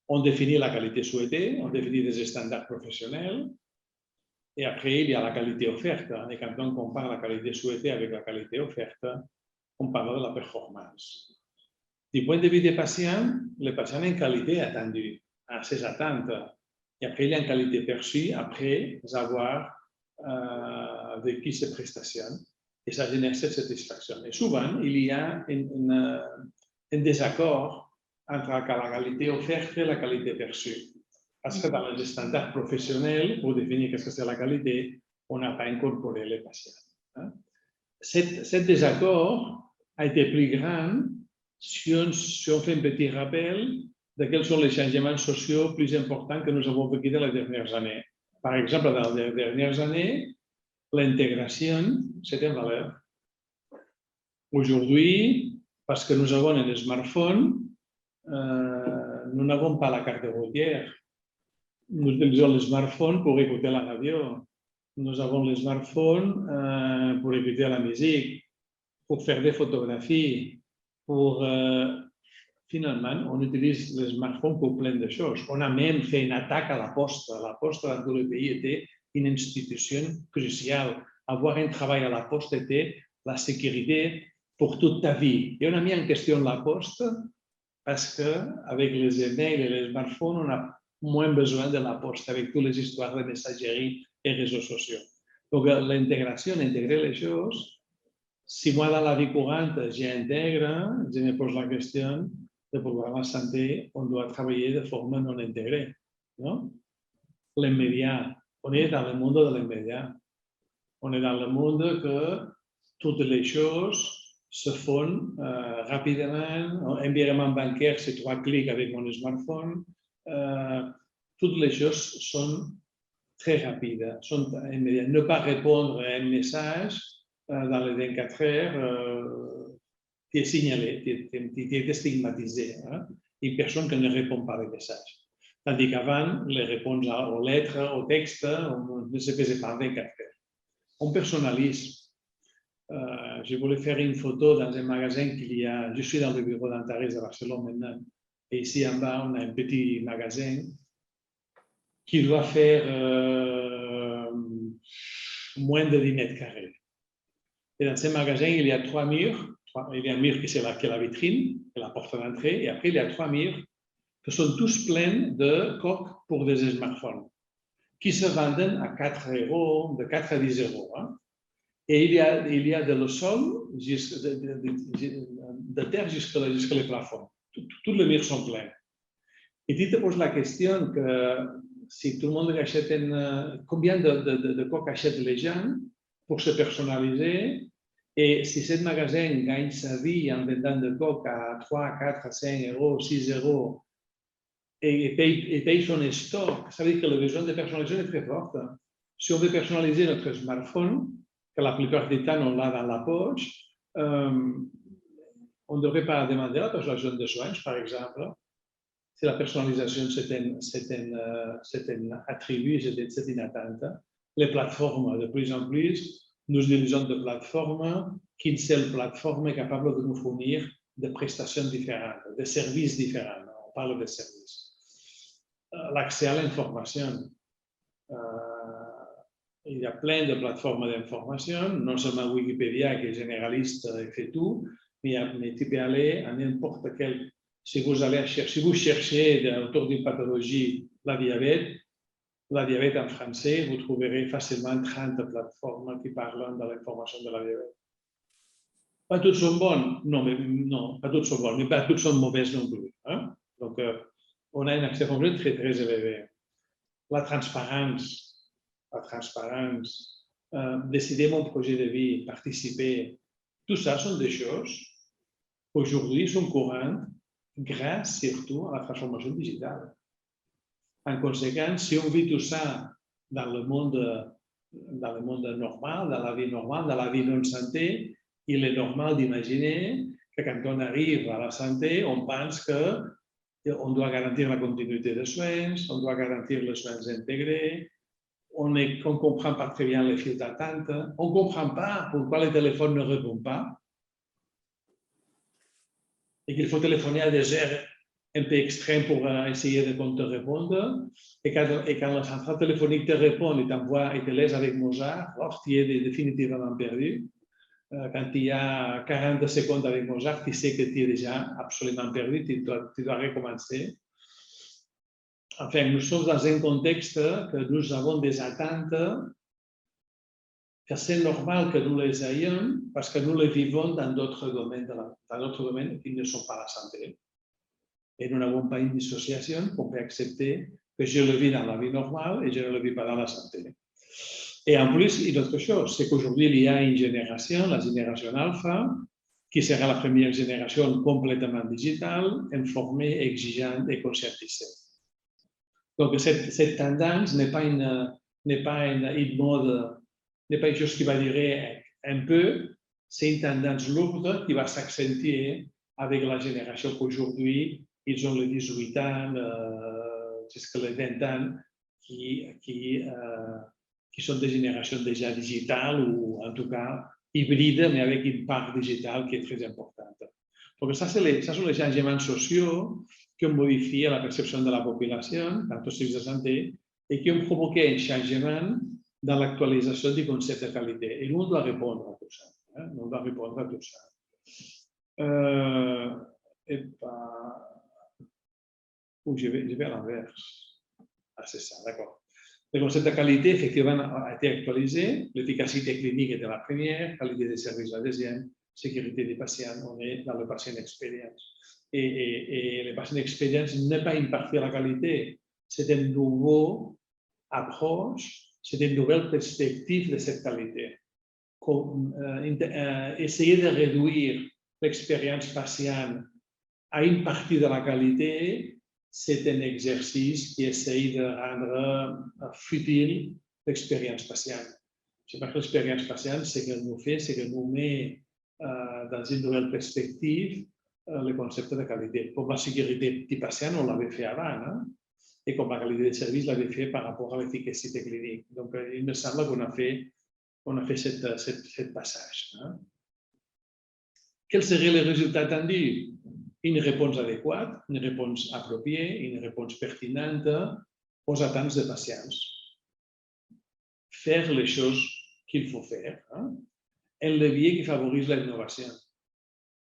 ont défini la qualité souhaitée, ont défini des standards professionnels, et après il y a la qualité offerte. Et quand on compare la qualité souhaitée avec la qualité offerte, on parle de la performance. Du point de vue des patients, les patients ont une qualité attendue, à ses attentes. Et après, il y a une qualité perçue après avoir vécu ces prestations. Et ça génère cette satisfaction. Et souvent, il y a un désaccord entre la qualité offerte et la qualité perçue. Parce que dans les standards professionnels, pour définir ce que c'est la qualité, on n'a pas incorporé les patients. Cet désaccord a été plus grand si on fait un petit rappel de quels sont les changements sociaux plus importants que nous avons vécus dans les dernières années. Par exemple, dans les dernières années, l'intégration, c'est une valeur. Aujourd'hui, parce que nous avons un smartphone, nous n'avons pas la carte routière. Nous utilisons le smartphone pour écouter la radio. Nous avons le smartphone pour écouter la musique, pour faire des photographies, pour finalement, on utilise les smartphones pour plein de choses. On a même fait une attaque à la poste. La poste dans tout le pays était une institution cruciale. Avoir un travail à la poste était la sécurité pour toute ta vie. Et on a mis en question la poste parce qu'avec les emails et les smartphones, on a moins besoin de la poste avec toutes les histoires de messagerie et réseaux sociaux. Donc, l'intégration, intégrer les choses, si moi, dans la vie courante, j'intègre, je me pose la question de pourquoi la santé, on doit travailler de forme non intégrée. No? L'immédiat. On est dans le monde de l'immédiat. On est dans le monde que toutes les choses se font rapidement. Un virement bancaire, c'est 3 clics avec mon smartphone. Toutes les choses sont très rapides, sont immédiates. Ne pas répondre à un message dans les 24 heures, tu es signalé, tu es stigmatisé. Hein? Une personne qui ne répond pas aux messages. Tandis qu'avant, les réponses aux lettres, aux textes, on ne se faisait pas en 24 heures. On personnalise. Je voulais faire une photo dans un magasin qu'il y a. Je suis dans le bureau d'Antares de Barcelone maintenant. Et ici en bas, on a un petit magasin qui doit faire moins de 10 mètres carrés. Et dans ce magasin, il y a 3 murs. Il y a un mur qui est la vitrine, la porte d'entrée. Et après, il y a 3 murs qui sont tous pleins de coques pour des smartphones qui se vendent à 4 €, de 4 à 10 €. Hein. Et il y a de le sol, de terre jusqu'au plafond. Tous les murs sont pleins. Et tu te poses la question que si tout le monde achète combien de coques achètent les gens pour se personnaliser, et si ce magasin gagne sa vie en vendant de coques à 3, 4, 5 €, 6 € et paye son stock, ça veut dire que le besoin de personnalisation est très fort. Si on veut personnaliser notre smartphone, que la plupart du temps on l'a dans la poche, on ne devrait pas demander la personnalisation de soins, par exemple. Si la personnalisation c'est un attribut, c'est une attente. Les plateformes, de plus en plus, nous utilisons des plateformes, qu'une seule plateforme est capable de nous fournir des prestations différentes, des services différents. On parle de services. L'accès à l'information. Il y a plein de plateformes d'information, non seulement Wikipédia qui est généraliste et fait tout, mais tu peux aller à n'importe quel. Si vous cherchez autour d'une pathologie, la diabète en français, vous trouverez facilement 30 plateformes qui parlent de l'information de la diabète. Pas toutes sont bonnes, non, pas toutes sont bonnes, mais pas toutes sont mauvaises non plus. Hein? Donc, on a un accès complet très, très élevé. La transparence, décider mon projet de vie, participer, tout ça sont des choses aujourd'hui sont courantes grâce surtout à la transformation digitale. En conséquence, si on vit tout ça dans le monde normal, dans la vie normale, dans la vie non santé, il est normal d'imaginer que quand on arrive à la santé, on pense qu'on doit garantir la continuité des soins, on doit garantir les soins intégrés, on ne comprend pas très bien les files d'attente, on ne comprend pas pourquoi le téléphone ne répond pas et qu'il faut téléphoner à des heures un peu extrêmes pour essayer qu'on te réponde. Et quand la centrale téléphonique te répond et t'envoie et te laisse avec Mozart, tu es définitivement perdu. Quand il y a 40 secondes avec Mozart, tu sais que tu es déjà absolument perdu, tu dois recommencer. Enfin, nous sommes dans un contexte que nous avons des attentes que c'est normal que nous les ayons parce que nous les vivons dans d'autres domaines qui ne sont pas la santé. Et nous n'avons pas une dissociation qu'on peut accepter que je le vis dans la vie normale et je ne le vis pas dans la santé. Et en plus, une autre chose, c'est qu'aujourd'hui, il y a une génération, la génération alpha, qui sera la première génération complètement digitale, informée, exigeante et conscientisée. Donc, cette tendance n'est pas une mode, n'est pas une chose qui va durer un peu, c'est une tendance lourde qui va s'accentuer avec la génération qu'aujourd'hui, ils ont les 18 ans, jusqu'à les 20 ans, qui sont des générations déjà digitales ou en tout cas hybrides, mais avec une part digitale qui est très importante. Porque ça sont les changements sociaux qui ont modifié la perception de la population, tant au service de santé, et qui ont provoqué un changement dans l'actualisation du concept de qualité. Et nous, on doit répondre à tout ça. On doit répondre à tout ça. Je vais à l'inverse. Ah, c'est ça, d'accord. Le concept de qualité, effectivement, a été actualisé. L'efficacité clinique était la première, qualité des services la deuxième, sécurité des patients, on est dans le patient experience. Et le patient experience n'est pas une partie de la qualité, c'est une nouvelle approche, c'est une nouvelle perspective de cette qualité. Essayer de réduire l'expérience patient à une partie de la qualité, c'est un exercice qui essaye de rendre futile l'expérience patiente. C'est parce que l'expérience patiente, ce qu'elle nous fait, c'est qu'elle nous met dans une nouvelle perspective le concept de qualité. Comme la sécurité du patient, on l'avait fait avant, et comme la qualité des services, l'avait fait par rapport à l'efficacité clinique. Donc, il me semble qu'on a fait ce passage. Quels seraient les résultats attendus? Une réponse adéquate, une réponse appropriée, une réponse pertinente aux attentes des patients. Faire les choses qu'il faut faire. Un levier qui favorise l'innovation.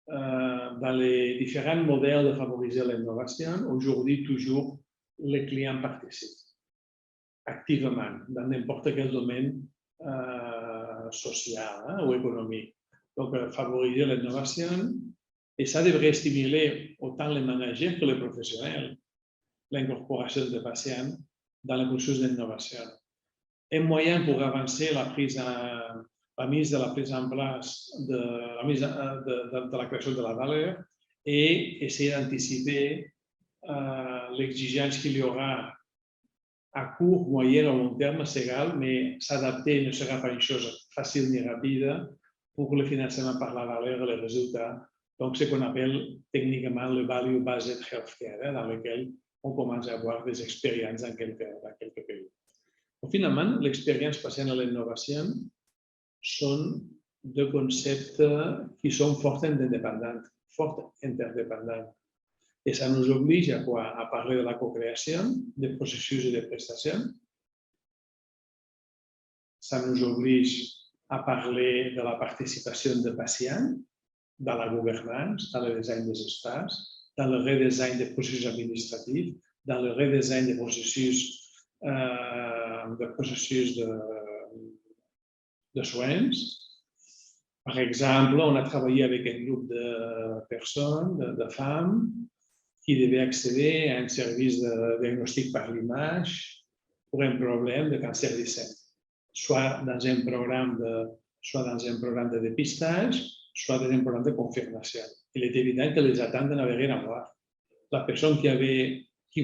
Dans les différents modèles de favoriser l'innovation, aujourd'hui, toujours, les clients participent activement dans n'importe quel domaine social ou économique. Donc, favoriser l'innovation, et ça devrait stimuler autant les managers que les professionnels, l'incorporation des patients dans le processus d'innovation. Un moyen pour avancer la mise en place de la création de la valeur et essayer d'anticiper l'exigence qu'il y aura à court, moyen ou long terme, c'est égal, mais s'adapter ne sera pas une chose facile ni rapide pour le financement par la valeur et les résultats. Donc, ce qu'on appelle techniquement le value-based healthcare, dans lequel on commence à avoir des expériences dans quelques pays. Finalement, l'expérience patient et l'innovation sont deux concepts qui sont fortement interdépendants. Et ça nous oblige à quoi? À parler de la co-création, des processus et des prestations. Ça nous oblige à parler de la participation des patients dans la gouvernance, dans le design des espaces, dans le redesign des processus administratifs, dans le redesign des processus de soins. Par exemple, on a travaillé avec un groupe de personnes, de femmes, qui devaient accéder à un service de diagnostic par l'image pour un problème de cancer du sein, soit dans un programme de dépistage, soit dans un programme de confirmation. Il est évident que les attentes n'avaient rien à voir. La personne qui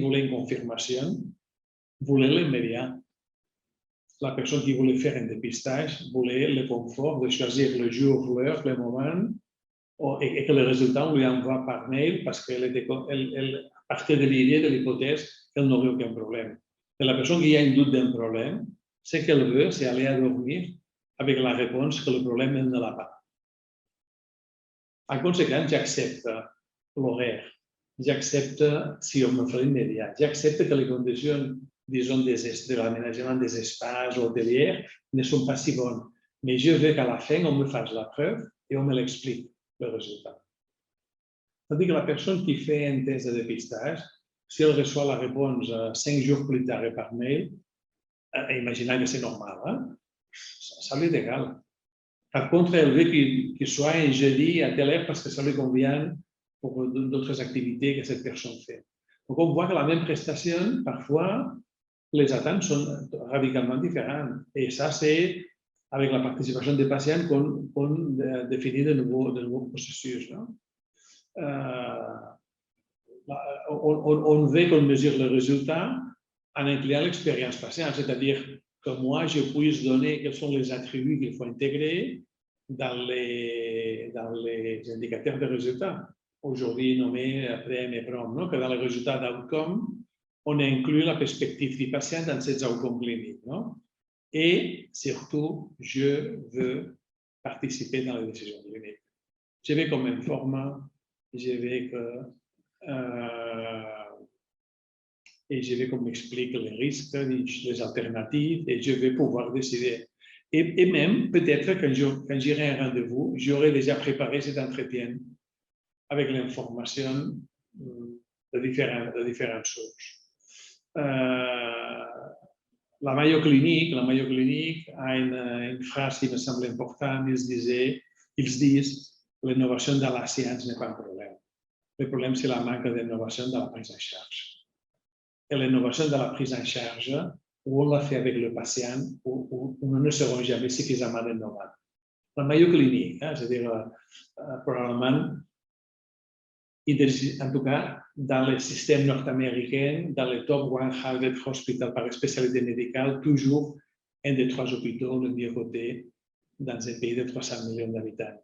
voulait une confirmation voulait l'immédiat. La personne qui voulait faire un dépistage voulait le confort de choisir le jour, l'heure, le moment, et que le résultat, on lui envoie par mail parce qu'elle partait de l'idée, de l'hypothèse qu'elle n'aurait aucun problème. Et la personne qui a un doute d'un problème, ce qu'elle veut, c'est aller à dormir avec la réponse que le problème, elle ne l'a pas. En conséquence, j'accepte l'horaire, j'accepte si on me fait l'immédiat, j'accepte que les conditions, disons, de l'aménagement des espaces hôteliers ne sont pas si bonnes. Mais je veux qu'à la fin, on me fasse la preuve et on me l'explique, le résultat. C'est-à-dire que la personne qui fait un test de dépistage, si elle reçoit la réponse 5 jours plus tard et par mail, imaginez que c'est normal, ça lui est égal. Par contre, elle veut qu'il soit un jeudi à telle heure parce que ça lui convient pour d'autres activités que cette personne fait. Donc, on voit que la même prestation, parfois, les attentes sont radicalement différentes. Et ça, c'est avec la participation des patients qu'on définit de nouveaux processus. On veut qu'on mesure le résultat en incluant l'expérience patient, c'est-à-dire que moi, je puisse donner quels sont les attributs qu'il faut intégrer dans les indicateurs de résultats. Aujourd'hui, nommés PM et PROM, que dans les résultats d'outcome, on inclut la perspective du patient dans ces outcomes cliniques. Et surtout, je veux participer dans les décisions cliniques. Je vais comme une forme je vais qu'on m'explique les risques, les alternatives, et je vais pouvoir décider. Et même, peut-être, quand j'irai à un rendez-vous, j'aurai déjà préparé cet entretien avec l'information de différentes sources. La Mayo Clinique a une phrase qui me semble importante. Ils disent l'innovation de la science n'est pas un problème. Le problème, c'est la manque d'innovation de la prise en charge. Et l'innovation de la prise en charge, où on la fait avec le patient, où nous ne serons jamais suffisamment innovants. La Mayo Clinique, c'est-à-dire probablement, en tout cas, dans le système nord-américain, dans le top 100 Harvard Hospital par spécialité médicale, toujours un des 3 hôpitaux le mieux coté dans un pays de 300 millions d'habitants.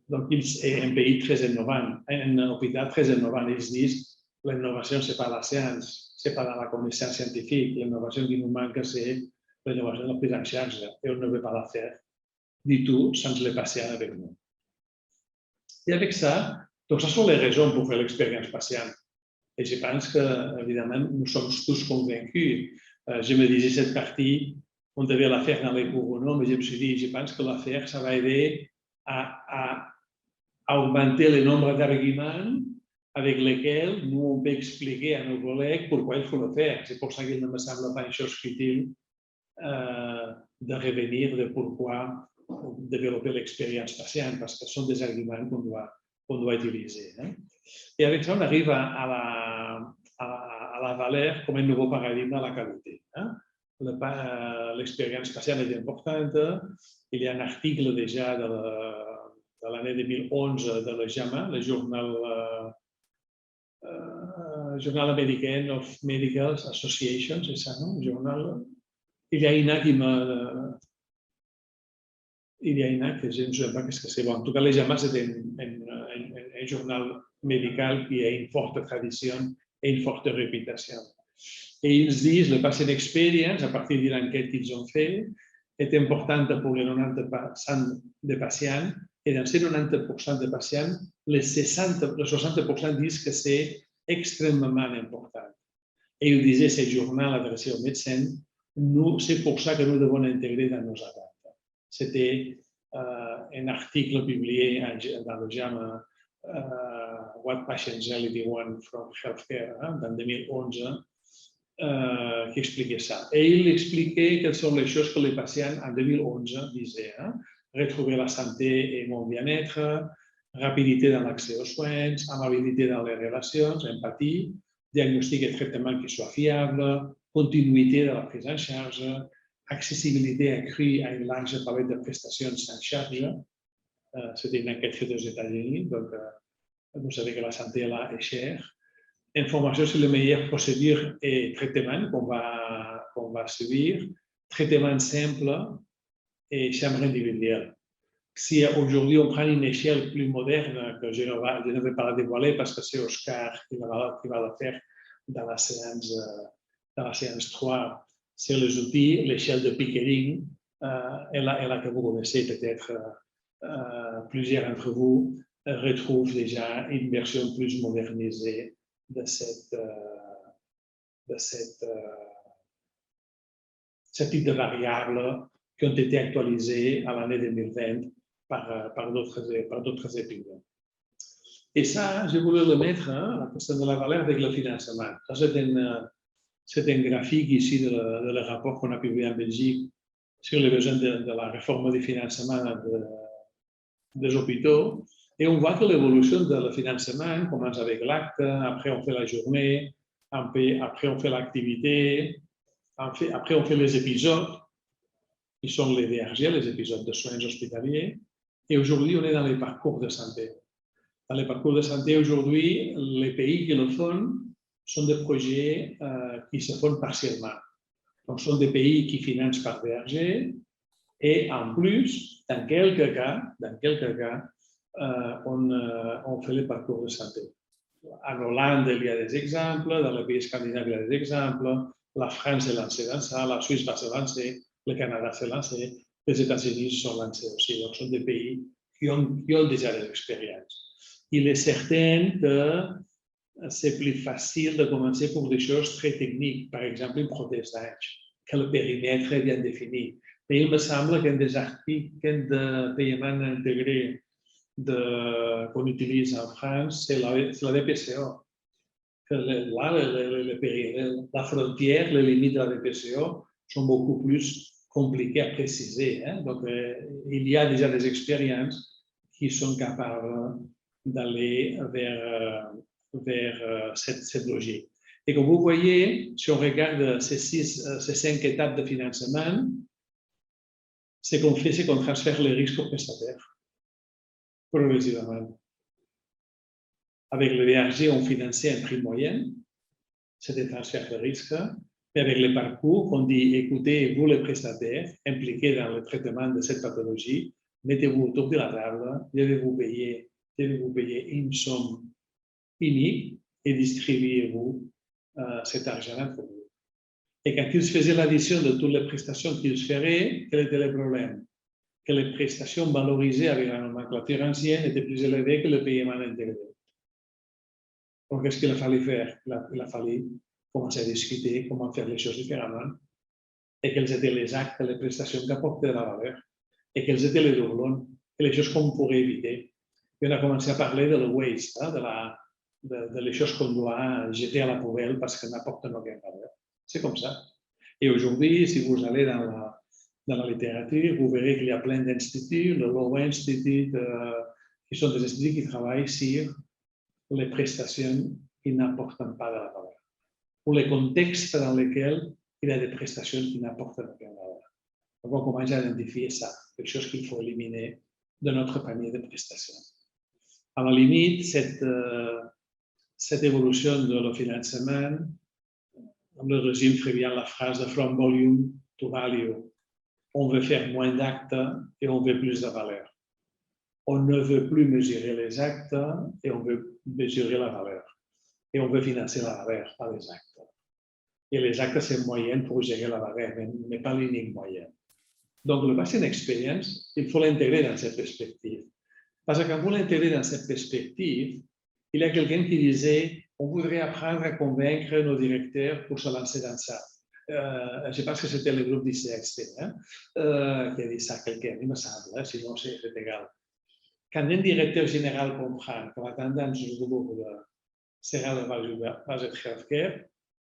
Donc, c'est un pays très innovant, un hôpital très innovant. Ils disent l'innovation, ce n'est pas la science, ce n'est pas dans la connaissance scientifique. L'innovation qui nous manque, c'est l'innovation de la prise en charge. Et on ne veut pas la faire du tout sans les patients avec nous. Et avec ça, donc, ce sont les raisons pour faire l'expérience patient. Et je pense qu'évidemment, nous sommes tous convaincus. Je me disais, cette partie, on devait la faire dans les cours ou non, mais je me suis dit, je pense que la faire, ça va aider à augmenter le nombre d'arguments avec lesquels nous, on peut expliquer à nos collègues pourquoi il faut le faire. C'est pour ça qu'il ne me semble pas une chose futile de revenir de pourquoi développer l'expérience patient, parce que ce sont des arguments qu'on doit utiliser. Et avec ça, on arrive à la valeur comme un nouveau paradigme à la qualité. L'expérience patiente est importante. Il y a un article déjà de l'année 2011 de la JAMA, le Journal American of Medical Associations, c'est ça, non? Journal. Il y a une qui me... Il y a une que je ne sais pas ce que c'est. Bon, en tout cas, le JAMA, c'est un journal médical qui a une forte tradition et une forte réputation. Et ils disent, le patient experience, à partir de l'enquête qu'ils ont fait, est importante pour les 90% des patients. Et dans ces 90% des patients, les 60% disent que c'est extrêmement important. Et ils disaient, ce journal adressé aux médecins, c'est pour ça que nous devons l'intégrer dans nos attentes. C'était un article publié dans le JAMA, What Patients Really Want from Healthcare, en 2011, qui expliquait ça. Et il expliquait quelles sont les choses que les patients, en 2011, disaient. Retrouver la santé et mon bien-être, rapidité dans l'accès aux soins, amabilité dans les relations, empathie, diagnostic et traitement qui soit fiable, continuité de la prise en charge, accessibilité accrue à une large palette de prestations sans charge. C'était une enquête faite aux États-Unis, donc vous savez que la santé là est chère. Information sur les meilleures procédures et traitements qu'on va subir, traitement simple et chambre individuelle. Si aujourd'hui on prend une échelle plus moderne, que je ne vais pas la dévoiler parce que c'est Oscar qui va la faire dans la séance 3, sur les outils, l'échelle de Pickering, et là que vous connaissez peut-être, plusieurs d'entre vous retrouvent déjà une version plus modernisée de ce type de variables qui ont été actualisées à l'année 2020 par d'autres études. Et ça, je voulais le mettre, la question de la valeur avec le financement. Ça, c'est un graphique ici de le rapport qu'on a publié en Belgique sur les besoins de la réforme du financement des hôpitaux. Et on voit que l'évolution du financement commence avec l'acte, après on fait la journée, après on fait l'activité, après on fait les épisodes, qui sont les DRG, les épisodes de soins hospitaliers. Et aujourd'hui, on est dans les parcours de santé. Dans les parcours de santé, aujourd'hui, les pays qui le font sont des projets qui se font partiellement. Donc, ce sont des pays qui financent par DRG. Et en plus, dans quelques cas, on fait les parcours de santé. En Hollande, il y a des exemples, dans les pays scandinaves, il y a des exemples, la France est lancée dans ça, la Suisse va se lancer, le Canada s'est lancé, les États-Unis se sont lancés aussi. Donc, ce sont des pays qui ont déjà de l'expérience. il est certain que c'est plus facile de commencer pour des choses très techniques, par exemple une prothèse d'âge, que le périmètre est bien défini. Mais il me semble qu'un des articles de paiement intégré qu'on utilise en France, c'est la DPCO. Là, la frontière, les limites de la DPCO sont beaucoup plus compliquées à préciser. Donc, il y a déjà des expériences qui sont capables d'aller vers cette logique. Et comme vous voyez, si on regarde ces 5 étapes de financement, ce qu'on fait, c'est qu'on transfère les risques au prestataire, progressivement. Avec le DRG, on finançait un prix moyen, c'était transfert de risque. Mais avec les parcours, on dit, écoutez, vous les prestataires impliqués dans le traitement de cette pathologie, mettez-vous autour de la table, devez-vous payer une somme unique et distribuez-vous cet argent entre vous. Et quand ils faisaient l'addition de toutes les prestations qu'ils feraient, quel était le problème? Que les prestations valorisées avec la nomenclature ancienne étaient plus élevées que le paiement intégré. Donc, qu'est-ce qu'il a fallu faire? Il a fallu commencer à discuter comment faire les choses différemment et quels étaient les actes, les prestations qui apportaient de la valeur et quels étaient les doublons et les choses qu'on pourrait éviter. Et on a commencé à parler de le waste, de les choses qu'on doit jeter à la poubelle parce qu'elles n'apportent aucune valeur. C'est comme ça. Et aujourd'hui, si vous allez dans la littérature, vous verrez qu'il y a plein d'instituts, le Law Institute, qui sont des instituts qui travaillent sur les prestations qui n'apportent pas de la valeur, ou les contextes dans lesquels il y a des prestations qui n'apportent aucune valeur. Donc, on commence à identifier ça, quelque chose qu'il faut éliminer de notre panier de prestations. À la limite, cette évolution de le financement, le régime ferait bien la phrase de from volume to value. On veut faire moins d'actes et on veut plus de valeur. On ne veut plus mesurer les actes et on veut mesurer la valeur. Et on veut financer la valeur, pas les actes. Et les actes, c'est un moyen pour gérer la valeur, mais pas l'unique moyen. Donc, le patient experience, il faut l'intégrer dans cette perspective. Parce que quand vous l'intégrez dans cette perspective, il y a quelqu'un qui disait on voudrait apprendre à convaincre nos directeurs pour se lancer dans ça. Je ne sais pas si c'était le groupe d'ICXT qui a dit ça à quelqu'un, il me semble, sinon c'est égal. Quand un directeur général comprend que la tendance du groupe sera le budget healthcare,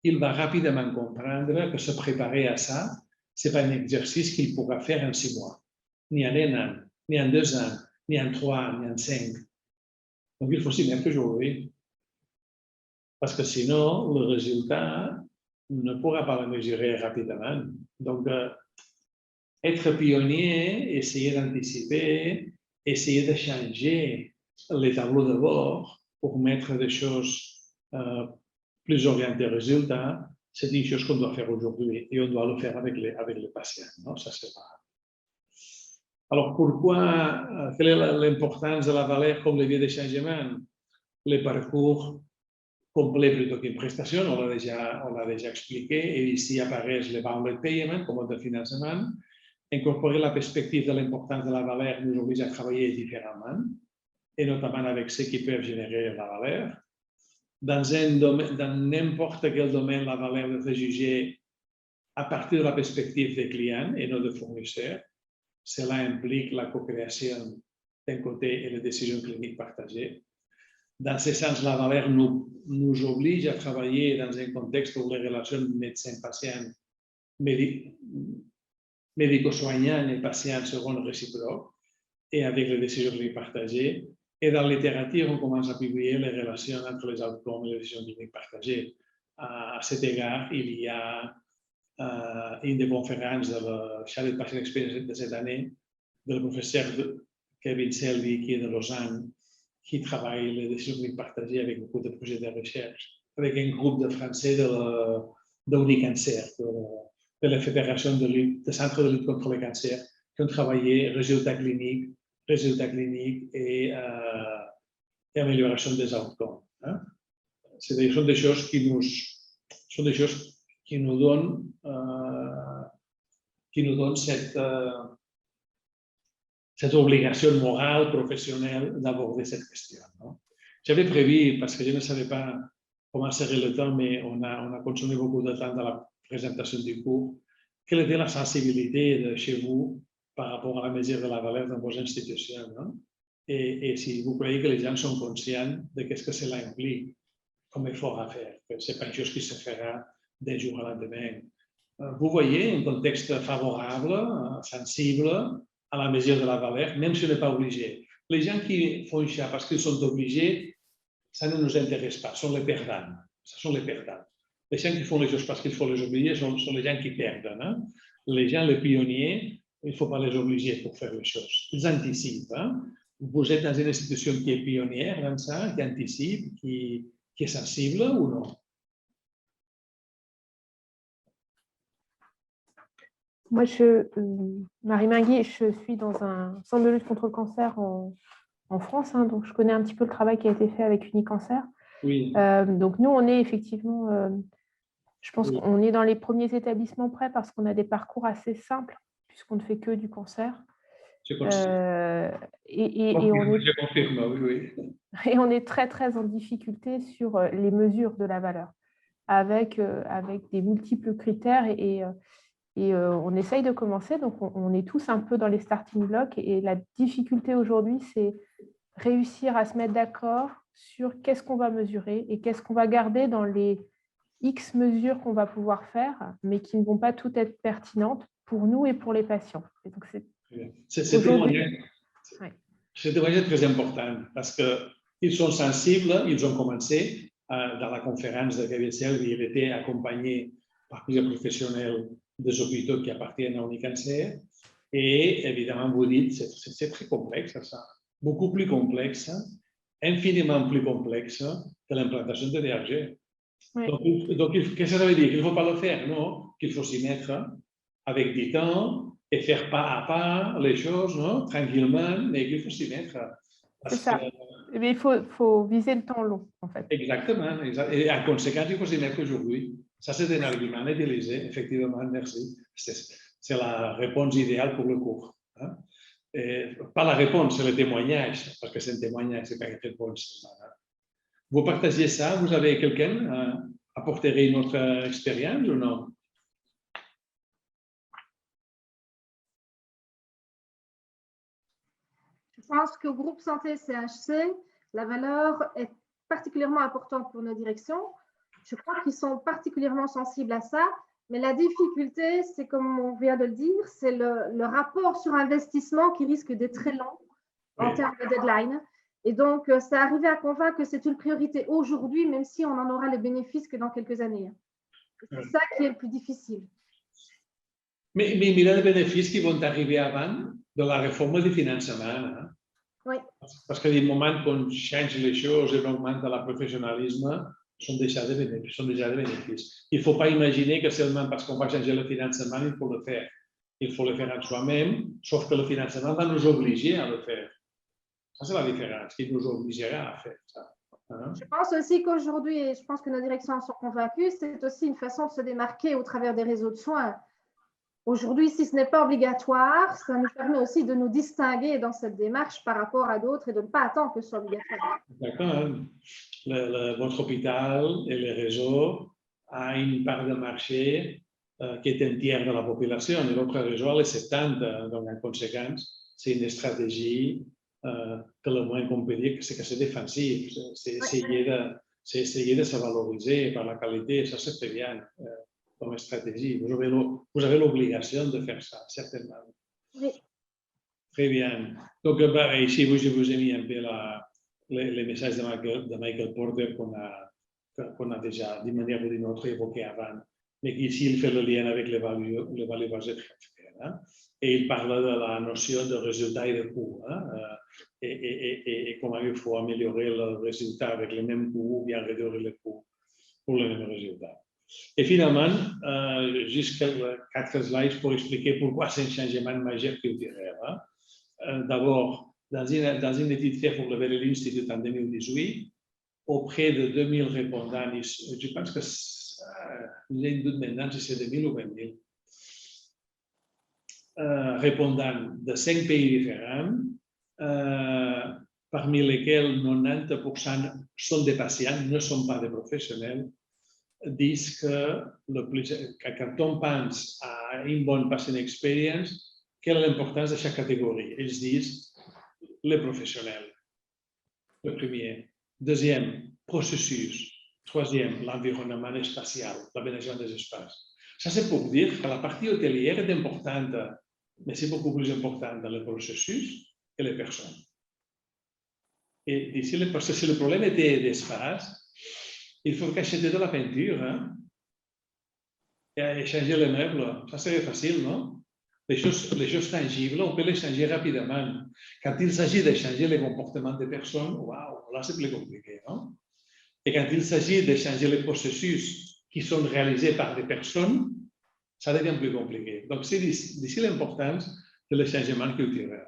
il va rapidement comprendre que se préparer à ça, ce n'est pas un exercice qu'il pourra faire en 6 mois, ni en 1 an, ni en 2 ans, ni en 3, ni en 5. Donc il faut s'y mettre aujourd'hui. Parce que sinon, le résultat ne pourra pas le mesurer rapidement. Donc, être pionnier, essayer d'anticiper, essayer de changer les tableaux de bord pour mettre des choses plus orientées au résultat, c'est une chose qu'on doit faire aujourd'hui et on doit le faire avec les patients. Non? Ça, c'est pas... Alors, pourquoi, quelle est l'importance de la valeur comme levier de changement? Les parcours complet plutôt qu'une prestation, on l'a déjà expliqué, et ici apparaissent les bounded payments comme mode de financement. Incorporer la perspective de l'importance de la valeur nous oblige à travailler différemment, et notamment avec ceux qui peuvent générer la valeur. Dans n'importe quel domaine, la valeur doit être jugée à partir de la perspective des clients et non des fournisseurs. Cela implique la co-création d'un côté et les décisions cliniques partagées. Dans ce sens, la valeur nous oblige à travailler dans un contexte où les relations médecin-patient, médico-soignant et patient seront réciproques et avec les décisions cliniques partagées. Et dans la littérature, on commence à publier les relations entre les outcomes et les décisions cliniques partagées. À cet égard, il y a une des conférences de la Shared Patient Experience de cette année, du professeur Kevin Selby, qui est de Lausanne, qui travaille les décisions cliniques partagées avec beaucoup de projets de recherche, avec un groupe de Français d'Unicancer, de la Fédération de Centres de lutte contre le cancer, qui ont travaillé résultats cliniques et amélioration des outcomes. Ce sont des choses qui nous donnent cette obligation morale, professionnelle d'aborder cette question. Non? J'avais prévu, parce que je ne savais pas comment serait le temps, mais on a consommé beaucoup de temps dans la présentation du cours. Quelle était la sensibilité de chez vous par rapport à la mesure de la valeur dans vos institutions, non? Et si vous croyez que les gens sont conscients de ce que cela implique comme effort à faire, que ce n'est pas une chose qui se fera d'un jour au lendemain. Vous voyez un contexte favorable, sensible à la mesure de la valeur, même si on n'est pas obligé. Les gens qui font ça parce qu'ils sont obligés, ça ne nous intéresse pas, ce sont les perdants. Ce sont les perdants. Les gens qui font les choses parce qu'il faut les obliger sont les gens qui perdent. Hein? Les gens, les pionniers, il ne faut pas les obliger pour faire les choses. Ils anticipent. Hein? Vous êtes dans une institution qui est pionnière dans ça, qui anticipe, qui est sensible ou non? Moi, Marie Minguy, je suis dans un centre de lutte contre le cancer en France, hein, donc je connais un petit peu le travail qui a été fait avec Unicancer. Oui. Donc nous, on est effectivement, je pense Oui. qu'on est dans les premiers établissements prêts parce qu'on a des parcours assez simples, puisqu'on ne fait que du cancer. Je confirme. Je confirme, oui, oui. Et on est très, très en difficulté sur les mesures de la valeur, avec des multiples critères et on essaye de commencer, donc on est tous un peu dans les starting blocks et la difficulté aujourd'hui, c'est réussir à se mettre d'accord sur qu'est-ce qu'on va mesurer et qu'est-ce qu'on va garder dans les X mesures qu'on va pouvoir faire, mais qui ne vont pas toutes être pertinentes pour nous et pour les patients. Et donc c'est témoignage très important parce qu'ils sont sensibles, ils ont commencé dans la conférence de KBCL, il était accompagné par plusieurs professionnels des hôpitaux qui appartiennent à Unicancer. Et évidemment, vous dites, c'est très complexe, ça. Beaucoup plus complexe, infiniment plus complexe que l'implantation de DRG. Oui. Donc qu'est-ce que ça veut dire? Qu'il ne faut pas le faire, non? Qu'il faut s'y mettre avec du temps et faire pas à pas les choses, non? Tranquillement, mais qu'il faut s'y mettre. C'est ça. Mais il faut viser le temps long, en fait. Exactement. Et en conséquence, il faut s'y mettre aujourd'hui. Ça, c'est un argument utilisé, effectivement, merci. C'est la réponse idéale pour le cours. Hein? Pas la réponse, c'est le témoignage, parce que c'est un témoignage, ce n'est pas une réponse. Vous partagez ça? Vous avez quelqu'un apporterait une autre expérience ou non? Je pense qu'au groupe santé CHC, la valeur est particulièrement importante pour nos directions. Je crois qu'ils sont particulièrement sensibles à ça, mais la difficulté, c'est comme on vient de le dire, c'est le rapport sur investissement qui risque d'être très long en termes de deadline. Et donc, c'est arrivé à convaincre que c'est une priorité aujourd'hui, même si on n'en aura les bénéfices que dans quelques années. C'est ça qui est le plus difficile. Mais il y a des bénéfices qui vont arriver avant de la réforme du financement. Hein? Oui. Parce que du moment qu'on change les choses et qu'on augmente le professionnalisme, sont déjà des bénéfices. Il ne faut pas imaginer que seulement parce qu'on va changer le financement, il faut le faire. Il faut le faire en soi-même, sauf que le financement va nous obliger à le faire. Ça, c'est la différence, qui nous obligera à faire ça. Hein? Je pense aussi qu'aujourd'hui, et je pense que nos directions en sont convaincues, c'est aussi une façon de se démarquer au travers des réseaux de soins. Aujourd'hui, si ce n'est pas obligatoire, ça nous permet aussi de nous distinguer dans cette démarche par rapport à d'autres et de ne pas attendre que ce soit obligatoire. D'accord. Votre hôpital et les réseaux ont une part de marché qui est un tiers de la population et l'autre réseau elle est 70. Donc, en conséquence, c'est une stratégie que le moins qu'on peut dire, c'est que c'est défensif. C'est essayer de se valoriser par la qualité, ça c'est très bien. Comme stratégie. Vous avez l'obligation de faire ça, certainement. Oui. Très bien. Donc, ici, je vous ai mis un peu les messages de Michael Porter qu'on a déjà, d'une manière ou d'une autre, évoqué avant. Mais ici, il fait le lien avec l'évaluation de healthcare. Hein? Et il parle de la notion de résultat et de coût. Hein? Et comment il faut améliorer le résultat avec les mêmes coûts ou bien réduire les coûts pour le même résultat. Et finalement, juste 4 slides pour expliquer pourquoi c'est un changement majeur culturel. Hein. D'abord, dans une étude faite pour le Berlin Institute en 2018, auprès de 2000 répondants, je pense que j'ai un doute maintenant si c'est 2000 ou 20 000, répondants de 5 pays différents, parmi lesquels 90% sont des patients, ne sont pas des professionnels, disent que quand on pense à une bonne patient experience, quelle est l'importance de chaque catégorie? Ils disent les professionnels, le premier. Deuxième, processus. Troisième, l'environnement spatial, l'aménagement des espaces. Ça, c'est pour dire que la partie hôtelière est importante, mais c'est beaucoup plus important dans le processus que les personnes. Et si le problème était d'espace, il faut acheter de la peinture et changer les meubles. Ça serait facile, non? Les choses tangibles, on peut les changer rapidement. Quand il s'agit de changer les comportements des personnes, waouh, là c'est plus compliqué, non? Et quand il s'agit de changer les processus qui sont réalisés par des personnes, ça devient plus compliqué. Donc, c'est d'ici l'importance de le changement culturel.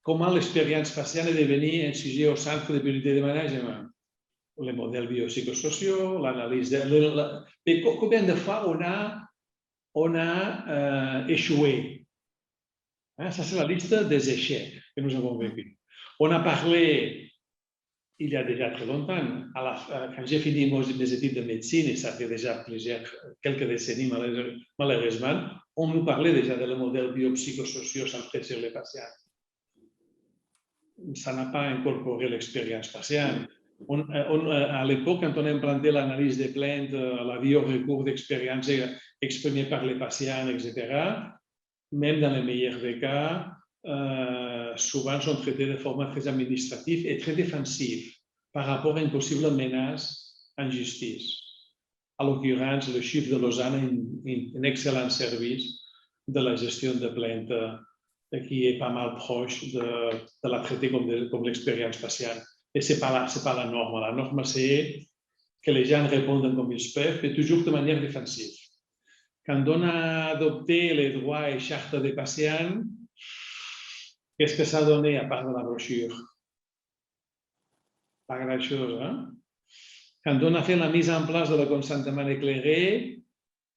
Comment l'expérience patiente est devenue un sujet au centre des priorités de management? Les modèles biopsychosociaux, l'analyse de... Mais combien de fois on a échoué? Ça, c'est la liste des échecs que nous avons vécus. On a parlé, il y a déjà très longtemps, quand j'ai fini mes études de médecine, et ça fait déjà quelques décennies malheureusement, on nous parlait déjà de le modèle biopsychosociaux centré sur les patients. Ça n'a pas incorporé l'expérience patiente. À l'époque, quand on a implanté l'analyse des plaintes, la vie au recours d'expériences exprimées par les patients, etc., même dans les meilleurs des cas, souvent sont traités de forme très administrative et très défensive par rapport à une possible menace en justice. En l'occurrence, le chiffre de Lausanne est un excellent service de la gestion de plaintes qui est pas mal proche de la traiter comme l'expérience patiente. Et ce n'est pas la norme. La norme, c'est que les gens répondent comme ils peuvent, mais toujours de manière défensive. Quand on a adopté les droits et chartes des patients, qu'est-ce que ça a donné à part de la brochure? Pas grand-chose, hein? Quand on a fait la mise en place de le consentement éclairé,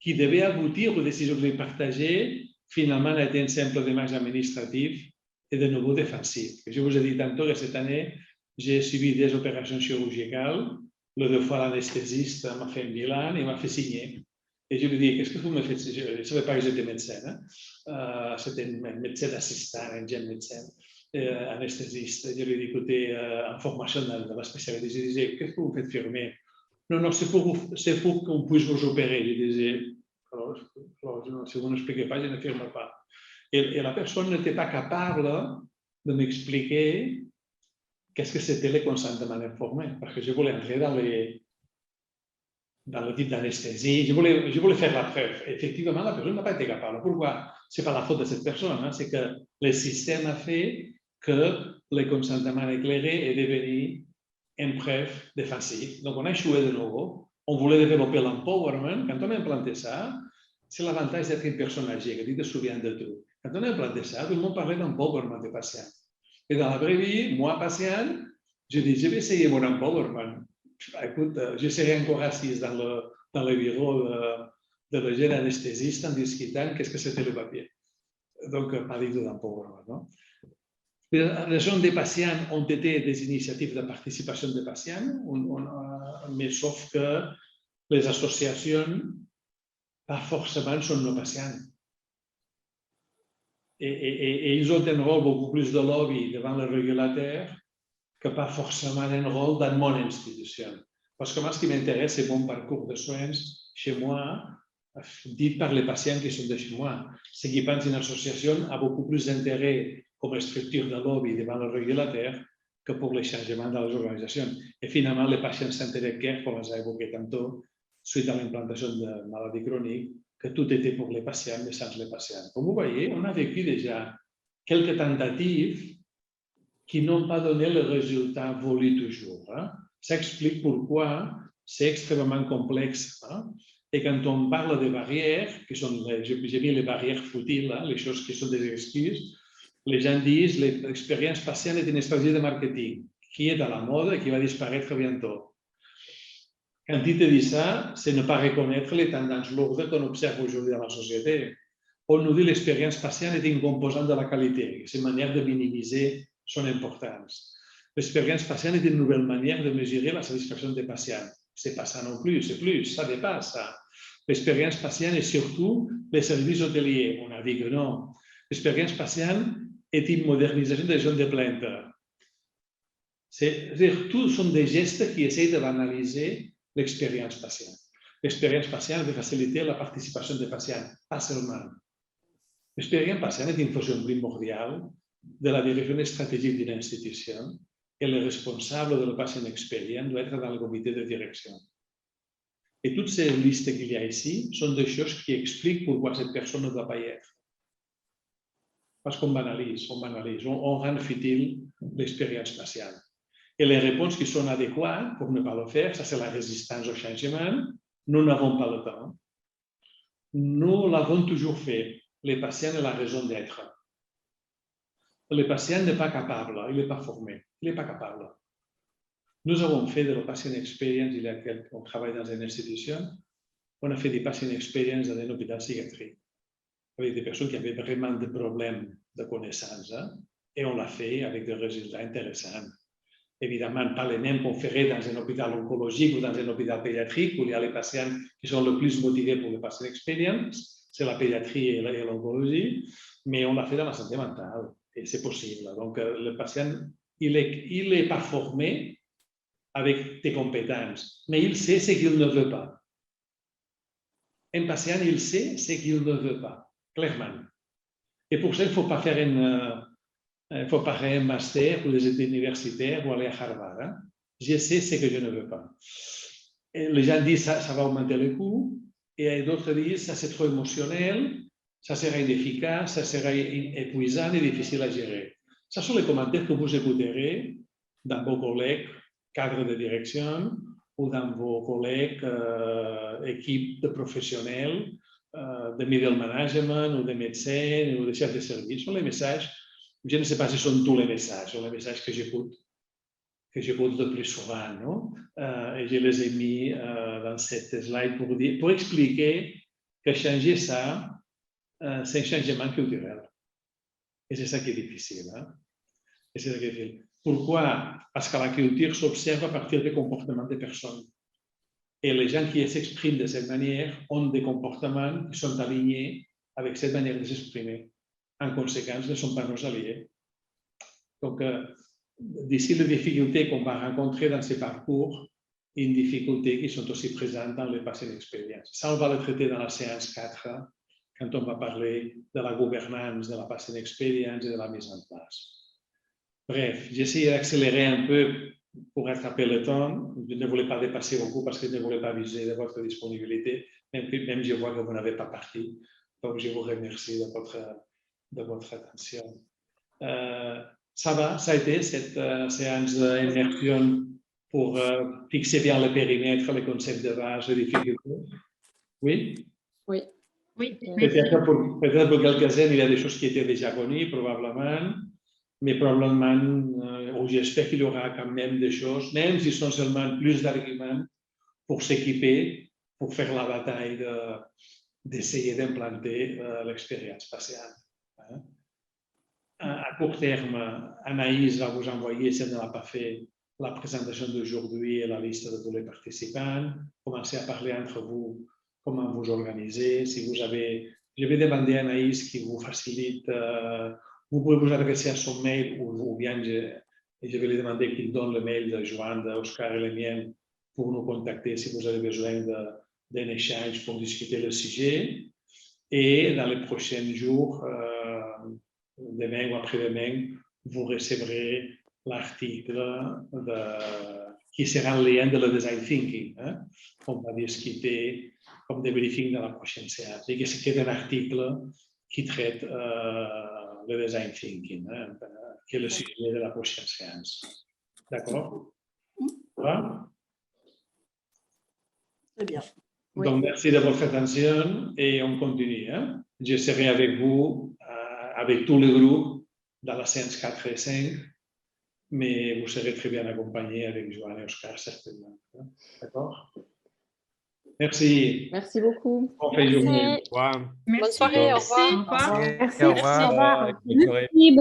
qui devait aboutir aux décisions partagées, finalement a été une simple démarche administrative et de nouveau défensive. Je vous ai dit tantôt que cette année, j'ai suivi des opérations chirurgicales. Le 2 fois, l'anesthésiste m'a fait un bilan et m'a fait signer. Et je lui ai dit, qu'est-ce que vous me faites? Je ne savais pas que j'étais médecin. C'était un médecin assistant, un jeune médecin, anesthésiste. Je lui ai dit, écoutez, en formation dans la spécialité, je disais, qu'est-ce que vous me faites firmer? Non, c'est pour qu'on puisse vous opérer. Je disais, si vous n'expliquez pas, je ne firme pas. Et la personne n'était pas capable de m'expliquer qu'est-ce que c'était le consentement informé, parce que je voulais entrer dans le type d'anesthésie, je voulais faire la preuve. Effectivement, la personne n'a pas été capable. Pourquoi? Ce n'est pas la faute de cette personne, c'est que le système a fait que le consentement éclairé est devenu une preuve défensive. Donc, on a échoué de nouveau. On voulait développer l'empowerment. Quand on a implanté ça, c'est l'avantage d'être une personne âgée, que tu te souviens de tout. Quand on a implanté ça, tout le monde parlait d'empowerment des patients. Et dans la vraie vie, moi, patient, je dis, je vais essayer mon empowerment. Écoute, je serai encore assise dans le bureau de le jeune anesthésiste en discutant qu'est-ce que c'était le papier. Donc, pas du tout d'empowerment. Non? Les jeunes des patients ont été des initiatives de participation des patients, mais sauf que les associations, pas forcément, sont nos patients. Et ils ont un rôle beaucoup plus de lobby devant le régulateur que pas forcément un rôle dans mon institution. Parce que moi, ce qui m'intéresse, c'est mon parcours de soins chez moi, dit par les patients qui sont de chez moi. Ce qui pense une association a beaucoup plus d'intérêt comme structure de lobby devant le régulateur que pour les changements dans les organisations. Et finalement, les patients santé care, comme j'ai évoqué tantôt, suite à l'implantation de maladies chroniques, que tout était pour les patients, mais sans les patients. Comme vous voyez, on a vécu déjà quelques tentatives qui n'ont pas donné le résultat voulu toujours. Ça explique pourquoi c'est extrêmement complexe. Et quand on parle des barrières, qui sont, j'ai mis les barrières futiles, les choses qui sont des excuses, les gens disent que l'expérience patiente est une stratégie de marketing qui est à la mode et qui va disparaître bientôt. Quand il te dit ça, c'est ne pas reconnaître les tendances lourdes qu'on observe aujourd'hui dans la société. On nous dit que l'expérience patiente est une composante de la qualité. C'est une manière de minimiser sont importants. L'expérience patiente est une nouvelle manière de mesurer la satisfaction des patients. Ce n'est pas ça non plus, c'est plus, ça dépasse ça. L'expérience patiente est surtout les services hôteliers. On a dit que non. L'expérience patiente est une modernisation des zones de plainte. C'est-à-dire, tous sont des gestes qui essayent de banaliser l'expérience patiente. L'expérience patiente veut faciliter la participation des patients, pas seulement. L'expérience patiente est une fonction primordiale de la direction stratégique d'une institution et le responsable de la patient expérience doit être dans le comité de direction. Et toutes ces listes qu'il y a ici sont des choses qui expliquent pourquoi cette personne ne doit pas y être. Parce qu'on banalise, on rend futile l'expérience patiente. Et les réponses qui sont adéquates pour ne pas le faire, ça c'est la résistance au changement. Nous n'avons pas le temps. Nous l'avons toujours fait. Les patients ont la raison d'être. Le patient n'est pas capable, il n'est pas formé, il n'est pas capable. Nous avons fait de la patient experience, il y a quelqu'un qui travaille dans une institution, on a fait des patient experience dans un hôpital psychiatrique, avec des personnes qui avaient vraiment des problèmes de connaissance, et on l'a fait avec des résultats intéressants. Évidemment, pas les mêmes qu'on ferait dans un hôpital oncologique ou dans un hôpital pédiatrique, où il y a les patients qui sont le plus motivés pour le patient experience, c'est la pédiatrie et l'oncologie, mais on l'a fait dans la santé mentale, et c'est possible. Donc, le patient, il n'est pas formé avec des compétences, mais il sait ce qu'il ne veut pas. Un patient, il sait ce qu'il ne veut pas, clairement. Et pour ça, il ne faut pas faire un master ou des études universitaires ou aller à Harvard. Hein. Je sais ce que je ne veux pas. Et les gens disent ça va augmenter le coût, et d'autres disent ça c'est trop émotionnel, ça sera inefficace, ça sera épuisant et difficile à gérer. Ce sont les commentaires que vous écouterez dans vos collègues cadres de direction ou dans vos collègues équipes de professionnels, de middle management ou de médecins ou de chefs de service. Ce sont les messages, je ne sais pas si ce sont tous les messages que j'écoute le plus souvent. Non? Et je les ai mis dans cette slide pour expliquer que changer ça, c'est un changement culturel. Et c'est ça qui est difficile. Hein? Et c'est ça qui est difficile. Pourquoi? Parce que la culture s'observe à partir des comportements des personnes. Et les gens qui s'expriment de cette manière ont des comportements qui sont alignés avec cette manière de s'exprimer. En conséquence, ne sont pas nos alliés. Donc, d'ici les difficultés qu'on va rencontrer dans ces parcours, une difficulté qui sont aussi présentes dans les patients d'expérience. Ça, on va le traiter dans la séance 4, quand on va parler de la gouvernance, de la patient experience et de la mise en place. Bref, j'essaie d'accélérer un peu pour rattraper le temps. Je ne voulais pas dépasser beaucoup parce que je ne voulais pas abuser de votre disponibilité, même je vois que vous n'avez pas parti. Donc, je vous remercie de votre attention. Ça va, ça a été cette séance d'immersion pour fixer bien le périmètre, le concept de base, les difficultés. Oui? Oui. Oui. Peut-être pour quelques-uns, il y a des choses qui étaient déjà connues, probablement. Mais probablement, j'espère qu'il y aura quand même des choses, même si ce sont seulement plus d'arguments pour s'équiper, pour faire la bataille d'essayer d'implanter l'expérience patiente. Hein. À court terme, Anaïs va vous envoyer, si elle ne l'a pas fait, la présentation d'aujourd'hui et la liste de tous les participants. Commencez à parler entre vous, comment vous organisez. Si vous avez, je vais demander à Anaïs qui vous facilite. Vous pouvez vous adresser à son mail ou bien je vais lui demander qu'il donne le mail de Joanne, d'Oscar et le mien pour nous contacter si vous avez besoin d'un échange pour discuter le sujet. Et dans les prochains jours, demain ou après-demain, vous recevrez l'article qui sera en lien de le design thinking. Hein? On va discuter comme débriefing dans la prochaine séance. Et c'est un article qui traite le design thinking, hein, qui est le sujet de la prochaine séance. D'accord? Voilà. Très bien. Donc, merci de votre attention et on continue. Hein? Je serai avec vous, avec tous les groupes, dans la séance 4 et 5, mais vous serez très bien accompagnés avec Joanne et Oscar, certainement. Hein? D'accord? Merci. Merci beaucoup. Bonne journée. Bonne soirée. Au revoir. Merci. Au revoir. Merci.